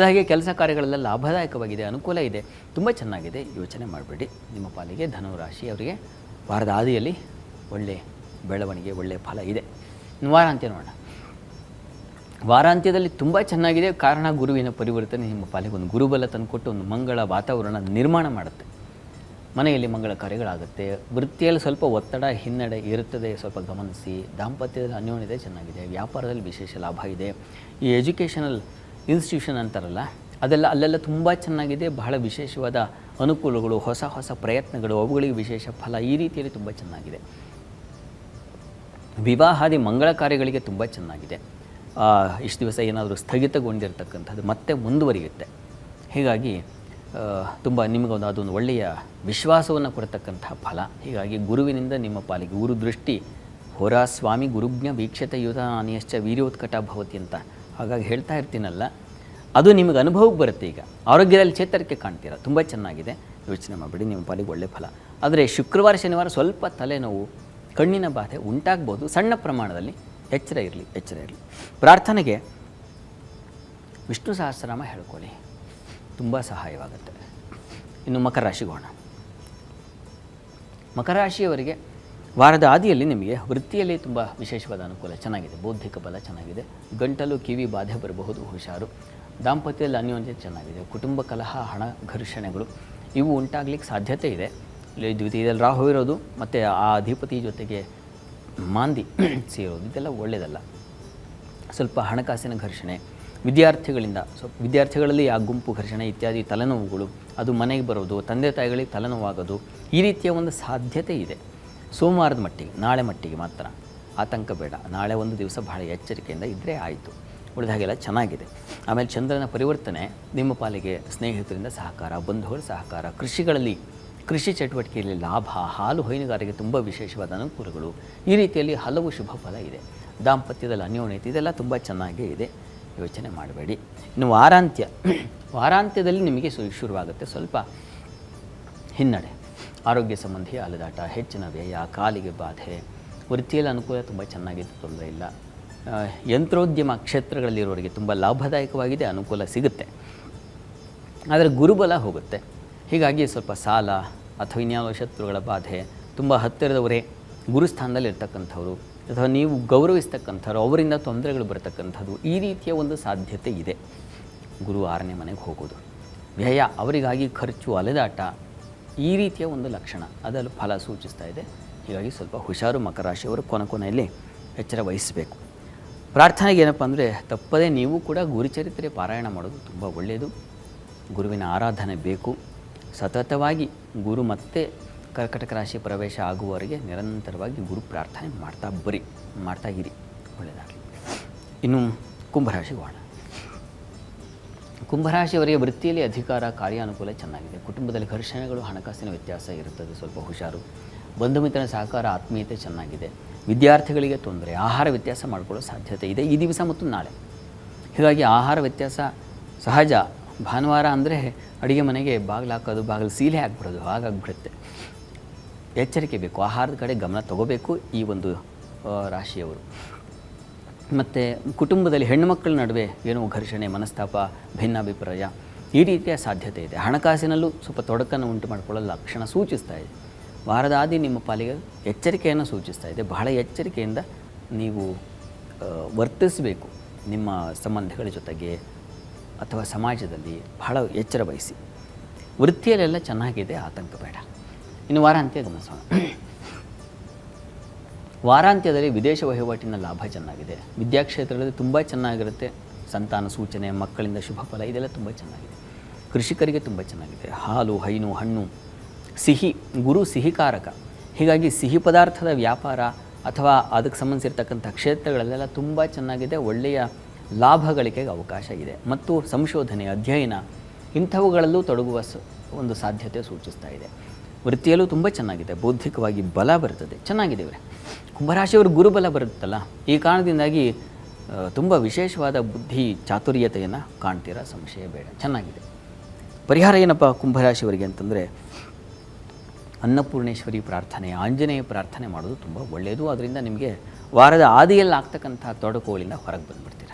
ಹಾಗೆ ಕೆಲಸ ಕಾರ್ಯಗಳೆಲ್ಲ ಲಾಭದಾಯಕವಾಗಿದೆ, ಅನುಕೂಲ ಇದೆ, ತುಂಬ ಚೆನ್ನಾಗಿದೆ, ಯೋಚನೆ ಮಾಡಬೇಡಿ. ನಿಮ್ಮ ಪಾಲಿಗೆ ಧನುರಾಶಿ ಅವರಿಗೆ ವಾರದ ಆದಿಯಲ್ಲಿ ಒಳ್ಳೆಯ ಬೆಳವಣಿಗೆ, ಒಳ್ಳೆಯ ಫಲ ಇದೆ. ವಾರಾಂತ್ಯ ನೋಡೋಣ. ವಾರಾಂತ್ಯದಲ್ಲಿ ತುಂಬ ಚೆನ್ನಾಗಿದೆ, ಕಾರಣ ಗುರುವಿನ ಪರಿವರ್ತನೆ ನಿಮ್ಮ ಪಾಲಿಗೆ ಒಂದು ಗುರುಬಲ ತಂದುಕೊಟ್ಟು ಒಂದು ಮಂಗಳ ವಾತಾವರಣ ನಿರ್ಮಾಣ ಮಾಡುತ್ತೆ. ಮನೆಯಲ್ಲಿ ಮಂಗಳ ಕಾರ್ಯಗಳಾಗುತ್ತೆ. ವೃತ್ತಿಯಲ್ಲಿ ಸ್ವಲ್ಪ ಒತ್ತಡ ಹಿನ್ನಡೆ ಇರುತ್ತದೆ, ಸ್ವಲ್ಪ ಗಮನಿಸಿ. ದಾಂಪತ್ಯದಲ್ಲಿ ಅನ್ಯೋನ್ಯತೆ ಚೆನ್ನಾಗಿದೆ, ವ್ಯಾಪಾರದಲ್ಲಿ ವಿಶೇಷ ಲಾಭ ಇದೆ. ಈ ಎಜುಕೇಷನಲ್ ಇನ್ಸ್ಟಿಟ್ಯೂಷನ್ ಅಂತಾರಲ್ಲ, ಅದೆಲ್ಲ ಅಲ್ಲೆಲ್ಲ ತುಂಬ ಚೆನ್ನಾಗಿದೆ, ಬಹಳ ವಿಶೇಷವಾದ ಅನುಕೂಲಗಳು, ಹೊಸ ಹೊಸ ಪ್ರಯತ್ನಗಳು, ಅವುಗಳಿಗೆ ವಿಶೇಷ ಫಲ, ಈ ರೀತಿಯಲ್ಲಿ ತುಂಬ ಚೆನ್ನಾಗಿದೆ. ವಿವಾಹಾದಿ ಮಂಗಳ ಕಾರ್ಯಗಳಿಗೆ ತುಂಬ ಚೆನ್ನಾಗಿದೆ. ಇಷ್ಟು ದಿವಸ ಏನಾದರೂ ಸ್ಥಗಿತಗೊಂಡಿರ್ತಕ್ಕಂಥದ್ದು ಮತ್ತೆ ಮುಂದುವರಿಯುತ್ತೆ. ಹೀಗಾಗಿ ತುಂಬ ನಿಮಗೊಂದು ಅದೊಂದು ಒಳ್ಳೆಯ ವಿಶ್ವಾಸವನ್ನು ಕೊಡ್ತಕ್ಕಂಥ ಫಲ. ಹೀಗಾಗಿ ಗುರುವಿನಿಂದ ನಿಮ್ಮ ಪಾಲಿಗೆ ಗುರು ದೃಷ್ಟಿ ಹೋರಾ ಸ್ವಾಮಿ ಗುರುಜ್ಞ ವೀಕ್ಷತೆ ಯುತ ಅನಿಯಶ್ಚ ವೀರ್ಯೋತ್ಕಟ ಭವತಿ ಅಂತ ಹಾಗಾಗಿ ಹೇಳ್ತಾ ಇರ್ತೀನಲ್ಲ, ಅದು ನಿಮಗೆ ಅನುಭವಕ್ಕೆ ಬರುತ್ತೆ. ಈಗ ಆರೋಗ್ಯದಲ್ಲಿ ಚೇತರಿಕೆ ಕಾಣ್ತೀರಾ, ತುಂಬ ಚೆನ್ನಾಗಿದೆ, ಯೋಚನೆ ಮಾಡಬೇಡಿ, ನಿಮ್ಮ ಪಾಲಿಗೆ ಒಳ್ಳೆಯ ಫಲ. ಆದರೆ ಶುಕ್ರವಾರ ಶನಿವಾರ ಸ್ವಲ್ಪ ತಲೆನೋವು, ಕಣ್ಣಿನ ಬಾಧೆ ಉಂಟಾಗ್ಬೋದು, ಸಣ್ಣ ಪ್ರಮಾಣದಲ್ಲಿ. ಎಚ್ಚರ ಇರಲಿ. ಪ್ರಾರ್ಥನೆಗೆ ವಿಷ್ಣು ಸಹಸ್ರನಾಮ ಹೇಳ್ಕೊಳ್ಳಿ, ತುಂಬ ಸಹಾಯವಾಗುತ್ತೆ. ಇನ್ನು ಮಕರ ರಾಶಿಗೆ ಹೋಗೋಣ. ಮಕರ ರಾಶಿಯವರಿಗೆ ವಾರದ ಆದಿಯಲ್ಲಿ ನಿಮಗೆ ವೃತ್ತಿಯಲ್ಲಿ ತುಂಬ ವಿಶೇಷವಾದ ಅನುಕೂಲ ಚೆನ್ನಾಗಿದೆ, ಬೌದ್ಧಿಕ ಬಲ ಚೆನ್ನಾಗಿದೆ. ಗಂಟಲು ಕಿವಿ ಬಾಧೆ ಬರಬಹುದು, ಹುಷಾರು. ದಾಂಪತ್ಯದಲ್ಲಿ ಅನ್ಯೋನ್ಯತೆ ಚೆನ್ನಾಗಿದೆ. ಕುಟುಂಬ ಕಲಹ, ಹಣ ಘರ್ಷಣೆಗಳು ಇವು ಉಂಟಾಗಲಿಕ್ಕೆ ಸಾಧ್ಯತೆ ಇದೆ. ದ್ವಿತೀಯದಲ್ಲಿ ರಾಹು ಇರೋದು ಮತ್ತು ಆ ಅಧಿಪತಿ ಜೊತೆಗೆ ಮಾಂದಿ ಸೇರೋದು ಇದೆಲ್ಲ ಒಳ್ಳೆಯದಲ್ಲ. ಸ್ವಲ್ಪ ಹಣಕಾಸಿನ ಘರ್ಷಣೆ, ವಿದ್ಯಾರ್ಥಿಗಳಲ್ಲಿ ಆ ಗುಂಪು ಘರ್ಷಣೆ ಇತ್ಯಾದಿ ತಲೆನೋವುಗಳು, ಅದು ಮನೆಗೆ ಬರೋದು, ತಂದೆ ತಾಯಿಗಳಿಗೆ ತಲೆನೋವಾಗೋದು, ಈ ರೀತಿಯ ಒಂದು ಸಾಧ್ಯತೆ ಇದೆ. ಸೋಮವಾರದ ಮಟ್ಟಿಗೆ, ನಾಳೆ ಮಟ್ಟಿಗೆ ಮಾತ್ರ ಆತಂಕ ಬೇಡ. ನಾಳೆ ಒಂದು ದಿವಸ ಬಹಳ ಎಚ್ಚರಿಕೆಯಿಂದ ಇದ್ದರೆ ಆಯಿತು. ಉಳಿದ ಹಾಗೆಲ್ಲ ಚೆನ್ನಾಗಿದೆ. ಆಮೇಲೆ ಚಂದ್ರನ ಪರಿವರ್ತನೆ ನಿಮ್ಮ ಪಾಲಿಗೆ ಸ್ನೇಹಿತರಿಂದ ಸಹಕಾರ, ಬಂಧುಗಳ ಸಹಕಾರ, ಕೃಷಿ ಚಟುವಟಿಕೆಯಲ್ಲಿ ಲಾಭ, ಹಾಲು ಹೈನುಗಾರಿಕೆ ತುಂಬ ವಿಶೇಷವಾದ ಅನುಕೂಲಗಳು, ಈ ರೀತಿಯಲ್ಲಿ ಹಲವು ಶುಭ ಫಲ ಇದೆ. ದಾಂಪತ್ಯದಲ್ಲಿ ಅನ್ಯೋನ್ಯತೆ ಇದೆಲ್ಲ ತುಂಬ ಚೆನ್ನಾಗೇ ಇದೆ, ಯೋಚನೆ ಮಾಡಬೇಡಿ. ಇನ್ನು ವಾರಾಂತ್ಯದಲ್ಲಿ ನಿಮಗೆ ಶುರುವಾಗುತ್ತೆ ಸ್ವಲ್ಪ ಹಿನ್ನಡೆ, ಆರೋಗ್ಯ ಸಂಬಂಧಿ ಅಲೆದಾಟ, ಹೆಚ್ಚಿನ ವ್ಯಯ, ಕಾಲಿಗೆ ಬಾಧೆ. ವೃತ್ತಿಯಲ್ಲಿ ಅನುಕೂಲ ತುಂಬ ಚೆನ್ನಾಗಿದೆ, ತೊಂದರೆ ಇಲ್ಲ. ಯಂತ್ರೋದ್ಯಮ ಕ್ಷೇತ್ರಗಳಲ್ಲಿರೋರಿಗೆ ತುಂಬ ಲಾಭದಾಯಕವಾಗಿದೆ, ಅನುಕೂಲ ಸಿಗುತ್ತೆ. ಆದರೆ ಗುರುಬಲ ಹೋಗುತ್ತೆ. ಹೀಗಾಗಿ ಸ್ವಲ್ಪ ಸಾಲ ಅಥವಾ ಇನ್ಯಾವ ಶತ್ರುಗಳ ಬಾಧೆ, ತುಂಬ ಹತ್ತಿರದವರೇ ಗುರುಸ್ಥಾನದಲ್ಲಿ ಇರ್ತಕ್ಕಂಥವ್ರು ಅಥವಾ ನೀವು ಗೌರವಿಸ್ತಕ್ಕಂಥವ್ರು ಅವರಿಂದ ತೊಂದರೆಗಳು ಬರ್ತಕ್ಕಂಥದ್ದು, ಈ ರೀತಿಯ ಒಂದು ಸಾಧ್ಯತೆ ಇದೆ. ಗುರು 6ನೇ ಮನೆಗೆ ಹೋಗೋದು, ವ್ಯಯ, ಅವರಿಗಾಗಿ ಖರ್ಚು, ಅಲೆದಾಟ, ಈ ರೀತಿಯ ಒಂದು ಲಕ್ಷಣ ಅದರಲ್ಲಿ ಫಲ ಸೂಚಿಸ್ತಾ ಇದೆ. ಹೀಗಾಗಿ ಸ್ವಲ್ಪ ಹುಷಾರು ಮಕರ ರಾಶಿಯವರು ಕೊನೆಯಲ್ಲಿ ಎಚ್ಚರ ವಹಿಸಬೇಕು. ಪ್ರಾರ್ಥನೆಗೆ ಏನಪ್ಪ ಅಂದರೆ ತಪ್ಪದೇ ನೀವು ಕೂಡ ಗುರುಚರಿತ್ರೆ ಪಾರಾಯಣ ಮಾಡೋದು ತುಂಬ ಒಳ್ಳೆಯದು. ಗುರುವಿನ ಆರಾಧನೆ ಬೇಕು. ಸತತವಾಗಿ ಗುರು ಮತ್ತೆ ಕರ್ಕಟಕ ರಾಶಿ ಪ್ರವೇಶ ಆಗುವವರೆಗೆ ನಿರಂತರವಾಗಿ ಗುರು ಪ್ರಾರ್ಥನೆ ಮಾಡ್ತಾ ಇರಿ, ಒಳ್ಳೆಯದಾಗಲಿ. ಇನ್ನು ಕುಂಭರಾಶಿಗೆ ಹೋಗೋಣ. ಕುಂಭರಾಶಿಯವರಿಗೆ ವೃತ್ತಿಯಲ್ಲಿ ಅಧಿಕಾರ, ಕಾರ್ಯಾನುಕೂಲ ಚೆನ್ನಾಗಿದೆ. ಕುಟುಂಬದಲ್ಲಿ ಘರ್ಷಣೆಗಳು, ಹಣಕಾಸಿನ ವ್ಯತ್ಯಾಸ ಇರುತ್ತದೆ, ಸ್ವಲ್ಪ ಹುಷಾರು. ಬಂಧು ಮಿತ್ರನ ಸಹಕಾರ, ಆತ್ಮೀಯತೆ ಚೆನ್ನಾಗಿದೆ. ವಿದ್ಯಾರ್ಥಿಗಳಿಗೆ ತೊಂದರೆ, ಆಹಾರ ವ್ಯತ್ಯಾಸ ಮಾಡಿಕೊಳ್ಳೋ ಸಾಧ್ಯತೆ ಇದೆ ಈ ದಿವಸ ಮತ್ತು ನಾಳೆ. ಹೀಗಾಗಿ ಆಹಾರ ವ್ಯತ್ಯಾಸ ಸಹಜ. ಭಾನುವಾರ ಅಂದರೆ ಅಡುಗೆ ಮನೆಗೆ ಬಾಗಿಲು ಹಾಕೋದು, ಬಾಗಿಲು ಸೀಲೆ ಹಾಕ್ಬಿಡೋದು, ಹಾಗಾಗ್ಬಿಡುತ್ತೆ. ಎಚ್ಚರಿಕೆ ಬೇಕು, ಆಹಾರದ ಕಡೆ ಗಮನ ತಗೋಬೇಕು ಈ ಒಂದು ರಾಶಿಯವರು. ಮತ್ತು ಕುಟುಂಬದಲ್ಲಿ ಹೆಣ್ಣುಮಕ್ಕಳ ನಡುವೆ ಏನೋ ಘರ್ಷಣೆ, ಮನಸ್ತಾಪ, ಭಿನ್ನಾಭಿಪ್ರಾಯ, ಈ ರೀತಿಯ ಸಾಧ್ಯತೆ ಇದೆ. ಹಣಕಾಸಿನಲ್ಲೂ ಸ್ವಲ್ಪ ತೊಡಕನ್ನು ಉಂಟು ಮಾಡಿಕೊಳ್ಳಲು ಲಕ್ಷಣ ಸೂಚಿಸ್ತಾ ಇದೆ. ವಾರದ ಆದಿ ನಿಮ್ಮ ಪಾಲಿಗೆ ಎಚ್ಚರಿಕೆಯನ್ನು ಸೂಚಿಸ್ತಾ ಇದೆ. ಬಹಳ ಎಚ್ಚರಿಕೆಯಿಂದ ನೀವು ವರ್ತಿಸಬೇಕು ನಿಮ್ಮ ಸಂಬಂಧಗಳ ಜೊತೆಗೆ ಅಥವಾ ಸಮಾಜದಲ್ಲಿ ಬಹಳ ಎಚ್ಚರ ವಹಿಸಿ. ವೃತ್ತಿಯಲ್ಲೆಲ್ಲ ಚೆನ್ನಾಗಿದೆ, ಆತಂಕ ಬೇಡ. ಇನ್ನು ವಾರಾಂತ್ಯ ಗಮನಿಸೋಣ. ವಾರಾಂತ್ಯದಲ್ಲಿ ವಿದೇಶ ವಹಿವಾಟಿನ ಲಾಭ ಚೆನ್ನಾಗಿದೆ. ವಿದ್ಯಾಕ್ಷೇತ್ರದಲ್ಲಿ ತುಂಬ ಚೆನ್ನಾಗಿರುತ್ತೆ. ಸಂತಾನ ಸೂಚನೆ, ಮಕ್ಕಳಿಂದ ಶುಭ ಫಲ, ಇದೆಲ್ಲ ತುಂಬ ಚೆನ್ನಾಗಿದೆ. ಕೃಷಿಕರಿಗೆ ತುಂಬ ಚೆನ್ನಾಗಿದೆ. ಹಾಲು, ಹೈನು, ಹಣ್ಣು, ಸಿಹಿ, ಗುರು ಸಿಹಿಕಾರಕ. ಹೀಗಾಗಿ ಸಿಹಿ ಪದಾರ್ಥದ ವ್ಯಾಪಾರ ಅಥವಾ ಅದಕ್ಕೆ ಸಂಬಂಧಿಸಿರ್ತಕ್ಕಂಥ ಕ್ಷೇತ್ರಗಳಲ್ಲೆಲ್ಲ ತುಂಬ ಚೆನ್ನಾಗಿದೆ. ಒಳ್ಳೆಯ ಲಾಭ ಗಳಿಕೆಗೆ ಅವಕಾಶ ಇದೆ ಮತ್ತು ಸಂಶೋಧನೆ, ಅಧ್ಯಯನ ಇಂಥವುಗಳಲ್ಲೂ ತೊಡಗುವ ಒಂದು ಸಾಧ್ಯತೆ ಸೂಚಿಸ್ತಾ ಇದೆ. ವೃತ್ತಿಯಲ್ಲೂ ತುಂಬ ಚೆನ್ನಾಗಿದೆ, ಬೌದ್ಧಿಕವಾಗಿ ಬಲ ಬರ್ತದೆ, ಚೆನ್ನಾಗಿದೆ ಇವರೇ. ಕುಂಭರಾಶಿಯವರು ಗುರುಬಲ ಬರುತ್ತಲ್ಲ, ಈ ಕಾರಣದಿಂದಾಗಿ ತುಂಬ ವಿಶೇಷವಾದ ಬುದ್ಧಿ ಚಾತುರ್ಯತೆಯನ್ನು ಕಾಣ್ತೀರಾ, ಸಂಶಯ ಬೇಡ, ಚೆನ್ನಾಗಿದೆ. ಪರಿಹಾರ ಏನಪ್ಪ ಕುಂಭರಾಶಿಯವರಿಗೆ ಅಂತಂದರೆ, ಅನ್ನಪೂರ್ಣೇಶ್ವರಿ ಪ್ರಾರ್ಥನೆ, ಆಂಜನೇಯ ಪ್ರಾರ್ಥನೆ ಮಾಡೋದು ತುಂಬ ಒಳ್ಳೆಯದು. ಅದರಿಂದ ನಿಮಗೆ ವಾರದ ಆದಿಯಲ್ಲಿ ಆಗ್ತಕ್ಕಂಥ ತೊಡಕುಗಳಿಂದ ಹೊರಗೆ ಬಂದುಬಿಡ್ತೀರ.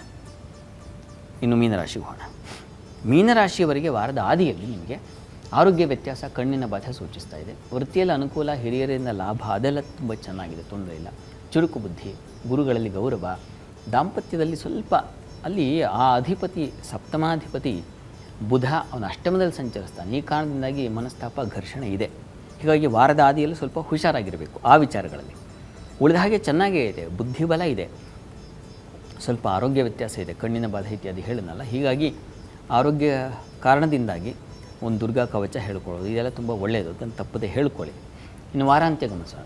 ಇನ್ನು ಮೀನರಾಶಿಗೆ ಹೋಗೋಣ. ಮೀನರಾಶಿಯವರಿಗೆ ವಾರದ ಆದಿಯಲ್ಲಿ ನಿಮಗೆ ಆರೋಗ್ಯ ವ್ಯತ್ಯಾಸ, ಕಣ್ಣಿನ ಬಾಧೆ ಸೂಚಿಸ್ತಾ ಇದೆ. ವೃತ್ತಿಯಲ್ಲಿ ಅನುಕೂಲ, ಹಿರಿಯರಿಂದ ಲಾಭ, ಅದೆಲ್ಲ ತುಂಬ ಚೆನ್ನಾಗಿದೆ, ತೊಂದರೆ ಇಲ್ಲ. ಚುರುಕು ಬುದ್ಧಿ, ಗುರುಗಳಲ್ಲಿ ಗೌರವ, ದಾಂಪತ್ಯದಲ್ಲಿ ಸ್ವಲ್ಪ ಅಲ್ಲಿ ಆ ಅಧಿಪತಿ, ಸಪ್ತಮಾಧಿಪತಿ ಬುಧ ಅವನ ಅಷ್ಟಮದಲ್ಲಿ ಸಂಚರಿಸ್ತಾನೆ. ಈ ಕಾರಣದಿಂದಾಗಿ ಮನಸ್ತಾಪ, ಘರ್ಷಣೆ ಇದೆ. ಹೀಗಾಗಿ ವಾರದ ಆದಿಯಲ್ಲಿ ಸ್ವಲ್ಪ ಹುಷಾರಾಗಿರಬೇಕು ಆ ವಿಚಾರಗಳಲ್ಲಿ. ಉಳಿದ ಹಾಗೆ ಚೆನ್ನಾಗೇ ಇದೆ, ಬುದ್ಧಿಬಲ ಇದೆ, ಸ್ವಲ್ಪ ಆರೋಗ್ಯ ವ್ಯತ್ಯಾಸ ಇದೆ, ಕಣ್ಣಿನ ಬಾಧೆ ಇತ್ಯಾದಿ ಹೇಳಿದ್ನಲ್ಲ. ಹೀಗಾಗಿ ಆರೋಗ್ಯ ಕಾರಣದಿಂದಾಗಿ ಒಂದು ದುರ್ಗಾ ಕವಚ ಹೇಳ್ಕೊಳ್ಳೋದು ಇದೆಲ್ಲ ತುಂಬ ಒಳ್ಳೆಯದು, ಅದನ್ನು ತಪ್ಪದೆ ಹೇಳ್ಕೊಳ್ಳಿ. ಇನ್ನು ವಾರಾಂತ್ಯ ಗಮನಿಸೋಣ.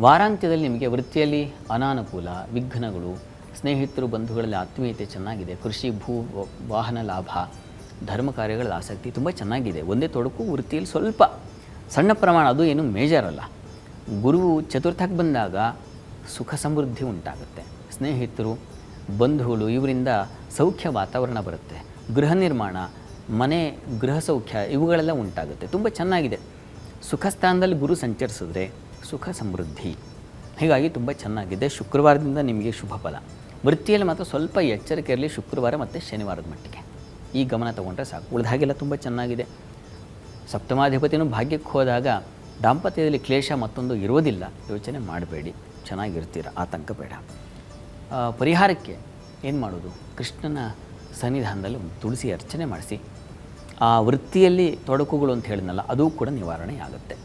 ವಾರಾಂತ್ಯದಲ್ಲಿ ನಿಮಗೆ ವೃತ್ತಿಯಲ್ಲಿ ಅನಾನುಕೂಲ, ವಿಘ್ನಗಳು, ಸ್ನೇಹಿತರು, ಬಂಧುಗಳಲ್ಲಿ ಆತ್ಮೀಯತೆ ಚೆನ್ನಾಗಿದೆ. ಕೃಷಿ, ಭೂ, ವಾಹನ ಲಾಭ, ಧರ್ಮ ಕಾರ್ಯಗಳ ಆಸಕ್ತಿ ತುಂಬ ಚೆನ್ನಾಗಿದೆ. ಒಂದೇ ತೊಡಕು ವೃತ್ತಿಯಲ್ಲಿ ಸ್ವಲ್ಪ ಸಣ್ಣ ಪ್ರಮಾಣ, ಅದು ಏನು ಮೇಜರ್ ಅಲ್ಲ. ಗುರುವು ಚತುರ್ಥಕ್ಕೆ ಬಂದಾಗ ಸುಖ ಸಮೃದ್ಧಿ ಉಂಟಾಗುತ್ತೆ. ಸ್ನೇಹಿತರು, ಬಂಧುಗಳು ಇವರಿಂದ ಸೌಖ್ಯ ವಾತಾವರಣ ಬರುತ್ತೆ. ಗೃಹ ನಿರ್ಮಾಣ, ಮನೆ, ಗೃಹ ಸೌಖ್ಯ ಇವುಗಳೆಲ್ಲ ಉಂಟಾಗುತ್ತೆ. ತುಂಬ ಚೆನ್ನಾಗಿದೆ. ಸುಖ ಸ್ಥಾನದಲ್ಲಿ ಗುರು ಸಂಚರಿಸಿದ್ರೆ ಸುಖ ಸಮೃದ್ಧಿ, ಹೀಗಾಗಿ ತುಂಬ ಚೆನ್ನಾಗಿದೆ. ಶುಕ್ರವಾರದಿಂದ ನಿಮಗೆ ಶುಭ ಫಲ. ವೃತ್ತಿಯಲ್ಲಿ ಮಾತ್ರ ಸ್ವಲ್ಪ ಎಚ್ಚರಿಕೆ ಇರಲಿ ಶುಕ್ರವಾರ ಮತ್ತು ಶನಿವಾರದ ಮಟ್ಟಿಗೆ, ಈ ಗಮನ ತಗೊಂಡ್ರೆ ಸಾಕು. ಉಳಿದ ಹಾಗೆಲ್ಲ ತುಂಬ ಚೆನ್ನಾಗಿದೆ. ಸಪ್ತಮಾಧಿಪತಿಯೂ ಭಾಗ್ಯಕ್ಕೆ ಹೋದಾಗ ದಾಂಪತ್ಯದಲ್ಲಿ ಕ್ಲೇಶ ಮತ್ತೊಂದು ಇರೋದಿಲ್ಲ, ಯೋಚನೆ ಮಾಡಬೇಡಿ, ಚೆನ್ನಾಗಿರ್ತೀರ, ಆತಂಕ ಬೇಡ. ಪರಿಹಾರಕ್ಕೆ ಏನು ಮಾಡೋದು? ಕೃಷ್ಣನ ಸನ್ನಿಧಾನದಲ್ಲಿ ಒಂದು ತುಳಸಿ ಅರ್ಚನೆ ಮಾಡಿಸಿ, ಆ ವೃತ್ತಿಯಲ್ಲಿ ತೊಡಕುಗಳು ಅಂತ ಹೇಳಿದ್ನಲ್ಲ, ಅದು ಕೂಡ ನಿವಾರಣೆ ಆಗುತ್ತೆ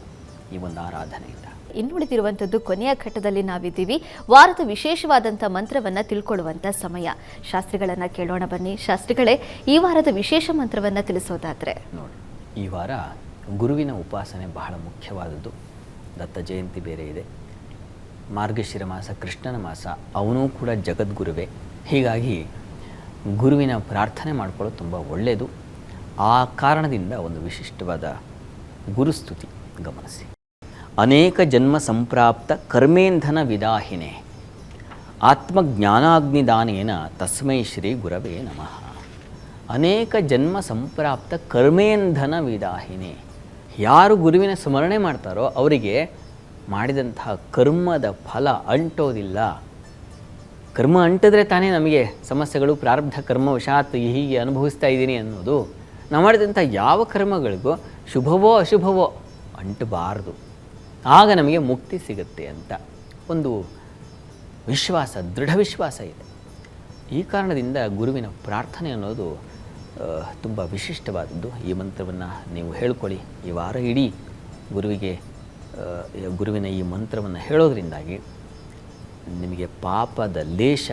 ಈ ಒಂದು ಆರಾಧನೆಯಿಂದ. ಇನ್ನುಳಿದಿರುವಂಥದ್ದು ಕೊನೆಯ ಘಟ್ಟದಲ್ಲಿ ನಾವಿದ್ದೀವಿ. ವಾರದ ವಿಶೇಷವಾದಂಥ ಮಂತ್ರವನ್ನು ತಿಳ್ಕೊಳ್ಳುವಂಥ ಸಮಯ. ಶಾಸ್ತ್ರಿಗಳನ್ನು ಕೇಳೋಣ ಬನ್ನಿ. ಶಾಸ್ತ್ರಿಗಳೇ, ಈ ವಾರದ ವಿಶೇಷ ಮಂತ್ರವನ್ನು ತಿಳಿಸೋದಾದರೆ? ನೋಡಿ, ಈ ವಾರ ಗುರುವಿನ ಉಪಾಸನೆ ಬಹಳ ಮುಖ್ಯವಾದದ್ದು. ದತ್ತ ಜಯಂತಿ ಬೇರೆ ಇದೆ, ಮಾರ್ಗಶಿರ ಮಾಸ, ಕೃಷ್ಣನ ಮಾಸ, ಅವನೂ ಕೂಡ ಜಗದ್ಗುರುವೇ. ಹೀಗಾಗಿ ಗುರುವಿನ ಪ್ರಾರ್ಥನೆ ಮಾಡ್ಕೊಳ್ಳೋದು ತುಂಬ ಒಳ್ಳೆಯದು. ಆ ಕಾರಣದಿಂದ ಒಂದು ವಿಶಿಷ್ಟವಾದ ಗುರುಸ್ತುತಿ ಗಮನಿಸಿ. ಅನೇಕ ಜನ್ಮ ಸಂಪ್ರಾಪ್ತ ಕರ್ಮೇಂಧನ ವಿದಾಹಿನೇ ಆತ್ಮಜ್ಞಾನಾಗ್ನಿದಾನೇನ ತಸ್ಮೈ ಶ್ರೀ ಗುರವೇ ನಮಃ. ಅನೇಕ ಜನ್ಮ ಸಂಪ್ರಾಪ್ತ ಕರ್ಮೇಂಧನ ವಿದಾಹಿನೇ, ಯಾರು ಗುರುವಿನ ಸ್ಮರಣೆ ಮಾಡ್ತಾರೋ ಅವರಿಗೆ ಮಾಡಿದಂತಹ ಕರ್ಮದ ಫಲ ಅಂಟೋದಿಲ್ಲ. ಕರ್ಮ ಅಂಟಿದ್ರೆ ತಾನೇ ನಮಗೆ ಸಮಸ್ಯೆಗಳು, ಪ್ರಾರಬ್ಧ ಕರ್ಮವಶಾತ್ ಹೀಗೆ ಅನುಭವಿಸ್ತಾ ಇದ್ದೀನಿ ಅನ್ನೋದು. ನಾವು ಮಾಡಿದಂಥ ಯಾವ ಕರ್ಮಗಳಿಗೂ ಶುಭವೋ ಅಶುಭವೋ ಅಂಟಬಾರದು, ಆಗ ನಮಗೆ ಮುಕ್ತಿ ಸಿಗುತ್ತೆ ಅಂತ ಒಂದು ವಿಶ್ವಾಸ, ದೃಢ ವಿಶ್ವಾಸ ಇದೆ. ಈ ಕಾರಣದಿಂದ ಗುರುವಿನ ಪ್ರಾರ್ಥನೆ ಅನ್ನೋದು ತುಂಬ ವಿಶಿಷ್ಟವಾದದ್ದು. ಈ ಮಂತ್ರವನ್ನು ನೀವು ಹೇಳ್ಕೊಳ್ಳಿ. ಈ ವಾರ ಇಡೀ ಗುರುವಿನ ಈ ಮಂತ್ರವನ್ನು ಹೇಳೋದ್ರಿಂದಾಗಿ ನಿಮಗೆ ಪಾಪದ ಲೇಷ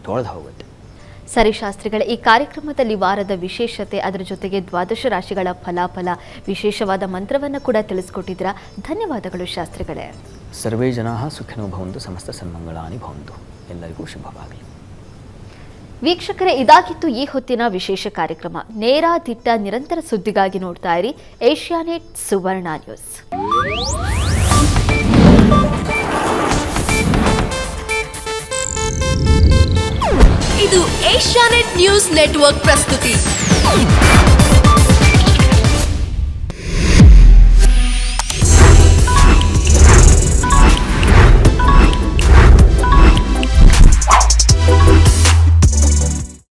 ತೊಳೆದು ಹೋಗುತ್ತೆ. ಸರಿ ಶಾಸ್ತ್ರಿಗಳೇ, ಈ ಕಾರ್ಯಕ್ರಮದಲ್ಲಿ ವಾರದ ವಿಶೇಷತೆ, ಅದರ ಜೊತೆಗೆ ದ್ವಾದಶ ರಾಶಿಗಳ ಫಲಾಫಲ, ವಿಶೇಷವಾದ ಮಂತ್ರವನ್ನು ಕೂಡ ತಿಳಿಸ್ಕೊಟ್ಟಿದ್ದೀರಾ. ಧನ್ಯವಾದಗಳು ಶಾಸ್ತ್ರಿಗಳೇ. ಸರ್ವೇ ಜನಾಃ ಸುಖಿನೋ ಭವಂತು, ಸಮಸ್ತ ಸನ್ಮಂಗಳಾನಿ ಭವಂತು. ಎಲ್ಲರಿಗೂ ಶುಭವಾಗಲಿ. ವೀಕ್ಷಕರೇ, ಇದಾಗಿತ್ತು ಈ ಹೊತ್ತಿನ ವಿಶೇಷ ಕಾರ್ಯಕ್ರಮ. ನೇರ, ದಿಟ್ಟ, ನಿರಂತರ ಸುದ್ದಿಗಾಗಿ ನೋಡ್ತಾ ಇರಿ ಏಷ್ಯಾನೆಟ್ ಸುವರ್ಣ ನ್ಯೂಸ್. ಇದು ಏಷ್ಯಾನೆಟ್ ನ್ಯೂಸ್ ನೆಟ್ವರ್ಕ್ ಪ್ರಸ್ತುತಿ.